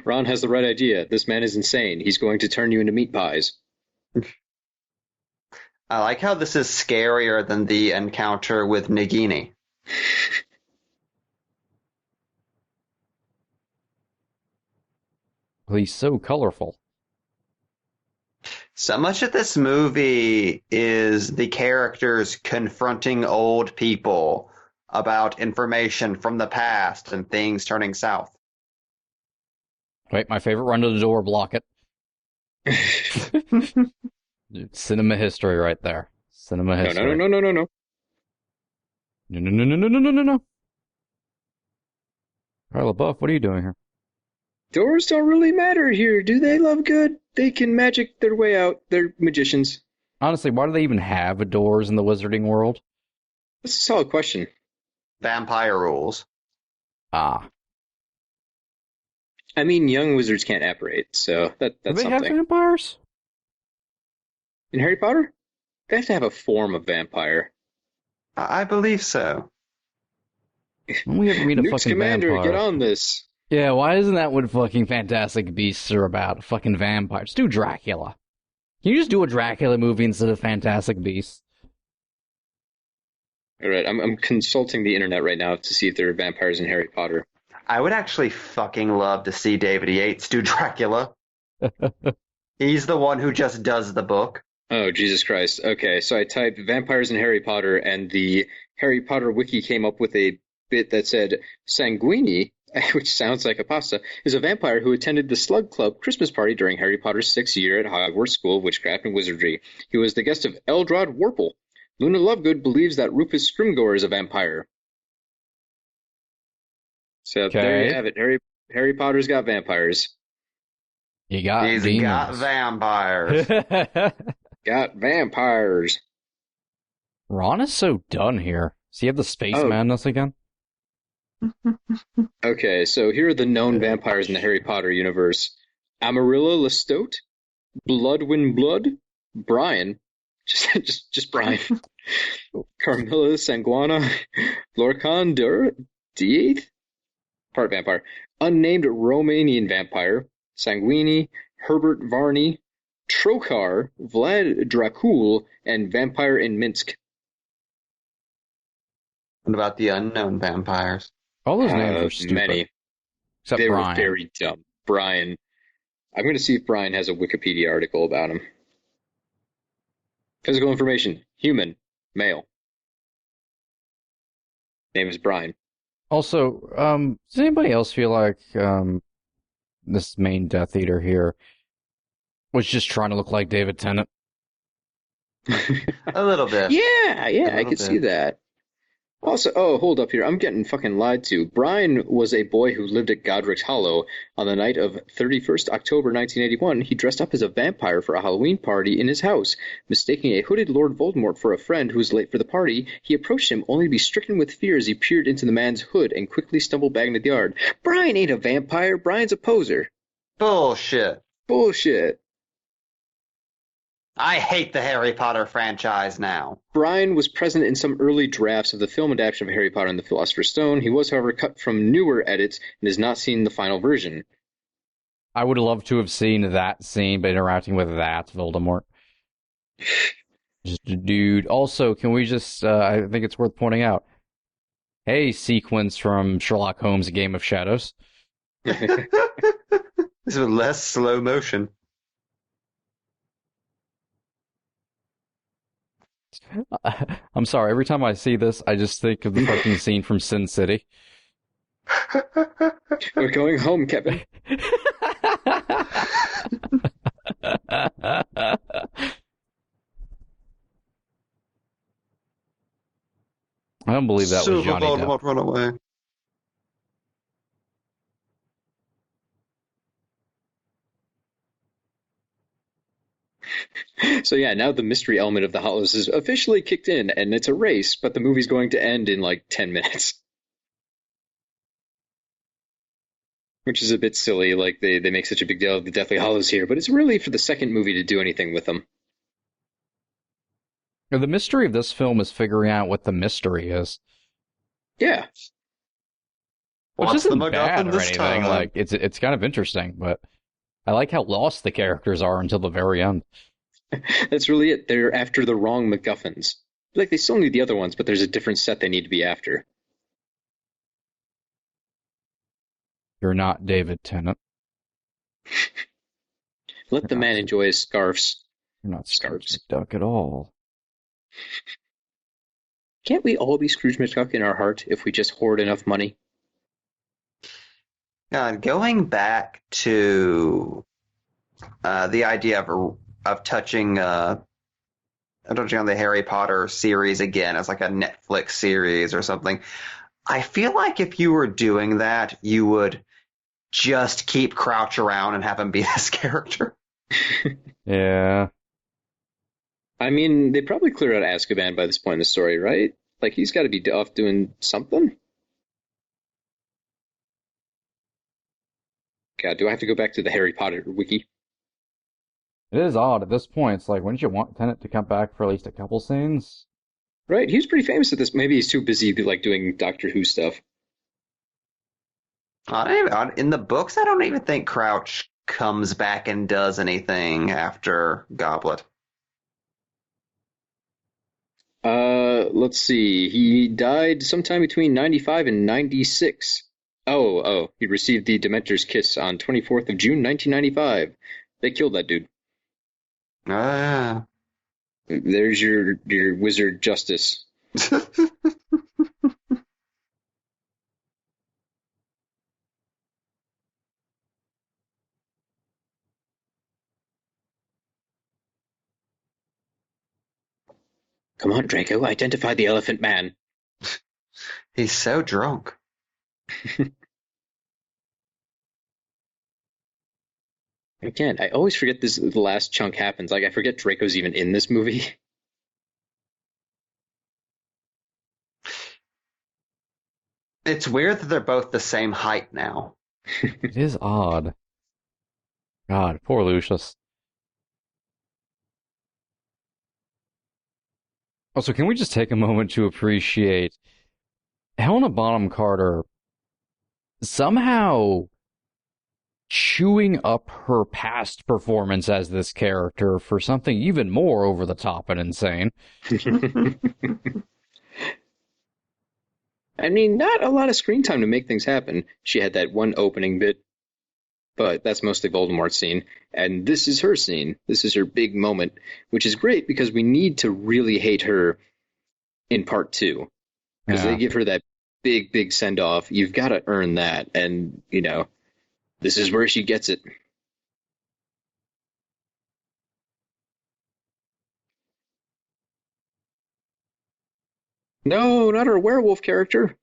Ron has the right idea. This man is insane. He's going to turn you into meat pies. I like how this is scarier than the encounter with Nagini. He's so colorful. So much of this movie is the characters confronting old people about information from the past and things turning south. Wait, my favorite run to the door, block it. Cinema history right there. Cinema history. No. No. No. Carla Buff, what are you doing here? Doors don't really matter here, do they, Lovegood? They can magic their way out. They're magicians. Honestly, why do they even have doors in the wizarding world? That's a solid question. Vampire rules. Ah. I mean, young wizards can't apparate, so that's Do they something. have vampires? In Harry Potter? They have to have a form of vampire. I believe so. We have to meet a Newt's fucking Commander, vampire. get on this. Yeah, why isn't that what fucking Fantastic Beasts are about? Fucking vampires. Do Dracula. Can you just do a Dracula movie instead of Fantastic Beasts? All right, I'm consulting the internet right now to see if there are vampires in Harry Potter. I would actually fucking love to see David Yates do Dracula. He's the one who just does the book. Oh, Jesus Christ. Okay, so I typed vampires in Harry Potter, and the Harry Potter wiki came up with a bit that said Sanguini, which sounds like a pasta, is a vampire who attended the Slug Club Christmas party during Harry Potter's 6th year at Hogwarts School of Witchcraft and Wizardry. He was the guest of Eldrad Warple. Luna Lovegood believes that Rufus Scrimgeour is a vampire. So there you have it. Harry Potter's got vampires. You got He's demons. got vampires. Got vampires. Ron is so done here. Does he have the space Oh. madness again? Okay, so here are the known vampires in the Harry Potter universe. Amarilla Lestat, Bloodwind Blood, Brian, just Brian, Carmilla Sanguana, Lorcan Diath, part vampire, unnamed Romanian vampire, Sanguini, Herbert Varney, Trokar, Vlad Dracul, and Vampire in Minsk. What about the unknown vampires? All those names are stupid. Many. Except They Brian. were very dumb. Brian. I'm going to see if Brian has a Wikipedia article about him. Physical information. Human. Male. Name is Brian. Also, does anybody else feel like this main Death Eater here was just trying to look like David Tennant? A little bit. Yeah, I little could see bit. that. Also, hold up here. I'm getting fucking lied to. Brian was a boy who lived at Godric's Hollow. On the night of 31st October 1981, he dressed up as a vampire for a Halloween party in his house. Mistaking a hooded Lord Voldemort for a friend who was late for the party, he approached him only to be stricken with fear as he peered into the man's hood and quickly stumbled back into the yard. Brian ain't a vampire. Brian's a poser. Bullshit. Bullshit. I hate the Harry Potter franchise now. Brian was present in some early drafts of the film adaptation of Harry Potter and the Philosopher's Stone. He was, however, cut from newer edits and has not seen the final version. I would love to have seen that scene, but interacting with that Voldemort. Just, dude. Also, can we just, I think it's worth pointing out, hey, sequence from Sherlock Holmes' A Game of Shadows. This is less slow motion. I'm sorry, every time I see this, I just think of the fucking scene from Sin City. We're going home, Kevin. I don't believe that was Johnny Depp. Run away. So yeah, now the mystery element of the Hollows is officially kicked in, and it's a race, but the movie's going to end in like 10 minutes. Which is a bit silly, like they make such a big deal of the Deathly Hollows here, but it's really for the second movie to do anything with them. The mystery of this film is figuring out what the mystery is. Yeah. Which What's the isn't bad MacGuffin or this anything. time? Like it's kind of interesting, but I like how lost the characters are until the very end. That's really it. They're after the wrong MacGuffins. Like, they still need the other ones, but there's a different set they need to be after. You're not David Tennant. Let the man enjoy his scarves. You're not Scrooge Scarves. McDuck at all. Can't we all be Scrooge McDuck in our heart if we just hoard enough money? Going back to the idea of touching on the Harry Potter series again as like a Netflix series or something, I feel like if you were doing that, you would just keep Crouch around and have him be this character. Yeah. I mean, they probably cleared out Azkaban by this point in the story, right? Like, he's got to be off doing something? God, do I have to go back to the Harry Potter wiki? It is odd at this point. It's like, wouldn't you want Tennant to come back for at least a couple scenes? Right, he was pretty famous at this. Maybe he's too busy, like, doing Doctor Who stuff. In the books, I don't even think Crouch comes back and does anything after Goblet. Let's see. He died sometime between 95 and 96. Oh, he received the Dementor's Kiss on 24th of June, 1995. They killed that dude. Ah. There's your wizard justice. Come on, Draco, identify the Elephant Man. He's so drunk. Again, I always forget the last chunk happens. Like, I forget Draco's even in this movie. It's weird that they're both the same height now. It is odd. God, poor Lucius. Also, can we just take a moment to appreciate Helena Bonham Carter somehow chewing up her past performance as this character for something even more over the top and insane? I mean, not a lot of screen time to make things happen. She had that one opening bit, but that's mostly Voldemort's scene. And this is her scene. This is her big moment, which is great because we need to really hate her in part 2. Because they give her that big send-off. You've got to earn that. And, you know, this is where she gets it. No, not her werewolf character.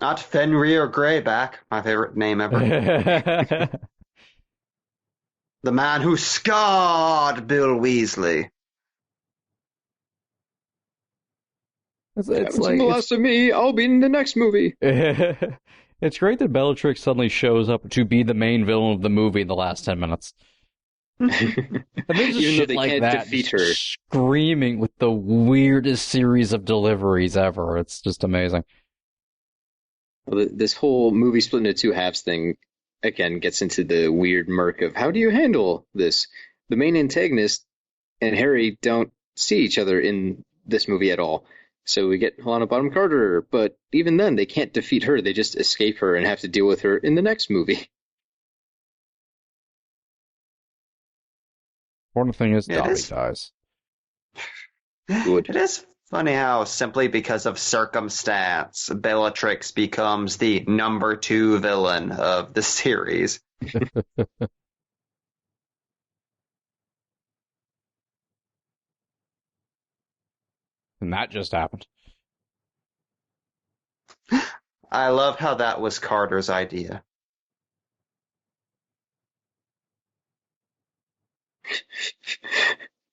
Not Fenrir Greyback, my favorite name ever. The man who scarred Bill Weasley. It's Happens like in the last of me. I'll be in the next movie. It's great that Bellatrix suddenly shows up to be the main villain of the movie in the last 10 minutes. And there's just Even though shit they like can't that, defeat just her. screaming with the weirdest series of deliveries ever. It's just amazing. Well, this whole movie split into two halves thing, again, gets into the weird murk of how do you handle this? The main antagonist and Harry don't see each other in this movie at all. So we get Helena Bonham Carter, but even then, they can't defeat her. They just escape her and have to deal with her in the next movie. Important thing is It Dobby is. dies. Good. It is funny how simply because of circumstance, Bellatrix becomes the number 2 villain of the series. And that just happened. I love how that was Carter's idea.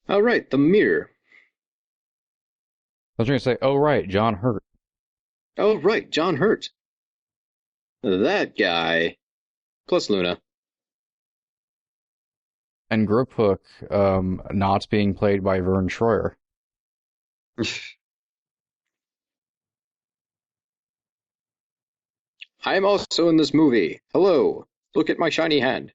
All right, the mirror. I was going to say, oh, right, John Hurt. Oh, right, John Hurt. That guy. Plus Luna. And Griphook not being played by Vern Troyer. I'm also in this movie. Hello. Look at my shiny hand.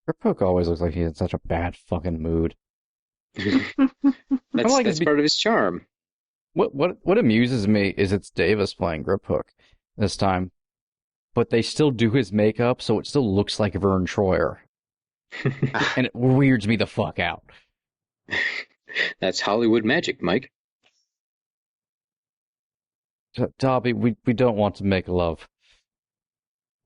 Griphook always looks like he's in such a bad fucking mood. That's part of his charm. What amuses me is it's Davis playing Griphook this time, but they still do his makeup, so it still looks like Vern Troyer. And it weirds me the fuck out. That's Hollywood magic, Mike. Dobby, we don't want to make love.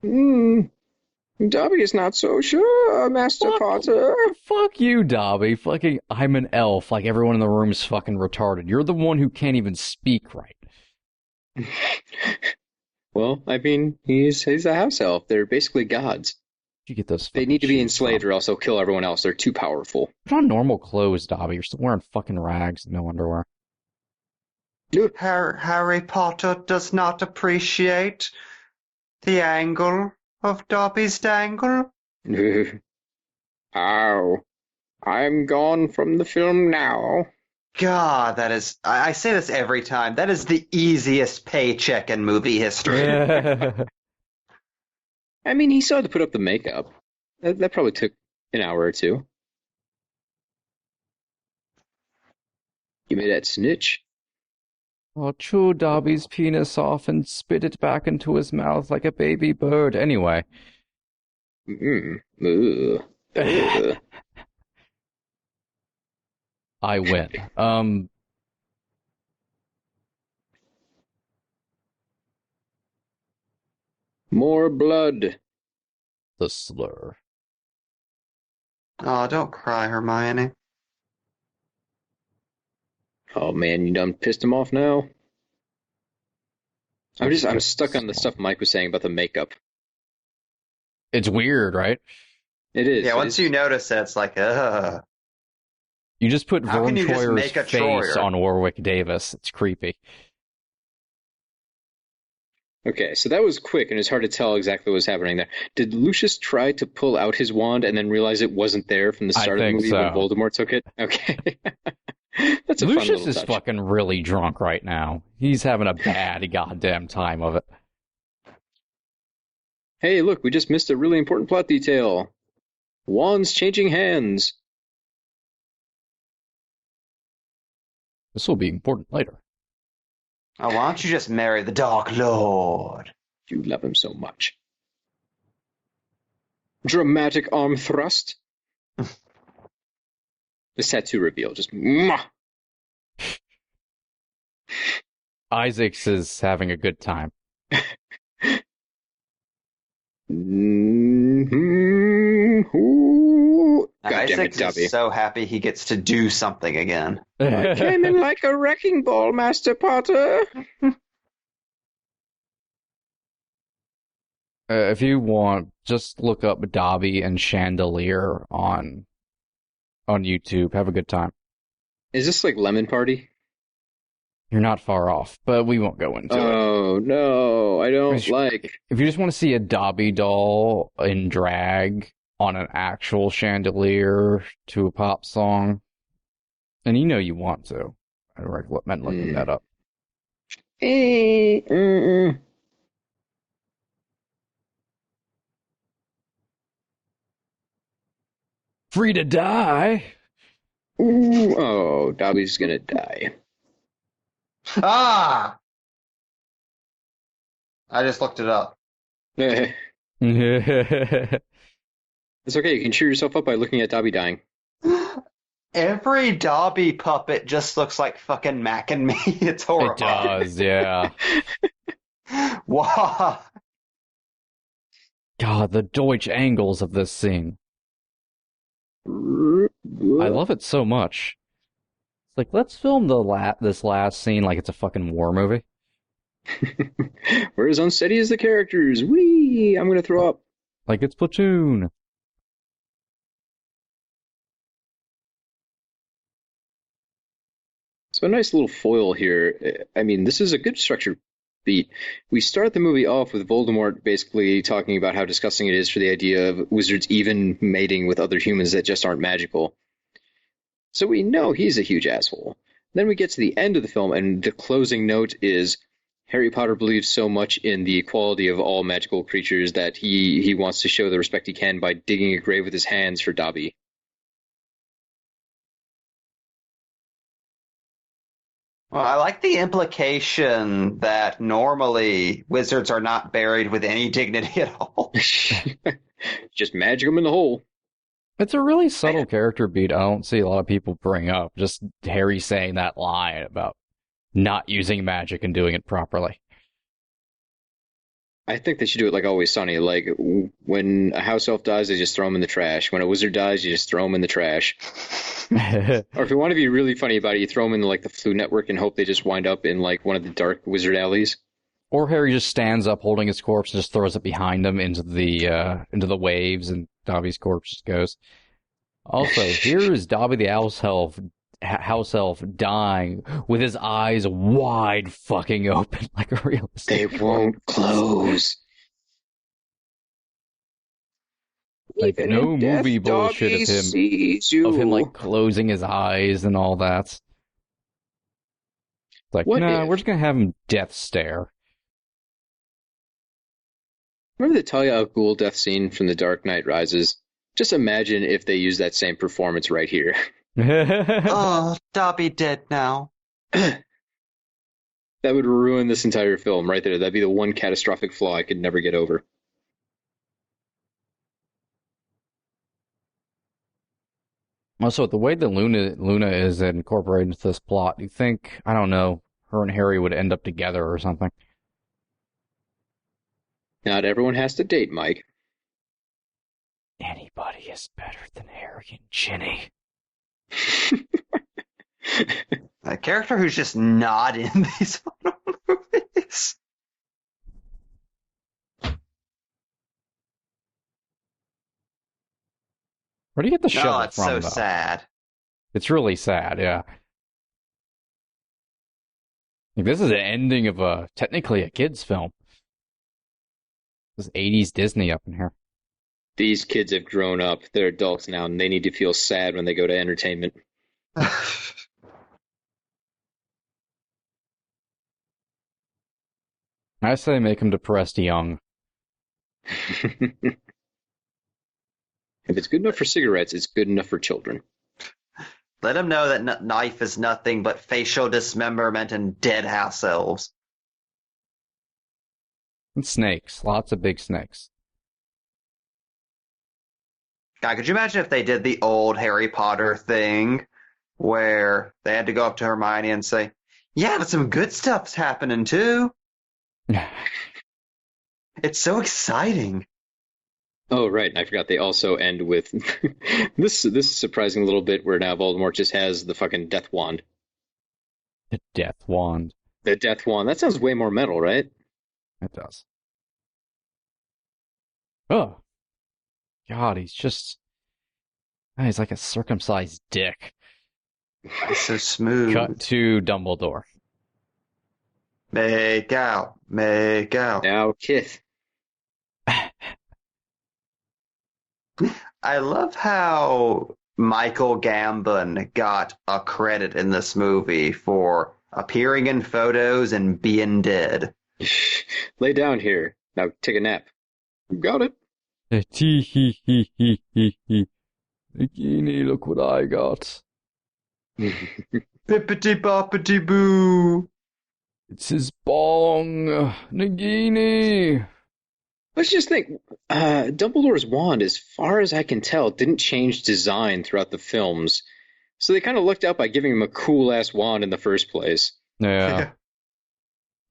Dobby is not so sure, Master Potter. Fuck you, Dobby. Fucking, I'm an elf. Like, everyone in the room is fucking retarded. You're the one who can't even speak right. Well, I mean, he's a house elf. They're basically gods. You get those. They need to be shoes enslaved from? or else they'll kill everyone else. They're too powerful. Put on normal clothes, Dobby. You're still wearing fucking rags and no underwear. Harry Potter does not appreciate the angle of Dobby's dangle. Ow. I'm gone from the film now. God, that is... I say this every time. That is the easiest paycheck in movie history. I mean, he still had to put up the makeup. That probably took an hour or two. Give me that snitch. I'll chew Dobby's penis off and spit it back into his mouth like a baby bird. Anyway. Ugh. I win. More blood. The slur. Oh, don't cry, Hermione. Oh man, you done pissed him off now? I'm stuck on the stuff Mike was saying about the makeup. It's weird, right? It is. Yeah, once you notice it, it's like, ugh. You just put How Vern can you just Troyer's make a face Troyer? on Warwick Davis. It's creepy. Okay, so that was quick, and it's hard to tell exactly what was happening there. Did Lucius try to pull out his wand and then realize it wasn't there from the I start of the think movie so. when Voldemort took it? Okay. That's a fun Lucius little is touch. fucking really drunk right now. He's having a bad goddamn time of it. Hey, look, we just missed a really important plot detail. Wands changing hands. This will be important later. Oh, why don't you just marry the Dark Lord? You love him so much. Dramatic arm thrust. This tattoo reveal, just mwah. Isaacs is having a good time. Ooh. God damn it, Isaac Dobby. is so happy he gets to do something again. I came in like a wrecking ball, Master Potter. If you want, just look up Dobby and Chandelier on YouTube. Have a good time. Is this like Lemon Party? You're not far off, but we won't go into it. Oh, no, I don't like... If you just want to see a Dobby doll in drag on an actual chandelier to a pop song, and you know you want to, I recommend looking that up. Free to die. Ooh, oh, Dobby's gonna die. Ah! I just looked it up. It's okay, you can cheer yourself up by looking at Dobby dying. Every Dobby puppet just looks like fucking Mac and me. It's It horrifying. does, yeah. Wow. God, the Deutsch angles of this scene. I love it so much. It's like, let's film this last scene like it's a fucking war movie. We're as unsteady as the characters. Whee! I'm gonna throw up. Like it's Platoon. So a nice little foil here. I mean, this is a good structured beat. We start the movie off with Voldemort basically talking about how disgusting it is for the idea of wizards even mating with other humans that just aren't magical. So we know he's a huge asshole. Then we get to the end of the film, and the closing note is Harry Potter believes so much in the equality of all magical creatures that he wants to show the respect he can by digging a grave with his hands for Dobby. Well, I like the implication that normally wizards are not buried with any dignity at all. Just magic them in the hole. It's a really subtle character beat I don't see a lot of people bring up. Just Harry saying that line about not using magic and doing it properly. I think they should do it like Always Sunny. Like, when a house elf dies, they just throw him in the trash. When a wizard dies, you just throw him in the trash. Or if you want to be really funny about it, you throw them in like the Flu Network and hope they just wind up in like one of the dark wizard alleys. Or Harry just stands up holding his corpse and just throws it behind him into the waves, and Dobby's corpse just goes. Also, here is Dobby the house elf dying with his eyes wide fucking open like a realist. They won't close. Like Even no in death, movie bullshit Dobby of him sees you. like closing his eyes and all that. It's like, What nah, if- we're just gonna have him death stare. Remember the Talia al Ghul death scene from The Dark Knight Rises? Just imagine if they used that same performance right here. Oh, Dobby dead now. That would ruin this entire film right there. That'd be the one catastrophic flaw I could never get over. Also, the way that Luna is incorporated into this plot, you think, I don't know, her and Harry would end up together or something? Not everyone has to date, Mike. Anybody is better than Harry and Ginny. A character who's just not in these movies. Where do you get the shovel No, it's from, so though? sad. It's really sad, yeah. Like, this is an ending of technically a kid's film. This is 80s Disney up in here. These kids have grown up. They're adults now, and they need to feel sad when they go to entertainment. I say make him depressed young. If it's good enough for cigarettes, it's good enough for children. Let him know that knife is nothing but facial dismemberment and dead house elves. And snakes. Lots of big snakes. God, could you imagine if they did the old Harry Potter thing where they had to go up to Hermione and say, yeah, but some good stuff's happening too. It's so exciting. Oh, right. And I forgot they also end with this surprising little bit where now Voldemort just has the fucking death wand. The death wand. The death wand. That sounds way more metal, right? It does. Oh. God, he's like a circumcised dick. It's so smooth. Cut to Dumbledore. Make out. Make out. Now, Kith. I love how Michael Gambon got a credit in this movie for appearing in photos and being dead. Lay down here. Now take a nap. Got it. Nagini, look what I got. Bippity boppity boo. It's his bong. Nagini. Let's just think. Dumbledore's wand, as far as I can tell, didn't change design throughout the films. So they kind of lucked out by giving him a cool-ass wand in the first place. Yeah.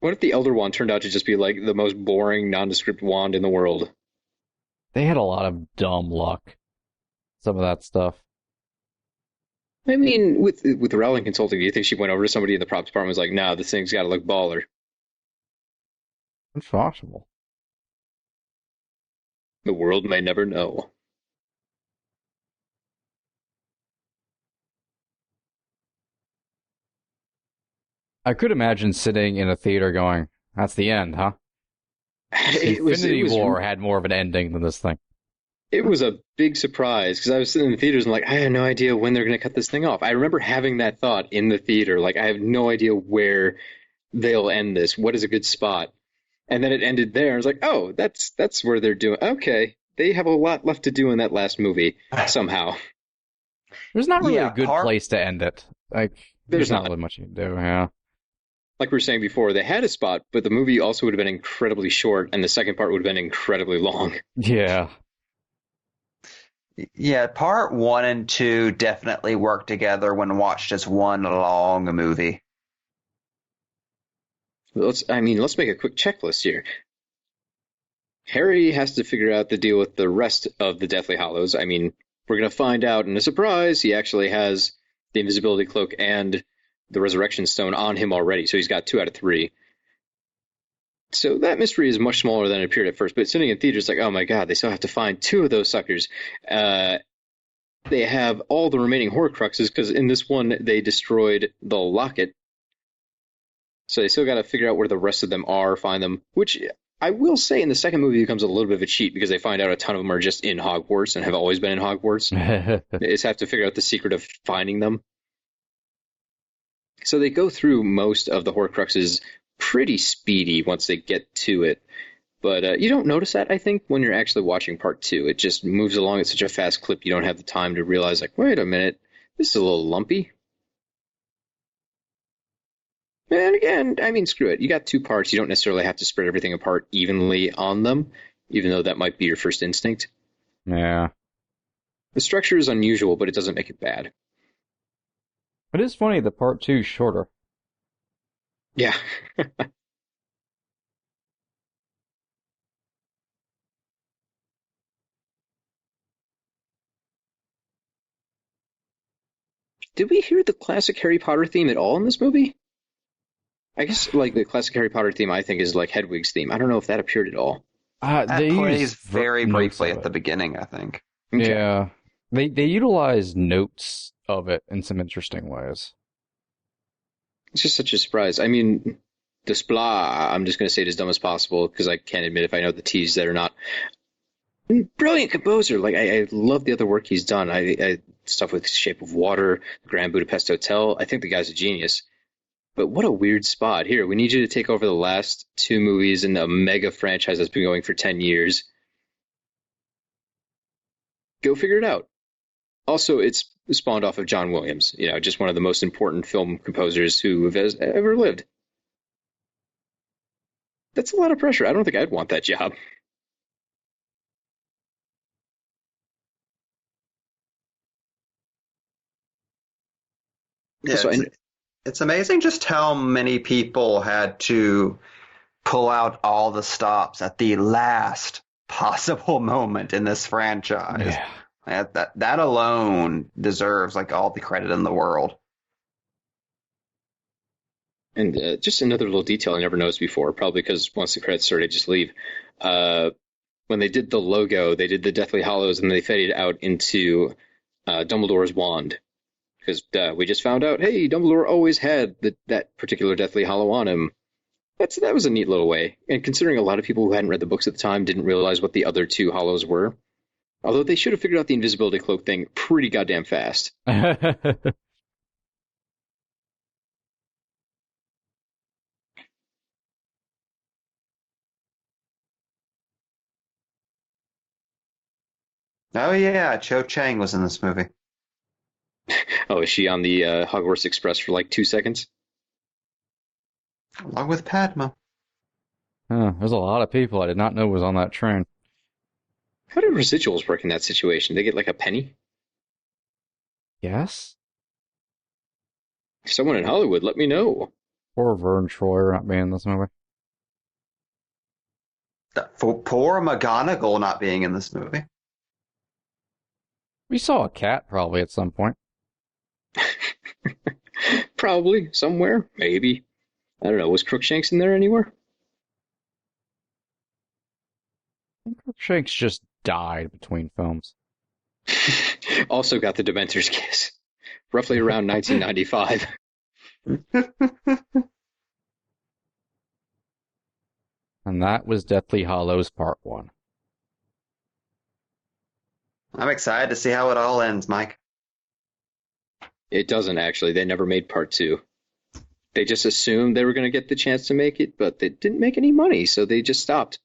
What if the Elder Wand turned out to just be like the most boring, nondescript wand in the world? They had a lot of dumb luck. Some of that stuff. I mean, with Rowling Consulting, do you think she went over to somebody in the props department and was like, nah, this thing's got to look baller? It's possible. The world may never know. I could imagine sitting in a theater going, that's the end, huh? Infinity War had more of an ending than this thing. It was a big surprise, because I was sitting in the theaters and like, I have no idea when they're going to cut this thing off. I remember having that thought in the theater, like, I have no idea where they'll end this. What is a good spot? And then it ended there. I was like, oh, that's where they're doing. Okay, they have a lot left to do in that last movie, somehow. There's not really a good place to end it. Like, there's not really much you can do, yeah. Like we were saying before, they had a spot, but the movie also would have been incredibly short, and the second part would have been incredibly long. Yeah. Yeah, part 1 and 2 definitely work together when watched as one long movie. Let's make a quick checklist here. Harry has to figure out the deal with the rest of the Deathly Hallows. I mean, we're going to find out in a surprise he actually has the invisibility cloak and the resurrection stone on him already, so he's got 2 out of 3. So that mystery is much smaller than it appeared at first, but sitting in theaters like, oh my god, they still have to find 2 of those suckers. They have all the remaining Horcruxes, because in this one they destroyed the locket. So they still got to figure out where the rest of them are, find them, which I will say in the second movie becomes a little bit of a cheat, because they find out a ton of them are just in Hogwarts and have always been in Hogwarts. They just have to figure out the secret of finding them. So they go through most of the Horcruxes pretty speedy once they get to it. But you don't notice that, I think, when you're actually watching part 2. It just moves along at such a fast clip, you don't have the time to realize, like, wait a minute, this is a little lumpy. And again, I mean, screw it. You got 2 parts. You don't necessarily have to spread everything apart evenly on them, even though that might be your first instinct. Yeah. The structure is unusual, but it doesn't make it bad. It is funny that part 2 is shorter. Yeah. Did we hear the classic Harry Potter theme at all in this movie? I guess, like, the classic Harry Potter theme, I think, is, like, Hedwig's theme. I don't know if that appeared at all. That plays very briefly at the beginning, I think. Okay. Yeah. They utilize notes of it in some interesting ways. It's just such a surprise. I mean, the Spla, I'm just going to say it as dumb as possible, because I can't admit if I know the T's that are not. Brilliant composer. Like, I love the other work he's done. I stuff with Shape of Water, the Grand Budapest Hotel. I think the guy's a genius. But what a weird spot. Here, we need you to take over the last 2 movies in a mega franchise that's been going for 10 years. Go figure it out. Also, it's spawned off of John Williams, just one of the most important film composers who has ever lived. That's a lot of pressure. I don't think I'd want that job. Yeah, it's amazing just how many people had to pull out all the stops at the last possible moment in this franchise. Yeah. That alone deserves like all the credit in the world. And just another little detail I never noticed before, probably because once the credits started, I just leave. When they did the logo, they did the Deathly Hallows, and they faded out into Dumbledore's wand. Because we just found out, hey, Dumbledore always had that particular Deathly Hallow on him. That was a neat little way. And considering a lot of people who hadn't read the books at the time didn't realize what the other two Hollows were, although they should have figured out the invisibility cloak thing pretty goddamn fast. Oh yeah, Cho Chang was in this movie. Oh, is she on the Hogwarts Express for like 2 seconds? Along with Padma. There's a lot of people I did not know was on that train. How do residuals work in that situation? They get like a penny? Yes? Someone in Hollywood, let me know. Poor Vern Troyer not being in this movie. Poor McGonagall not being in this movie. We saw a cat probably at some point. Probably, somewhere, maybe. I don't know, was Crookshanks in there anywhere? I think Crookshanks just died between films. Also got the Dementor's kiss. Roughly around 1995. And that was Deathly Hallows Part 1. I'm excited to see how it all ends, Mike. It doesn't actually. They never made Part 2. They just assumed they were going to get the chance to make it, but they didn't make any money, so they just stopped.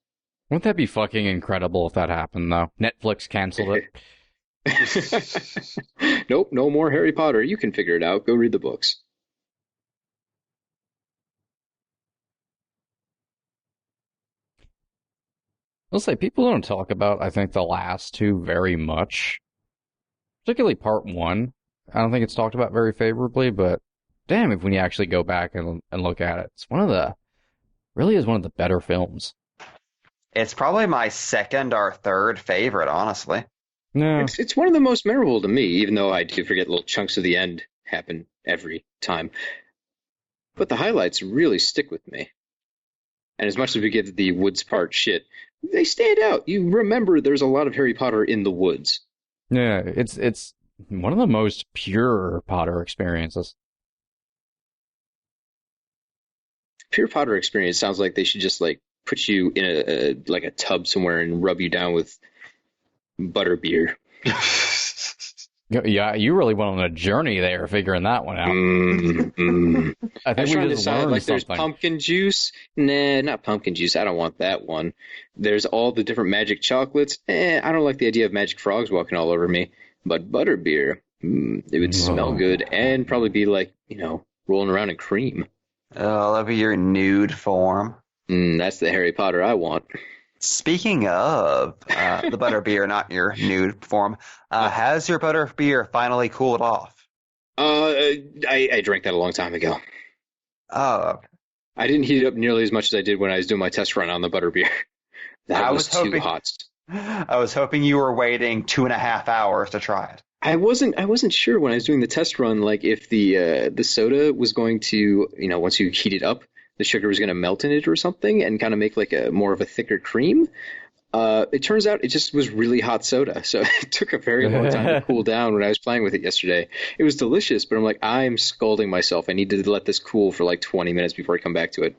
Wouldn't that be fucking incredible if that happened, though? Netflix canceled it. Nope, no more Harry Potter. You can figure it out. Go read the books. I'll say people don't talk about, I think, the last two very much. Particularly Part 1. I don't think it's talked about very favorably, but damn, if when you actually go back and look at it, it's really is one of the better films. It's probably my second or third favorite, honestly. No. It's one of the most memorable to me, even though I do forget little chunks of the end happen every time. But the highlights really stick with me. And as much as we give the woods part shit, they stand out. You remember there's a lot of Harry Potter in the woods. Yeah, it's one of the most pure Potter experiences. Pure Potter experience sounds like they should just like put you in a tub somewhere and rub you down with butterbeer. Yeah, you really went on a journey there figuring that one out. I think we just learned like something. There's pumpkin juice. Nah, not pumpkin juice. I don't want that one. There's all the different magic chocolates. I don't like the idea of magic frogs walking all over me. But butterbeer, it would smell good and probably be like, rolling around in cream. Oh, that'd be your nude form. That's the Harry Potter I want. Speaking of the butterbeer, not your nude form, has your butterbeer finally cooled off? I drank that a long time ago. Oh, okay. I didn't heat it up nearly as much as I did when I was doing my test run on the butterbeer. That was too hot. I was hoping you were waiting 2.5 hours to try it. I wasn't sure when I was doing the test run, like if the soda was going to, once you heat it up, the sugar was going to melt in it or something and kind of make like a more of a thicker cream. It turns out it just was really hot soda. So it took a very long time to cool down when I was playing with it yesterday. It was delicious, but I'm like, I'm scalding myself. I need to let this cool for like 20 minutes before I come back to it.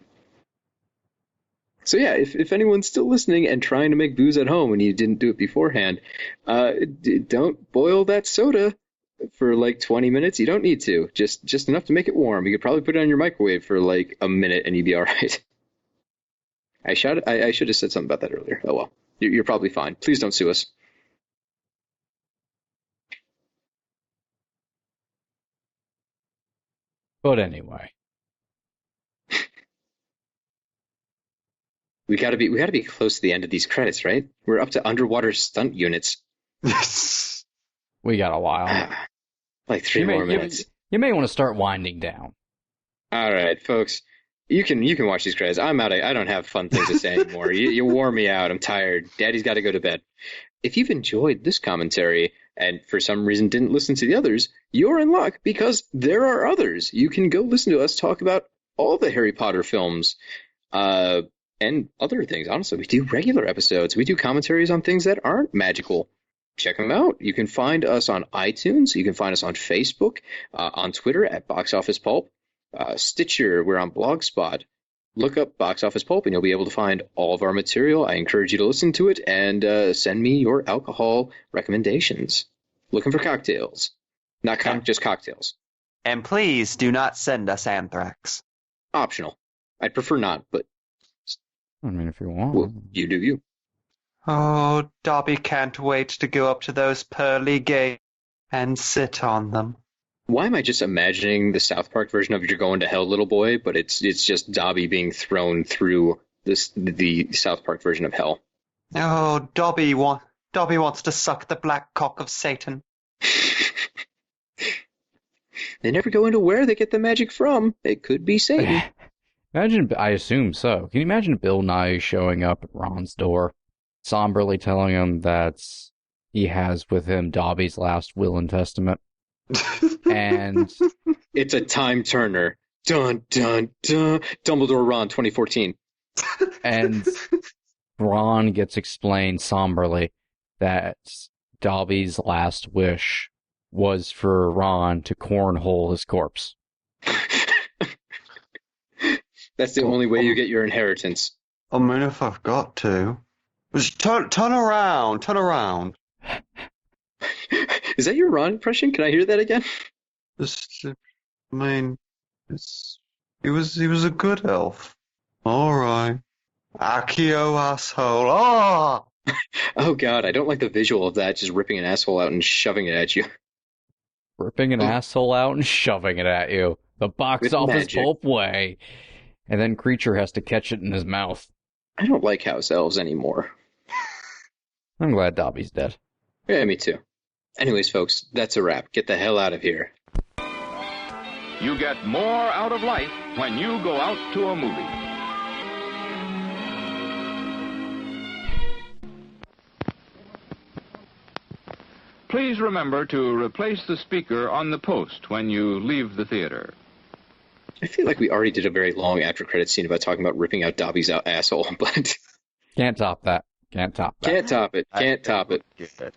So yeah, if anyone's still listening and trying to make booze at home and you didn't do it beforehand, don't boil that soda for like 20 minutes. You don't need to. Just enough to make it warm. You could probably put it on your microwave for like a minute and you'd be all right. I should have said something about that earlier. Oh well, you're probably fine. Please don't sue us. But anyway. We gotta be close to the end of these credits, right? We're up to underwater stunt units. We got a while. Like 3 more minutes. You may want to start winding down. All right, folks. You can watch these credits. I'm out. I don't have fun things to say anymore. You wore me out. I'm tired. Daddy's got to go to bed. If you've enjoyed this commentary and for some reason didn't listen to the others, you're in luck because there are others. You can go listen to us talk about all the Harry Potter films. And other things. Honestly, we do regular episodes. We do commentaries on things that aren't magical. Check them out. You can find us on iTunes. You can find us on Facebook, on Twitter at Box Office Pulp, Stitcher. We're on Blogspot. look up Box Office Pulp and you'll be able to find all of our material. I encourage you to listen to it and send me your alcohol recommendations. Looking for cocktails. Not just cocktails. And please do not send us anthrax. Optional. I'd prefer not, but... I mean, if you want. Well, you do you. Oh, Dobby can't wait to go up to those pearly gates and sit on them. Why am I just imagining the South Park version of You're Going to Hell, Little Boy, but it's just Dobby being thrown through the South Park version of hell? Oh, Dobby wants to suck the black cock of Satan. They never go into where they get the magic from. It could be Satan. Imagine, I assume so. Can you imagine Bill Nye showing up at Ron's door, somberly telling him that he has with him Dobby's last will and testament? And it's a time turner. Dun, dun, dun. Dumbledore Ron 2014. And Ron gets explained somberly that Dobby's last wish was for Ron to cornhole his corpse. That's the only way you get your inheritance. I mean, if I've got to. Just turn around. Is that your Ron impression? Can I hear that again? I mean, he was a good elf. All right. Accio asshole. Ah! Oh, God, I don't like the visual of that, just ripping an asshole out and shoving it at you. Ripping an asshole out and shoving it at you. The Box With Office magic. Pulp way. And then Creature has to catch it in his mouth. I don't like house elves anymore. I'm glad Dobby's dead. Yeah, me too. Anyways, folks, that's a wrap. Get the hell out of here. You get more out of life when you go out to a movie. Please remember to replace the speaker on the post when you leave the theater. I feel like we already did a very long after-credits scene about talking about ripping out Dobby's asshole, but... Can't top that. Can't top that. Can't top it. Can't top it. Good.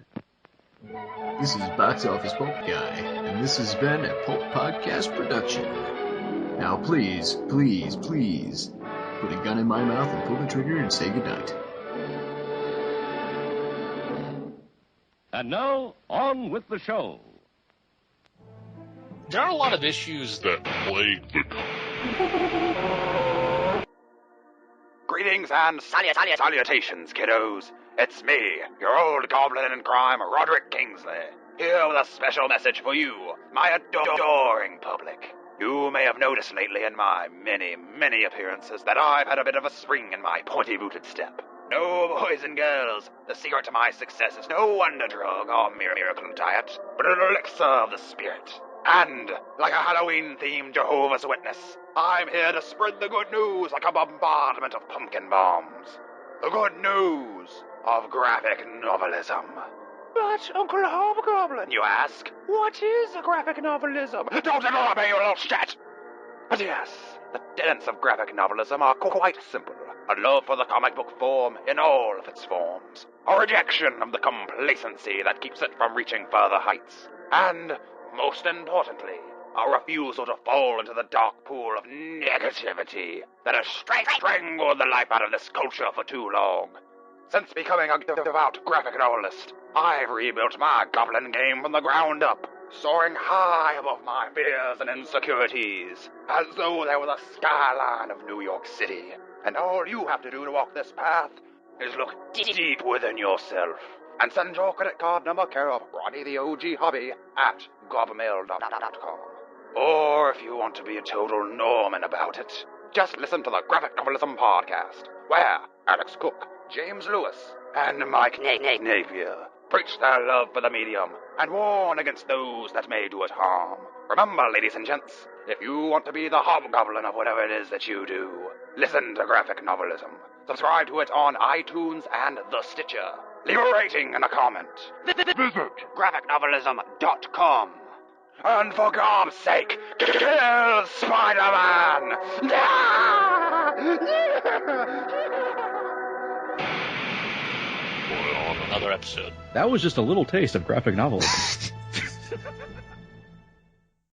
This is Box Office Pulp Guy, and this has been a Pulp Podcast production. Now please, please, please, put a gun in my mouth and pull the trigger and say goodnight. And now, on with the show. There are a lot of issues that plague the Greetings and salutations, kiddos. It's me, your old goblin in crime, Roderick Kingsley, here with a special message for you, my adoring public. You may have noticed lately in my many appearances that I've had a bit of a spring in my pointy-booted step. No, boys and girls, the secret to my success is no wonder drug or miracle diet, but an elixir of the spirit. And, like a Halloween-themed Jehovah's Witness, I'm here to spread the good news like a bombardment of pumpkin bombs. The good news of graphic novelism. But, Uncle Hobgoblin, you ask, what is a graphic novelism? Don't interrupt me, you little shit! But yes, the tenets of graphic novelism are quite simple. A love for the comic book form in all of its forms. A rejection of the complacency that keeps it from reaching further heights. And, most importantly, a refusal to fall into the dark pool of negativity that has strangled the life out of this culture for too long. Since becoming a devout graphic novelist, I've rebuilt my goblin game from the ground up, soaring high above my fears and insecurities, as though there was a skyline of New York City. And all you have to do to walk this path is look deep within yourself and send your credit card number care of Ronnie the OG Hobby at gobmail.com. Or if you want to be a total Norman about it, just listen to the Graphic Novelism Podcast, where Alex Cook, James Lewis, and Mike Napier preach their love for the medium and warn against those that may do it harm. Remember, ladies and gents, if you want to be the hobgoblin of whatever it is that you do, listen to Graphic Novelism. Subscribe to it on iTunes and the Stitcher. Leave a rating and a comment. Visit graphicnovelism.com. And for God's sake, kill Spider-Man! on another episode. That was just a little taste of graphic novelism.